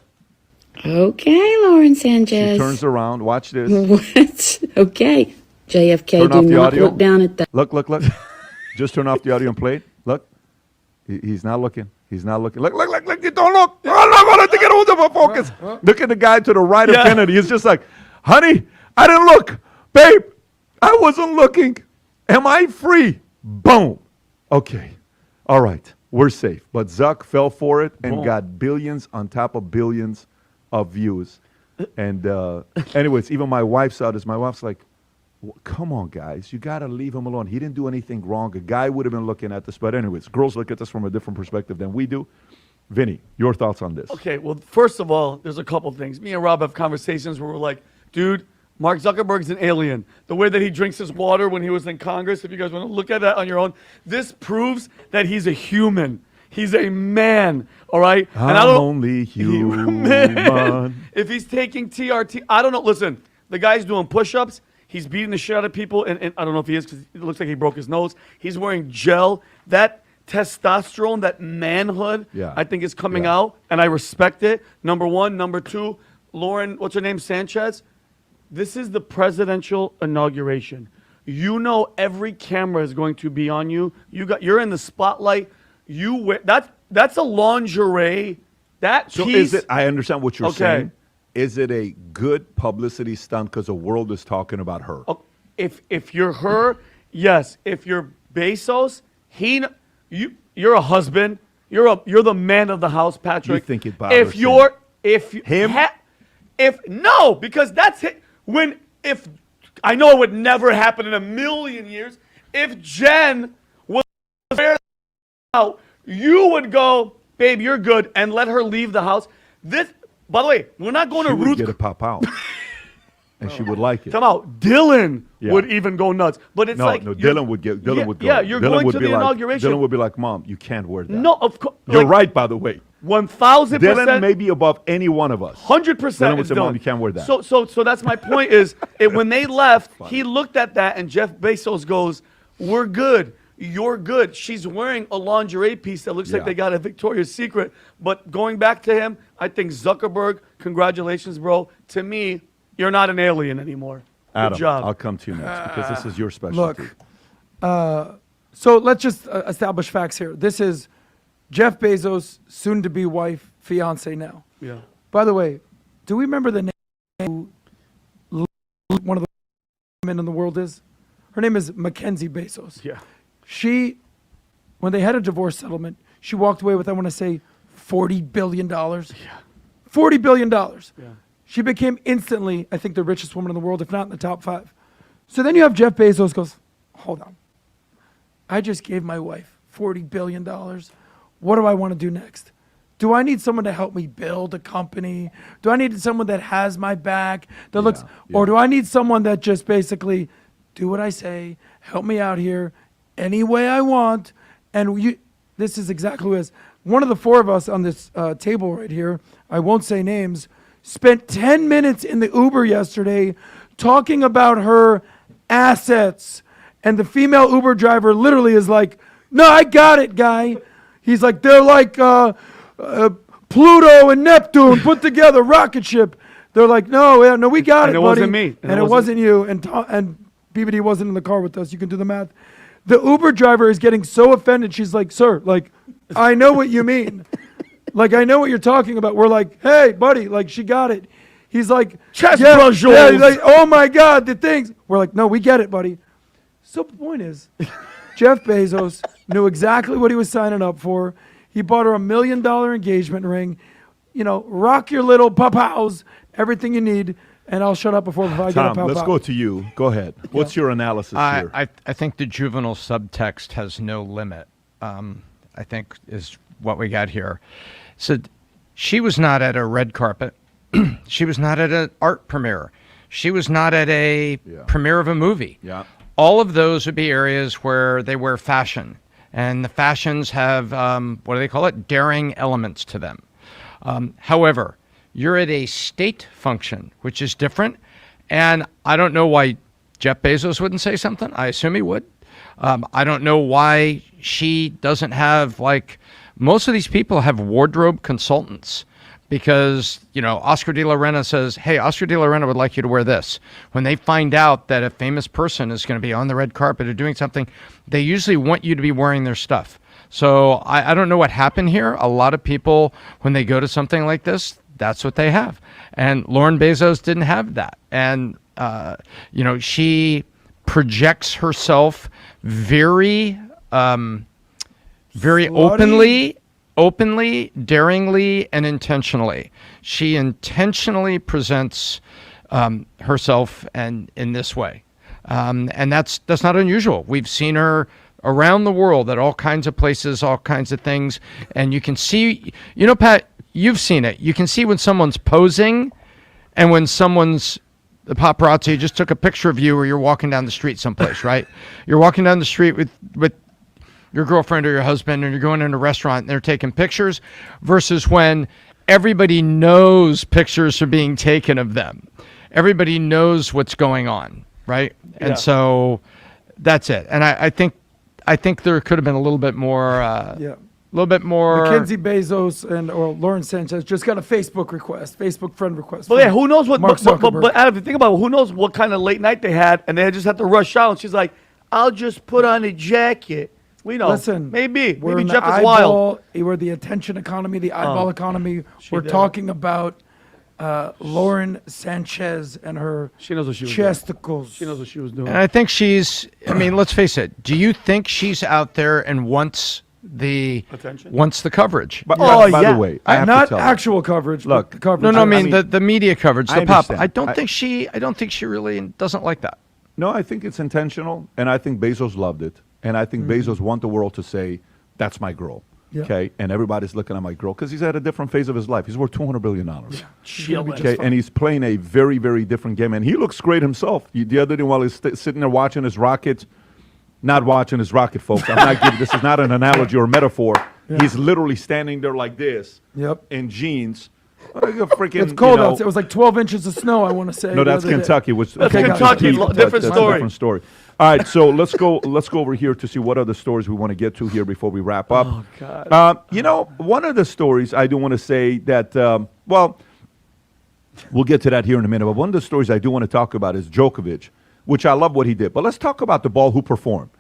Okay, Lauren Sanchez. She turns around. Watch this. What? Okay. JFK, Turn off do the not audio. look down at that. Look. Just turn off the audio and play it. Look. He's not looking. He's not looking. Look. You don't look. Oh, no, I have to get hold of a focus. Look at the guy to the right of Kennedy. He's just like, honey, I didn't look. Babe, I wasn't looking. Am I free? Boom. Okay. All right. We're safe. But Zuck fell for it and got billions on top of billions of views. And anyways, even my wife saw this. My wife's like, come on, guys. You got to leave him alone. He didn't do anything wrong. A guy would have been looking at this. But anyways, girls look at this from a different perspective than we do. Vinny, your thoughts on this? Okay, well, first of all, there's a couple things. Me and Rob have conversations where we're like, dude, Mark Zuckerberg's an alien. The way that he drinks his water when he was in Congress, if you guys want to look at that on your own, this proves that he's a human. He's a man, all right? I'm only human. If he's taking TRT, I don't know. Listen, the guy's doing push-ups. He's beating the shit out of people, and I don't know if he is because it looks like he broke his nose. He's wearing gel. That testosterone, that manhood, I think is coming out, and I respect it. Number one. Number two, Lauren, what's her name, Sanchez? This is the presidential inauguration. You know every camera is going to be on you. You're in the spotlight. You wear that's a lingerie. That So piece. is it? I understand what you're saying. Is it a good publicity stunt because the world is talking about her? If you're her, yes. If you're Bezos, you're a husband. You're the man of the house, Patrick. You think it bothers No, because that's it. If I know it would never happen in a million years. If Jen was out, you would go, babe, you're good, and let her leave the house. By the way, we're not going to Ruth. Get a pop out, and she would like it. Come out. Dylan would even go nuts, but it's Dylan would go. Yeah, you're Dylan going would to be the like, inauguration. Dylan would be like, Mom, you can't wear that. No, of course. You're right, by the way. 1,000%. Dylan may be above any one of us. 100%. Dylan would say, Mom, you can't wear that. So that's my point. When they left, he looked at that, and Jeff Bezos goes, "We're good. You're good." She's wearing a lingerie piece that looks like they got a Victoria's Secret. But going back to him, I think Zuckerberg, congratulations, bro. To me, you're not an alien anymore. Adam, Good job. I'll come to you next because this is your specialty. Look, so let's just establish facts here. This is Jeff Bezos' soon-to-be wife, fiance now. Yeah. By the way, do we remember the name one of the women in the world is? Her name is Mackenzie Bezos. Yeah. She, when they had a divorce settlement, she walked away with, I want to say, $40 billion. Yeah. $40 billion. Yeah. She became instantly, I think, the richest woman in the world, if not in the top 5. So then you have Jeff Bezos goes, hold on. I just gave my wife $40 billion. What do I want to do next? Do I need someone to help me build a company? Do I need someone that has my back, that looks, or do I need someone that just basically do what I say, help me out here any way I want? And this is exactly who it is. One of the 4 of us on this table right here, I won't say names, spent 10 minutes in the Uber yesterday talking about her assets. And the female Uber driver literally is like, no, I got it, guy. He's like, they're like Pluto and Neptune put together, rocket ship. They're like, no, we got it, buddy. It wasn't me. And it wasn't you. And PBD wasn't in the car with us. You can do the math. The Uber driver is getting so offended. She's like, sir, like, I know what you mean. Like, I know what you're talking about. We're like, hey, buddy, like, she got it. He's like, chest yeah, brushers. yeah, he's like, oh my God, the things. We're like, no, we get it, buddy. So the point is, Jeff Bezos knew exactly what he was signing up for. He bought her $1 million engagement ring. You know, rock your little pow-pows, everything you need. And I'll shut up before I get a Tom, pow-pow. let's go to you. Go ahead. What's your analysis here? I think the juvenile subtext has no limit, I think is what we got here. So she was not at a red carpet. She was not at an art premiere. She was not at a premiere of a movie. Yeah. All of those would be areas where they wear fashion. And the fashions have, what do they call it? Daring elements to them. However, you're at a state function, which is different. And I don't know why Jeff Bezos wouldn't say something. I assume he would. I don't know why she doesn't have, like, most of these people have wardrobe consultants because, you know, Oscar de la Renta says, hey, Oscar de la Renta would like you to wear this. When they find out that a famous person is going to be on the red carpet or doing something, they usually want you to be wearing their stuff. So I don't know what happened here. A lot of people, when they go to something like this, that's what they have. And Lauren Bezos didn't have that. And, you know, she projects herself very openly, daringly, and intentionally. She intentionally presents herself and in this way. And that's not unusual. We've seen her around the world at all kinds of places, all kinds of things. And you can see, you know, Pat, you've seen it. You can see when someone's posing and when someone's the paparazzi just took a picture of you or you're walking down the street someplace, right? You're walking down the street with your girlfriend or your husband and you're going in a restaurant and they're taking pictures versus when everybody knows pictures are being taken of them. Everybody knows what's going on, right? And so that's it. And I think there could have been a little bit more Mackenzie Bezos or Lauren Sanchez just got a Facebook friend request. But yeah, who knows what? Mark Zuckerberg. But Adam, if you think about it, who knows what kind of late night they had, and they just had to rush out. And she's like, "I'll just put on a jacket." We know. Listen, maybe we're in Jeff the is wild. We're the attention economy, the eyeball economy. We're did. talking about Lauren Sanchez and her She knows what she was chesticles. She knows what she was doing. And I think let's face it. Do you think she's out there and wants the coverage? By the way, I have not to tell actual coverage. Look, but the coverage. No, I mean the media coverage, I the pop. understand. I don't think she really doesn't like that. No, I think it's intentional, and I think Bezos loved it, and I think Bezos want the world to say, "That's my girl." Yeah. Okay, and everybody's looking at my girl because he's at a different phase of his life. He's worth $200 billion. Okay, and he's playing a very, very different game, and he looks great himself. The other day while he's sitting there watching his rocket, not watching his rocket, folks. I'm not giving this is not an analogy or a metaphor. Yeah. He's literally standing there like this, in jeans. Like a freaking, It's cold outside. It was like 12 inches of snow, I want to say. No, that's Kentucky. That's Kentucky. Different story. Different story. All right, so let's go over here to see what other stories we want to get to here before we wrap up. Oh, God. One of the stories I do want to say that, we'll get to that here in a minute, but one of the stories I do want to talk about is Djokovic, which I love what he did. But let's talk about the ball who performed.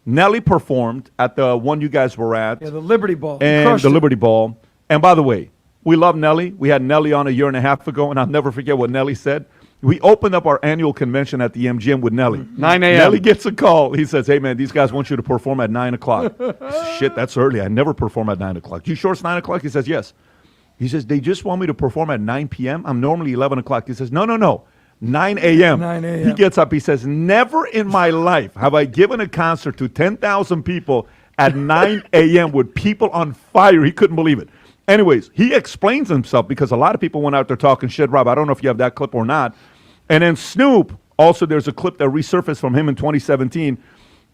Nelly performed at the one you guys were at. Yeah, the Liberty Ball. And the Liberty Ball. And by the way, we love Nelly. We had Nelly on a year and a half ago, and I'll never forget what Nelly said. We opened up our annual convention at the MGM with Nelly. 9 a.m. Nelly gets a call. He says, "Hey, man, these guys want you to perform at 9 o'clock. Shit, that's early. I never perform at 9 o'clock. You sure it's 9 o'clock? He says, yes. He says, they just want me to perform at 9 p.m.? I'm normally 11 o'clock. He says, no. 9 a.m. 9 a.m. He gets up. He says, never in my life have I given a concert to 10,000 people at 9 a.m. with people on fire. He couldn't believe it. Anyways, he explains himself because a lot of people went out there talking shit. Rob, I don't know if you have that clip or not. And then Snoop, also there's a clip that resurfaced from him in 2017,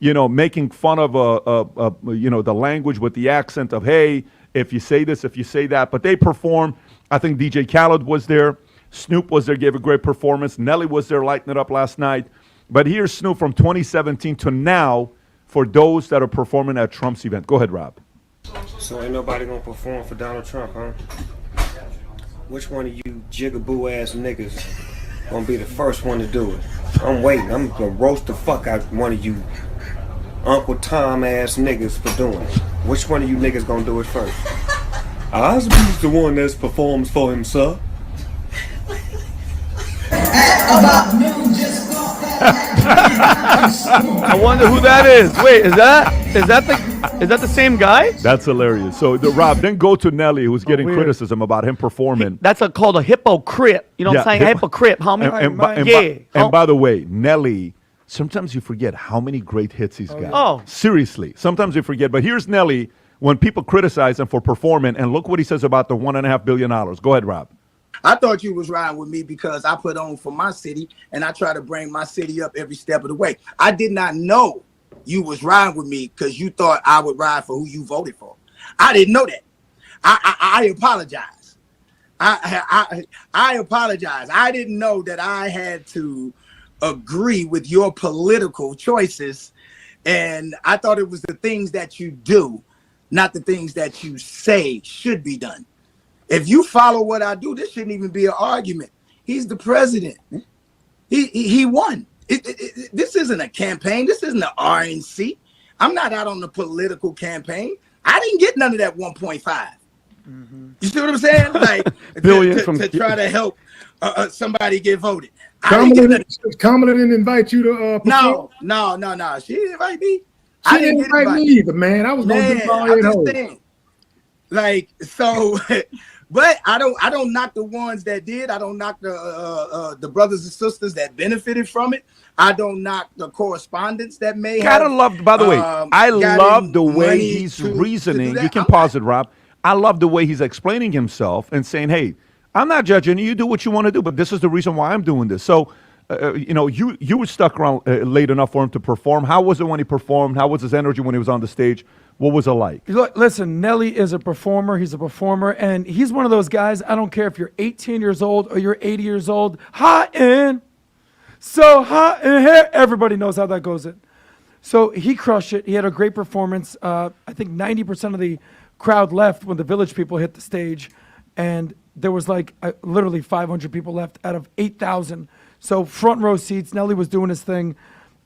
making fun of, the language with the accent of, hey, if you say this, if you say that. But they performed. I think DJ Khaled was there. Snoop was there, gave a great performance. Nelly was there lighting it up last night. But here's Snoop from 2017 to now for those that are performing at Trump's event. Go ahead, Rob. So ain't nobody gonna perform for Donald Trump, huh? Which one of you jigaboo ass niggas gonna be the first one to do it? I'm waiting. I'm gonna roast the fuck out one of you Uncle Tom ass niggas for doing it. Which one of you niggas gonna do it first? I'll be the one that performs for himself. I wonder who that is. Wait, is that the same guy? That's hilarious. So Rob, then go to Nelly, who's getting criticism about him performing. That's called a hypocrite. You know what I'm saying? Hypocrite, homie. And by the way, Nelly, sometimes you forget how many great hits he's got. Oh. Seriously. Sometimes you forget. But here's Nelly when people criticize him for performing, and look what he says about the $1.5 billion. Go ahead, Rob. I thought you was riding with me because I put on for my city and I try to bring my city up every step of the way. I did not know you was riding with me because you thought I would ride for who you voted for. I didn't know that. I apologize. I apologize. I didn't know that I had to agree with your political choices, and I thought it was the things that you do, not the things that you say should be done. If you follow what I do, this shouldn't even be an argument. He's the president. He won. This isn't a campaign. This isn't an RNC. I'm not out on the political campaign. I didn't get none of that 1.5. Mm-hmm. You see what I'm saying? Like billion to try to help somebody get voted. Kamala didn't invite you to perform? No. She didn't invite me. She didn't invite me either, man. I was going to do all I'm just home. saying. Like, so, but I don't knock the ones that did. I don't knock the brothers and sisters that benefited from it. I don't knock the correspondents that may have. By the way, I love the way he's reasoning. You can pause it, Rob. I love the way he's explaining himself and saying, hey, I'm not judging you. You do what you want to do, but this is the reason why I'm doing this. So you were stuck around late enough for him to perform. How was it when he performed? How was his energy when he was on the stage? What was it like? Look, listen, Nelly is a performer. He's a performer, and he's one of those guys. I don't care if you're 18 years old or you're 80 years old. Hot in, so hot in here. Everybody knows how that goes in. So he crushed it. He had a great performance. I think 90% of the crowd left when the Village People hit the stage, and there was like literally 500 people left out of 8,000. So front row seats. Nelly was doing his thing.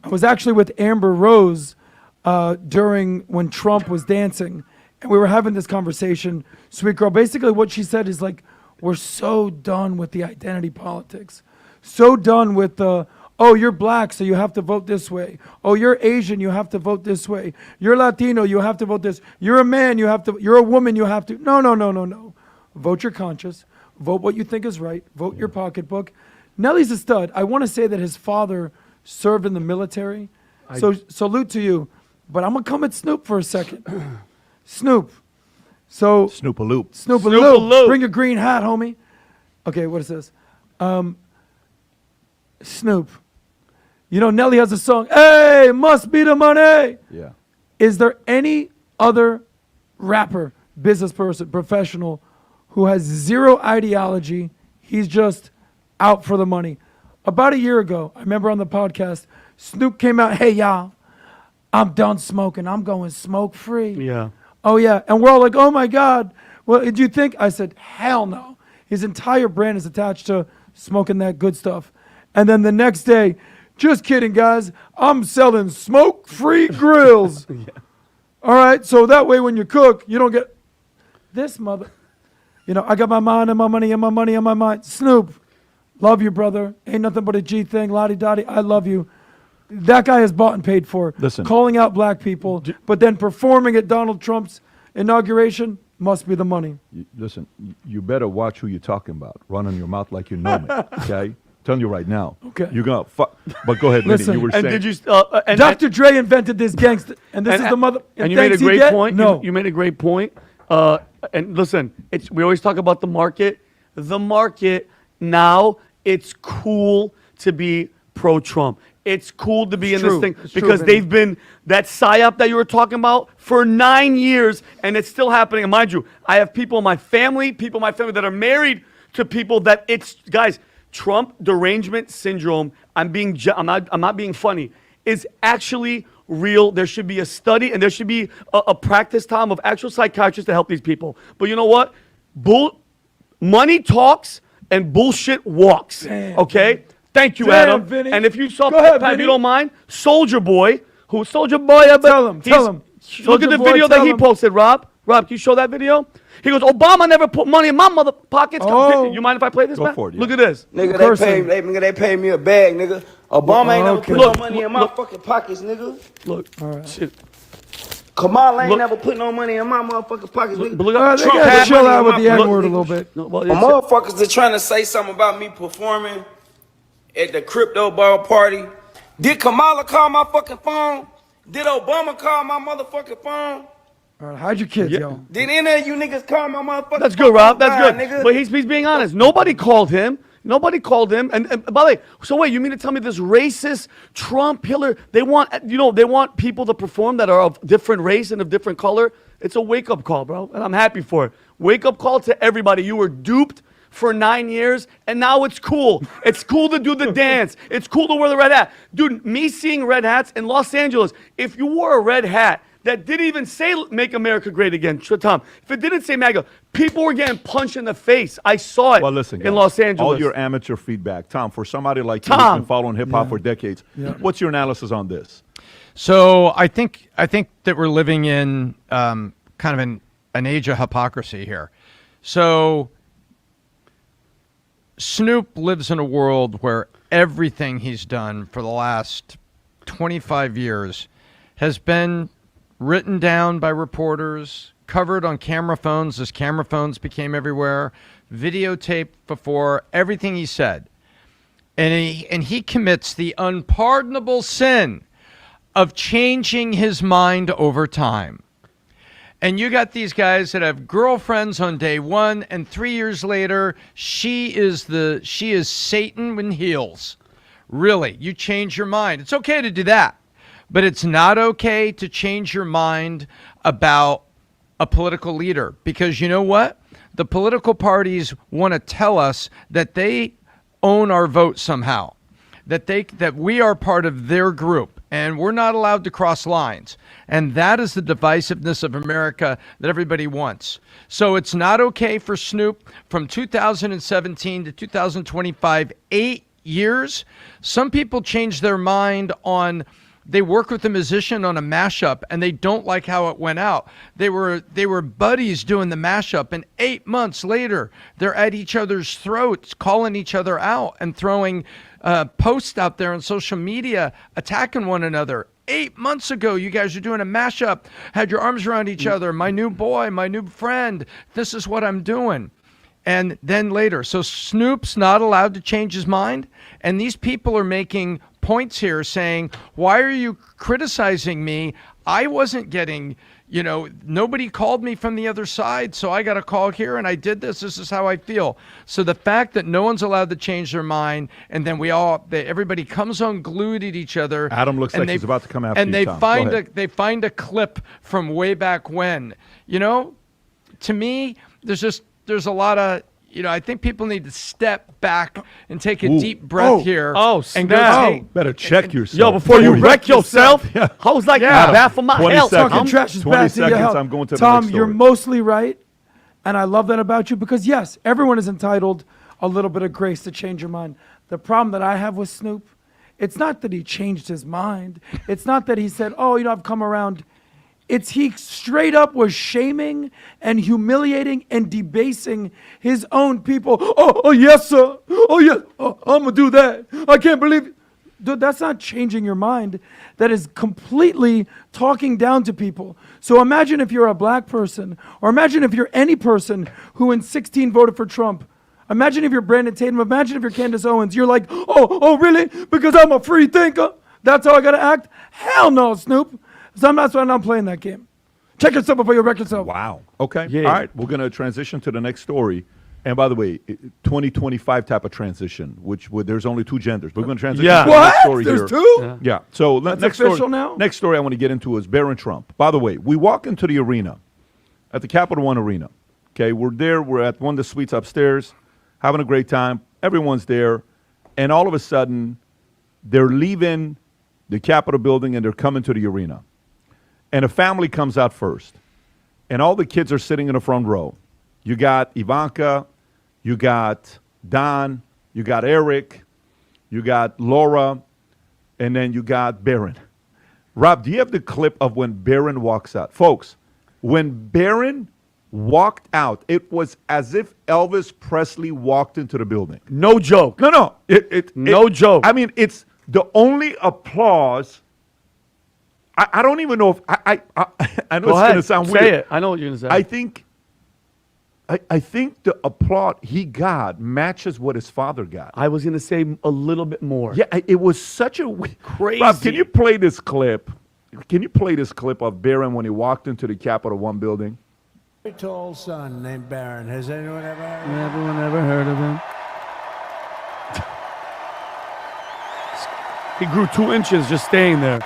I was actually with Amber Rose during when Trump was dancing, and we were having this conversation. Sweet girl, basically what she said is like, we're so done with the identity politics, so done with the, oh, you're black, so you have to vote this way. Oh, you're Asian, you have to vote this way. You're Latino, you have to vote this. You're a man, you have to. You're a woman, you have to. No. Vote your conscience. Vote what you think is right. Vote your pocketbook. Nelly's a stud. I want to say that his father served in the military, so salute to you. But I'm going to come at Snoop for a second. Snoop. So Snoop-a-loop. Snoop-a-loop. Bring your green hat, homie. Okay, what is this? Snoop. You know, Nelly has a song, hey, must be the money. Yeah. Is there any other rapper, business person, professional who has zero ideology? He's just out for the money. About a year ago, I remember on the podcast, Snoop came out, hey, y'all, I'm done smoking. I'm going smoke free. Yeah. Oh, yeah. And we're all like, oh, my God. Well, did you think? I said, hell no. His entire brand is attached to smoking that good stuff. And then the next day, just kidding, guys. I'm selling smoke-free grills. Yeah. All right. So that way when you cook, you don't get this mother. You know, I got my mind and my money and my money and my mind. Snoop, love you, brother. Ain't nothing but a G thing. Lottie-dottie, I love you. That guy is bought and paid for. Listen. Calling out black people, but then performing at Donald Trump's inauguration must be the money. Listen, you better watch who you're talking about. Running your mouth like you know me, okay? Telling you right now. Okay. You're going to fuck. But go ahead, Listen, Vinny. You were And saying. did you? Dr. Dre invented this gangster, and this is the mother. And you made a great point. No. You made a great point. And listen, we always talk about the market. The market now, it's cool to be pro-Trump. It's cool to be in this thing because they've been that psyop that you were talking about for 9 years, and it's still happening. And mind you, I have people in my family that are married to people that it's guys. Trump derangement syndrome. I'm not being funny. Is actually real. There should be a study and there should be a practice time of actual psychiatrists to help these people. But you know what? Money talks and bullshit walks. Damn, okay. Vinny. Thank you, Damn, Adam. Vinny. And if you saw, Go ahead, Pat, if Vinny. you don't mind, Soldier Boy. Tell him. Look at the video that he posted, Rob. Rob, can you show that video? He goes, Obama never put money in my mother pockets. Oh. You mind if I play this, Go Pat? for it, yeah. Look at this. Nigga, they paid me a bag, nigga. Obama ain't never put no money in my fucking pockets, nigga. Look. All right. Shit. Kamala ain't never put no money in my motherfucking pockets, nigga. But look at They gotta chill out with the N-word a little bit. No, well, My motherfuckers are trying to say something about me performing at the crypto ball party. Did Kamala call my fucking phone? Did Obama call my motherfucking phone? All right, hide your kids, yo. Did any of you niggas call my motherfucking That's good, Rob. That's phone, good. nigga? But he's being honest. Nobody called him. And by the way, so wait, you mean to tell me this racist Trump, Hillary, they want people to perform that are of different race and of different color? It's a wake-up call, bro, and I'm happy for it. Wake-up call to everybody. You were duped for 9 years, and now it's cool. It's cool to do the dance. It's cool to wear the red hat. Dude, me seeing red hats in Los Angeles, if you wore a red hat that didn't even say Make America Great Again, Tom, if it didn't say MAGA, people were getting punched in the face. I saw it Listen, in guys, Los Angeles. all your amateur feedback. Tom, for somebody like you who's been following hip-hop for decades, what's your analysis on this? So I think that we're living in kind of an age of hypocrisy here. So Snoop lives in a world where everything he's done for the last 25 years has been written down by reporters, covered on camera phones as camera phones became everywhere, videotaped before, everything he said. And he commits the unpardonable sin of changing his mind over time. And you got these guys that have girlfriends on day one, and 3 years later, she is Satan in heels, Really, you change your mind. It's okay to do that, but it's not okay to change your mind about a political leader, because you know what? The political parties want to tell us that they own our vote somehow, that we are part of their group, and we're not allowed to cross lines. And that is the divisiveness of America that everybody wants. So it's not okay for Snoop from 2017 to 2025, 8 years. Some people change their mind on, they work with a musician on a mashup and they don't like how it went out. They were buddies doing the mashup, and 8 months later, they're at each other's throats, calling each other out and throwing posts out there on social media, attacking one another. 8 months ago, you guys were doing a mashup, had your arms around each other. My new boy, my new friend, this is what I'm doing. And then later, so Snoop's not allowed to change his mind. And these people are making points here saying, why are you criticizing me? I wasn't getting, nobody called me from the other side, so I got a call here and I did this. This is how I feel. So the fact that no one's allowed to change their mind, and then everybody comes unglued at each other. Adam looks like he's about to come after and you, they Tom. they find a clip from way back when. To me, there's a lot of, I think people need to step back and take a deep breath here. Oh, and snap. Better check yourself. Yo, before you wreck yourself, I was like, Yeah. bad for my 20 health. seconds. Talking trash is 20 bad to your seconds, health. I'm going to the Tom, next you're story. mostly right, and I love that about you, because yes, everyone is entitled a little bit of grace to change your mind. The problem that I have with Snoop, it's not that he changed his mind. It's not that he said, oh, I've come around. It's he straight up was shaming and humiliating and debasing his own people. Oh yes, sir. Oh, yes. Oh, I'm going to do that. I can't believe it. Dude, that's not changing your mind. That is completely talking down to people. So imagine if you're a black person, or imagine if you're any person who in 16 voted for Trump. Imagine if you're Brandon Tatum. Imagine if you're Candace Owens. You're like, oh, really? Because I'm a free thinker? That's how I got to act? Hell no, Snoop. So that's why I'm not playing that game. Check yourself before you wreck yourself. Wow. Okay. Yeah. All right. We're going to transition to the next story. And by the way, 2025 type of transition, which there's only two genders. We're going to transition to the What? next story There's here. two? Yeah. So That's next official story, now? Next story I want to get into is Barron Trump. By the way, we walk into the arena, at the Capital One Arena. Okay. We're there. We're at one of the suites upstairs, having a great time. Everyone's there. And all of a sudden, they're leaving the Capitol building and they're coming to the arena. And a family comes out first. And all the kids are sitting in the front row. You got Ivanka, you got Don, you got Eric, you got Laura, and then you got Barron. Rob, do you have the clip of when Barron walks out? Folks, when Barron walked out, it was as if Elvis Presley walked into the building. No joke. No. No joke. I mean, it's the only applause. I don't even know if I know it's going to sound weird. Say it. I know what you're going to say. I think the applaud he got matches what his father got. I was going to say a little bit more. Yeah, it was such a Crazy. Rob, can you play this clip? Can you play this clip of Barron when he walked into the Capital One building? Very tall son named Barron. Has anyone ever heard of him? Everyone ever heard of him? He grew 2 inches just staying there.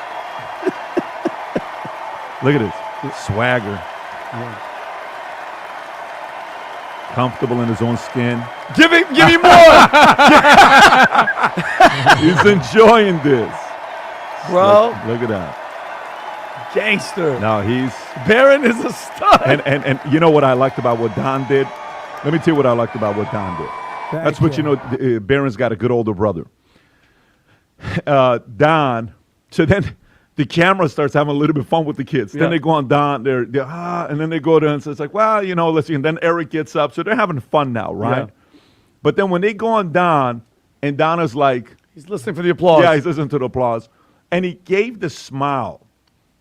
Look at this swagger. Yeah. Comfortable in his own skin. Give me more. He's enjoying this. Bro. Look at that. Gangster. No, he's Barron is a stud. And you know what I liked about what Don did? Let me tell you what I liked about what Don did. That's what you know. Barron's got a good older brother. Don. So then the camera starts having a little bit of fun with the kids. Then they go on Don. They're and then they go to, and so it's like, well, let's see. And then Eric gets up. So they're having fun now, right? Yeah. But then when they go on Don, and Don is like, he's listening for the applause. Yeah, he's listening to the applause. And he gave the smile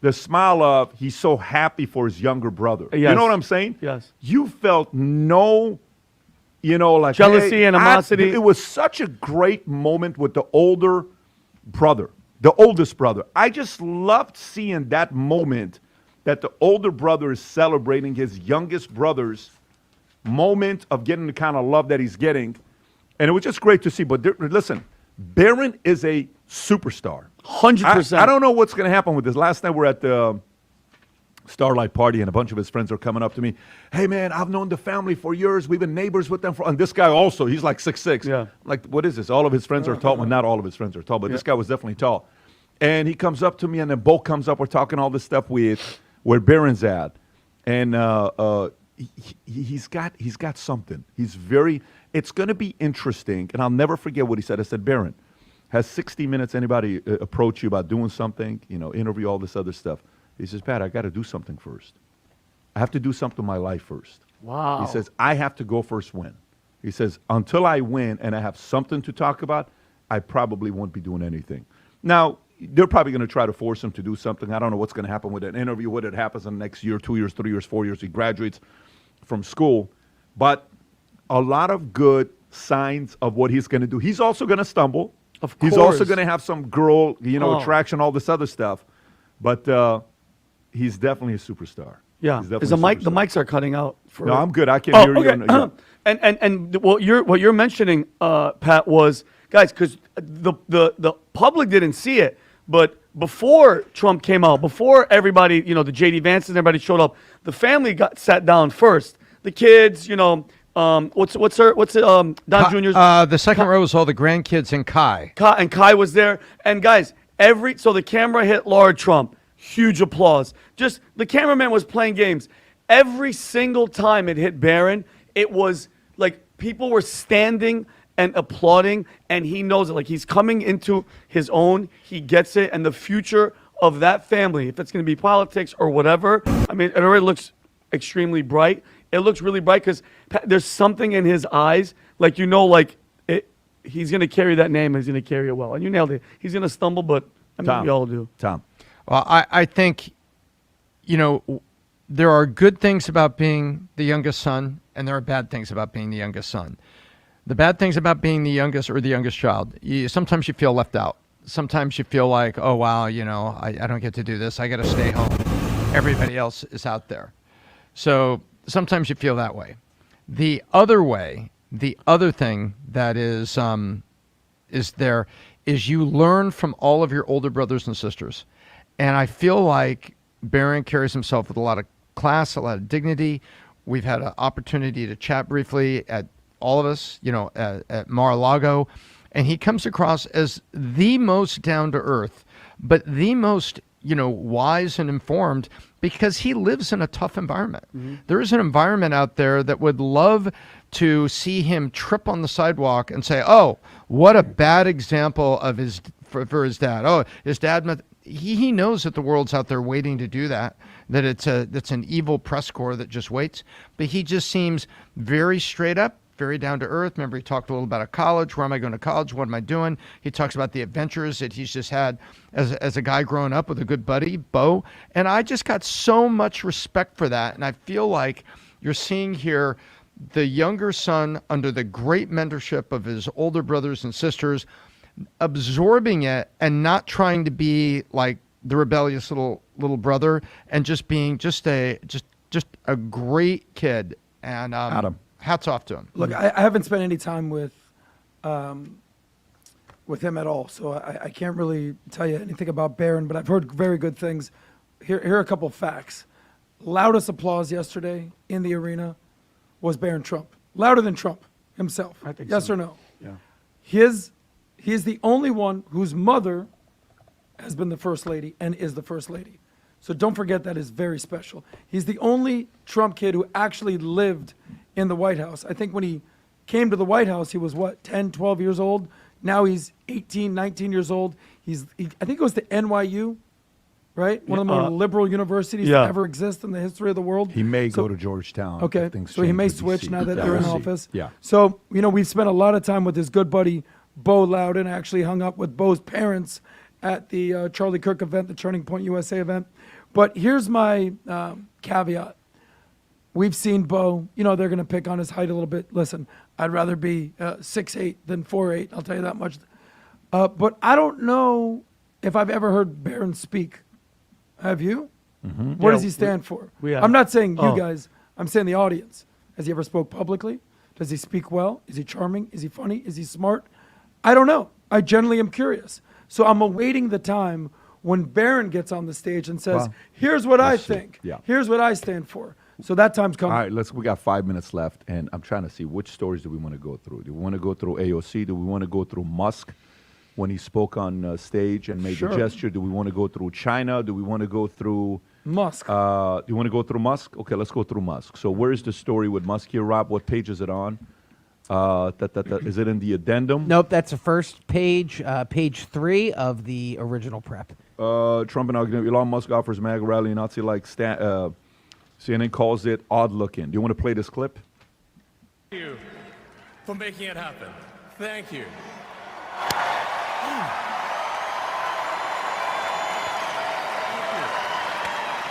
of he's so happy for his younger brother. Yes. You know what I'm saying? Yes. You felt no, like jealousy, animosity. It was such a great moment with the older brother. The oldest brother. I just loved seeing that moment that the older brother is celebrating his youngest brother's moment of getting the kind of love that he's getting. And it was just great to see. But listen, Barron is a superstar. 100%. I don't know what's going to happen with this. Last night we're at the Starlight Party, and a bunch of his friends are coming up to me. Hey, man, I've known the family for years. We've been neighbors with them. And this guy also, he's like 6'6". Yeah. Like, what is this? All of his friends are tall. Well, not all of his friends are tall, but this guy was definitely tall. And he comes up to me, and then Bo comes up. We're talking all this stuff with where Barron's at. And he's got something. It's going to be interesting. And I'll never forget what he said. I said, Barron, has 60 Minutes anybody approach you about doing something, interview, all this other stuff? He says, Pat, I got to do something first. I have to do something in my life first. Wow. He says, I have to go first win. He says, until I win and I have something to talk about, I probably won't be doing anything. Now, they're probably going to try to force him to do something. I don't know what's going to happen with an interview, whether it happens in the next year, 2 years, 3 years, 4 years. He graduates from school. But a lot of good signs of what he's going to do. He's also going to stumble. Of course. He's also going to have some girl, attraction, all this other stuff. But he's definitely a superstar. Yeah. He's Is definitely the mics are cutting out. No, I'm good. I can hear you. Okay. And what you're mentioning, Pat, was, guys, because the public didn't see it, but before Trump came out, before everybody, the JD Vances and everybody showed up, the family got sat down first. The kids, what's Don Jr.'s? The second row was all the grandkids and Kai. And Kai was there. And guys, so the camera hit Laura Trump. Huge applause. Just the cameraman was playing games. Every single time it hit Barron, it was like people were standing and applauding, and he knows it. Like, he's coming into his own. He gets it. And the future of that family, if it's going to be politics or whatever, I mean, it already looks extremely bright. It looks really bright because there's something in his eyes, like, he's going to carry that name, and he's going to carry it well. And you nailed it. He's going to stumble, but I mean, we all do. Tom. Well, I think, there are good things about being the youngest son, and there are bad things about being the youngest son. The bad things about being the youngest or the youngest child, sometimes you feel left out. Sometimes you feel like, oh, wow, I don't get to do this. I got to stay home. Everybody else is out there. So sometimes you feel that way. The other way, the other thing that is there is you learn from all of your older brothers and sisters. And I feel like Barron carries himself with a lot of class, a lot of dignity. We've had an opportunity to chat briefly at all of us, at Mar-a-Lago. And he comes across as the most down-to-earth, but the most, wise and informed, because he lives in a tough environment. Mm-hmm. There is an environment out there that would love to see him trip on the sidewalk and say, oh, what a bad example of for his dad. Oh, his dad... He knows that the world's out there waiting to do that, that it's an evil press corps that just waits. But he just seems very straight up, very down to earth. Remember, he talked a little about college. Where am I going to college? What am I doing? He talks about the adventures that he's just had as a guy growing up with a good buddy, Bo. And I just got so much respect for that. And I feel like you're seeing here the younger son under the great mentorship of his older brothers and sisters, absorbing it and not trying to be like the rebellious little brother, and just being just a great kid. And Adam, hats off to him. Look, I haven't spent any time with him at all, so I can't really tell you anything about Barron, but I've heard very good things. Here are a couple of facts. Loudest applause yesterday in the arena was Barron Trump. Louder than Trump himself. I think yes so. or no? Yeah. He is the only one whose mother has been the first lady and is the first lady. So don't forget that is very special. He's the only Trump kid who actually lived in the White House. I think when he came to the White House, he was 10, 12 years old. Now he's 18, 19 years old. I think he goes to NYU, right? One of the more liberal universities to ever exist in the history of the world. He may go to Georgetown. Okay, so he may switch now that they're in office. Yeah. So, we've spent a lot of time with his good buddy, Bo Loudon. I actually hung up with Bo's parents at the Charlie Kirk event, the Turning Point USA event. But here's my caveat. We've seen Bo, they're going to pick on his height a little bit. Listen, I'd rather be 6'8" than 4'8", I'll tell you that much. But I don't know if I've ever heard Barron speak. Have you? Mm-hmm. What does he stand for? I'm not saying you guys, I'm saying the audience. Has he ever spoke publicly? Does he speak well? Is he charming? Is he funny? Is he smart? I don't know. I generally am curious. So I'm awaiting the time when Barron gets on the stage and says, Well, here's what I let's see. think. Yeah. Here's what I stand for. So that time's coming. All right, we got 5 minutes left, and I'm trying to see which stories do we want to go through. Do we want to go through AOC? Do we want to go through Musk when he spoke on stage and made Sure. the gesture? Do we want to go through China? Do we want to go through Musk? Do you want to go through Musk? Okay, let's go through Musk. So where's the story with Musk here, Rob? What page is it on? Is it in the addendum? Nope, that's the first page, page 3 of the original prep. Trump inaugurated Elon Musk offers MAGA rally Nazi-like CNN calls it odd-looking. Do you want to play this clip? Thank you for making it happen. Thank you.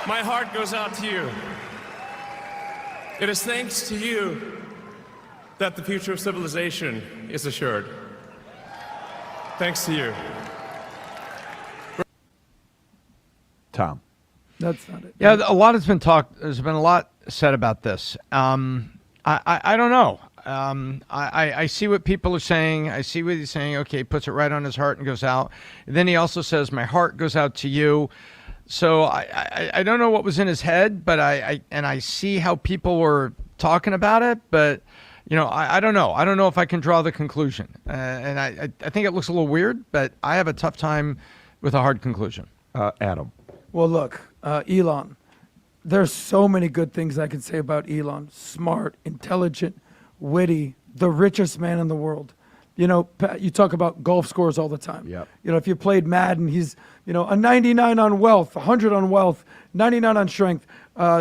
My heart goes out to you. It is thanks to you that the future of civilization is assured. Thanks to you. Tom. That's not it. Yeah, a lot has been talked. There's been a lot said about this. I don't know. I see what people are saying. I see what he's saying. Okay, he puts it right on his heart and goes out. And then he also says, my heart goes out to you. So I don't know what was in his head, but I see how people were talking about it, but I don't know. I don't know if I can draw the conclusion. And I think it looks a little weird, but I have a tough time with a hard conclusion. Adam. Well, look, Elon, there's so many good things I could say about Elon. Smart, intelligent, witty, the richest man in the world. Pat, you talk about golf scores all the time. Yep. If you played Madden, he's, a 99 on wealth, 100 on wealth, 99 on strength,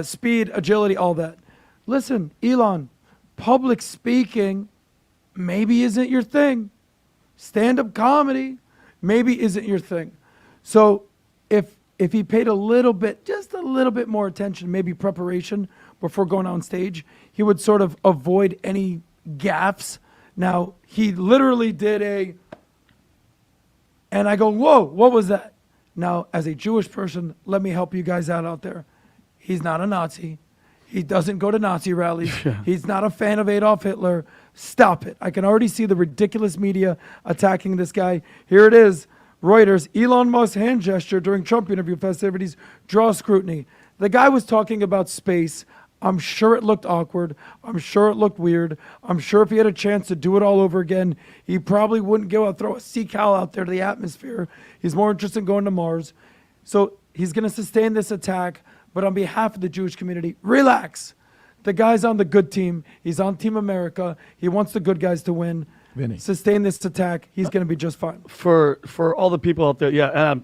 speed, agility, all that. Listen, Elon, public speaking maybe isn't your thing. Stand-up comedy maybe isn't your thing. So if he paid just a little bit more attention, maybe preparation before going on stage, he would sort of avoid any gaffes. Now, he literally did and I go, whoa, what was that? Now, as a Jewish person, let me help you guys out there. He's not a Nazi. He doesn't go to Nazi rallies. Yeah. He's not a fan of Adolf Hitler. Stop it. I can already see the ridiculous media attacking this guy. Here it is. Reuters, Elon Musk's hand gesture during Trump interview festivities draws scrutiny. The guy was talking about space. I'm sure it looked awkward. I'm sure it looked weird. I'm sure if he had a chance to do it all over again, he probably wouldn't go and throw a Sea-Cal out there to the atmosphere. He's more interested in going to Mars. So he's going to sustain this attack. But on behalf of the Jewish community, relax. The guy's on the good team. He's on Team America. He wants the good guys to win. Vinny. Sustain this attack. He's going to be just fine. For all the people out there, yeah,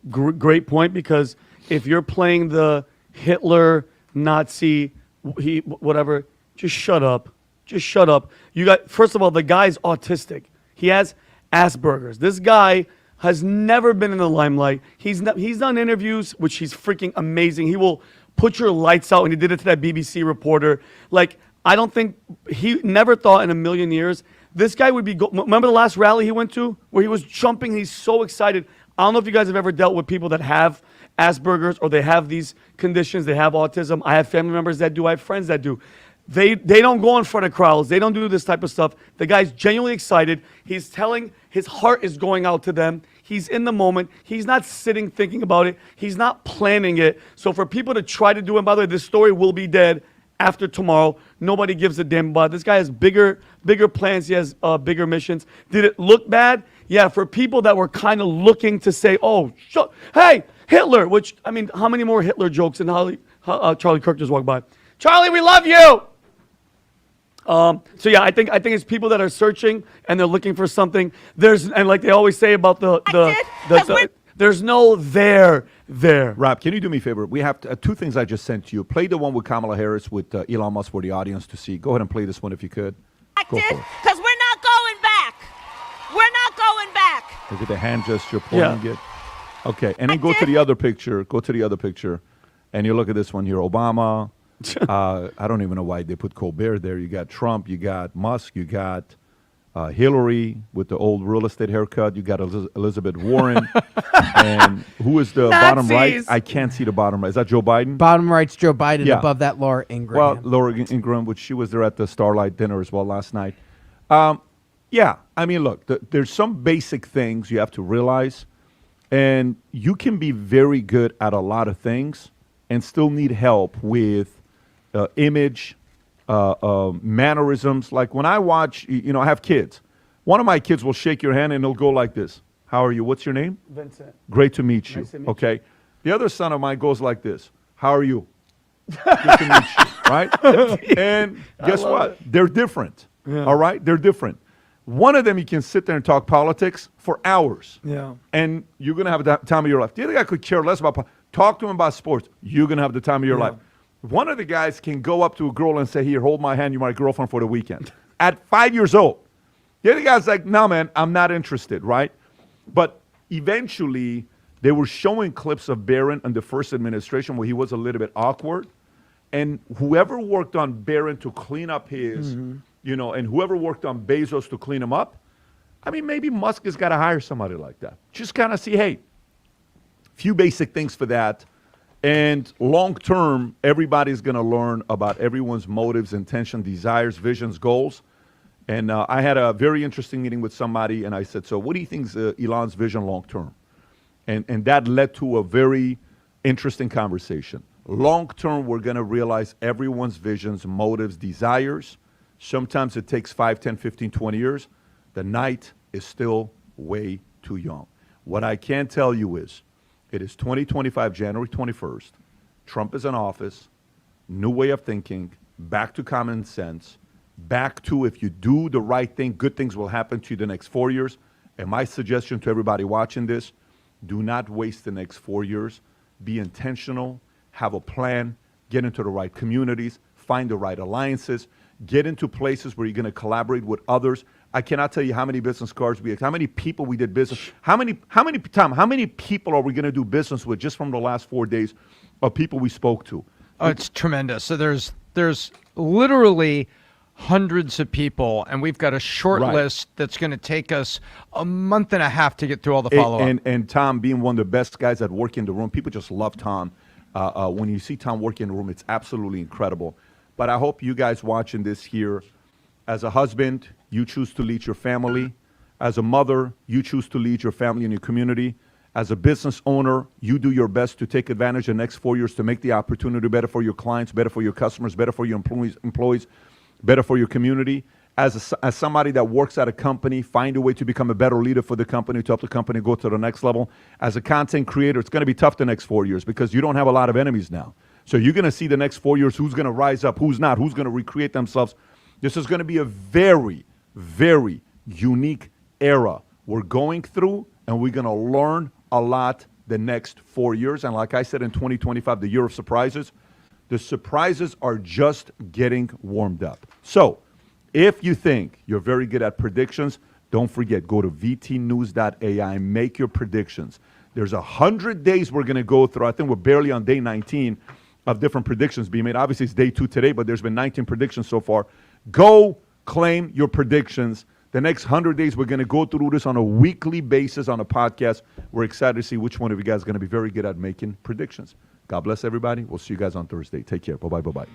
great point, because if you're playing the Hitler, Nazi, whatever, just shut up. Just shut up. First of all, the guy's autistic. He has Asperger's. This guy has never been in the limelight. He's done interviews, which he's freaking amazing. He will put your lights out, and he did it to that BBC reporter. I don't think, he never thought in a million years this guy would be, remember the last rally he went to where he was jumping, he's so excited. I don't know if you guys have ever dealt with people that have Asperger's or they have these conditions, they have autism. I have family members that do, I have friends that do. They don't go in front of crowds. They don't do this type of stuff. The guy's genuinely excited. He's telling, his heart is going out to them. He's in the moment. He's not sitting thinking about it. He's not planning it. So for people to try to do, and by the way, this story will be dead after tomorrow. Nobody gives a damn about it. This guy has bigger plans. He has bigger missions. Did it look bad? Yeah, for people that were kind of looking to say, oh, hey, Hitler, which, I mean, how many more Hitler jokes and Charlie Kirk just walked by? Charlie, we love you! So yeah, I think it's people that are searching and they're looking for something. And like they always say about there's no there. Rob, can you do me a favor? We have two things I just sent you. Play the one with Kamala Harris with Elon Musk for the audience to see. Go ahead and play this one if you could. Because we're not going back. We're not going back. Look at the hand gesture pointing it. Okay, and then go to the other picture. Go to the other picture, and you look at this one here. Obama. I don't even know why they put Colbert there. You got Trump, you got Musk, you got Hillary with the old real estate haircut. You got Elizabeth Warren. And who is the bottom right? I can't see the bottom right. Is that Joe Biden? Bottom right's Joe Biden. Yeah. Above that, Laura Ingraham. Well, Laura Ingraham, which she was there at the Starlight dinner as well last night. Yeah, I mean, look, there's some basic things you have to realize, and you can be very good at a lot of things and still need help with image, mannerisms. Like when I watch, I have kids. One of my kids will shake your hand and he'll go like this. How are you? What's your name? Vincent. Great to meet you. Nice to meet okay. The other son of mine goes like this. How are you? Good to meet you. Right? And guess what? it. They're different. Yeah. All right? They're different. One of them, you can sit there and talk politics for hours. Yeah. And you're going to have the time of your life. The other guy could care less about talk to him about sports. You're going to have the time of your life. One of the guys can go up to a girl and say, here, hold my hand. You're my girlfriend for the weekend. At 5 years old. The other guy's like, no, man, I'm not interested, right? But eventually, they were showing clips of Barron in the first administration where he was a little bit awkward. And whoever worked on Barron to clean up his, and whoever worked on Bezos to clean him up, I mean, maybe Musk has got to hire somebody like that. Just kind of see, hey, few basic things for that. And long term, everybody's going to learn about everyone's motives, intention, desires, visions, goals. And I had a very interesting meeting with somebody, and I said, so what do you think is Elon's vision long term? And that led to a very interesting conversation. Long term, we're going to realize everyone's visions, motives, desires. Sometimes it takes 5, 10, 15, 20 years. The night is still way too young. What I can tell you is, it is 2025, January 21st. Trump is in office. New way of thinking. Back to common sense. Back to if you do the right thing, good things will happen to you the next 4 years. And my suggestion to everybody watching this, do not waste the next 4 years. Be intentional. Have a plan. Get into the right communities. Find the right alliances. Get into places where you're going to collaborate with others. I cannot tell you how many business cards we had, how many people we did business. How many people are we going to do business with just from the last 4 days of people we spoke to? Oh, it's tremendous. So there's literally hundreds of people, and we've got a short list that's going to take us a month and a half to get through all the follow-up. And Tom, being one of the best guys that work in the room, people just love Tom. When you see Tom work in the room, it's absolutely incredible. But I hope you guys watching this here, as a husband, you choose to lead your family. As a mother, you choose to lead your family and your community. As a business owner, you do your best to take advantage of the next 4 years to make the opportunity better for your clients, better for your customers, better for your employees, better for your community. As somebody that works at a company, find a way to become a better leader for the company, to help the company go to the next level. As a content creator, it's going to be tough the next 4 years because you don't have a lot of enemies now. So you're going to see the next 4 years who's going to rise up, who's not, who's going to recreate themselves. This is going to be a very, very unique era we're going through, and we're going to learn a lot the next 4 years. And like I said, in 2025, the year of surprises, the surprises are just getting warmed up. So if you think you're very good at predictions, don't forget, go to vtnews.ai, make your predictions. There's 100 days we're going to go through. I think we're barely on day 19 of different predictions being made. Obviously, it's day 2 today, but there's been 19 predictions so far. Go claim your predictions. The next 100 days, we're going to go through this on a weekly basis on a podcast. We're excited to see which one of you guys is going to be very good at making predictions. God bless everybody. We'll see you guys on Thursday. Take care. Bye-bye. Bye-bye.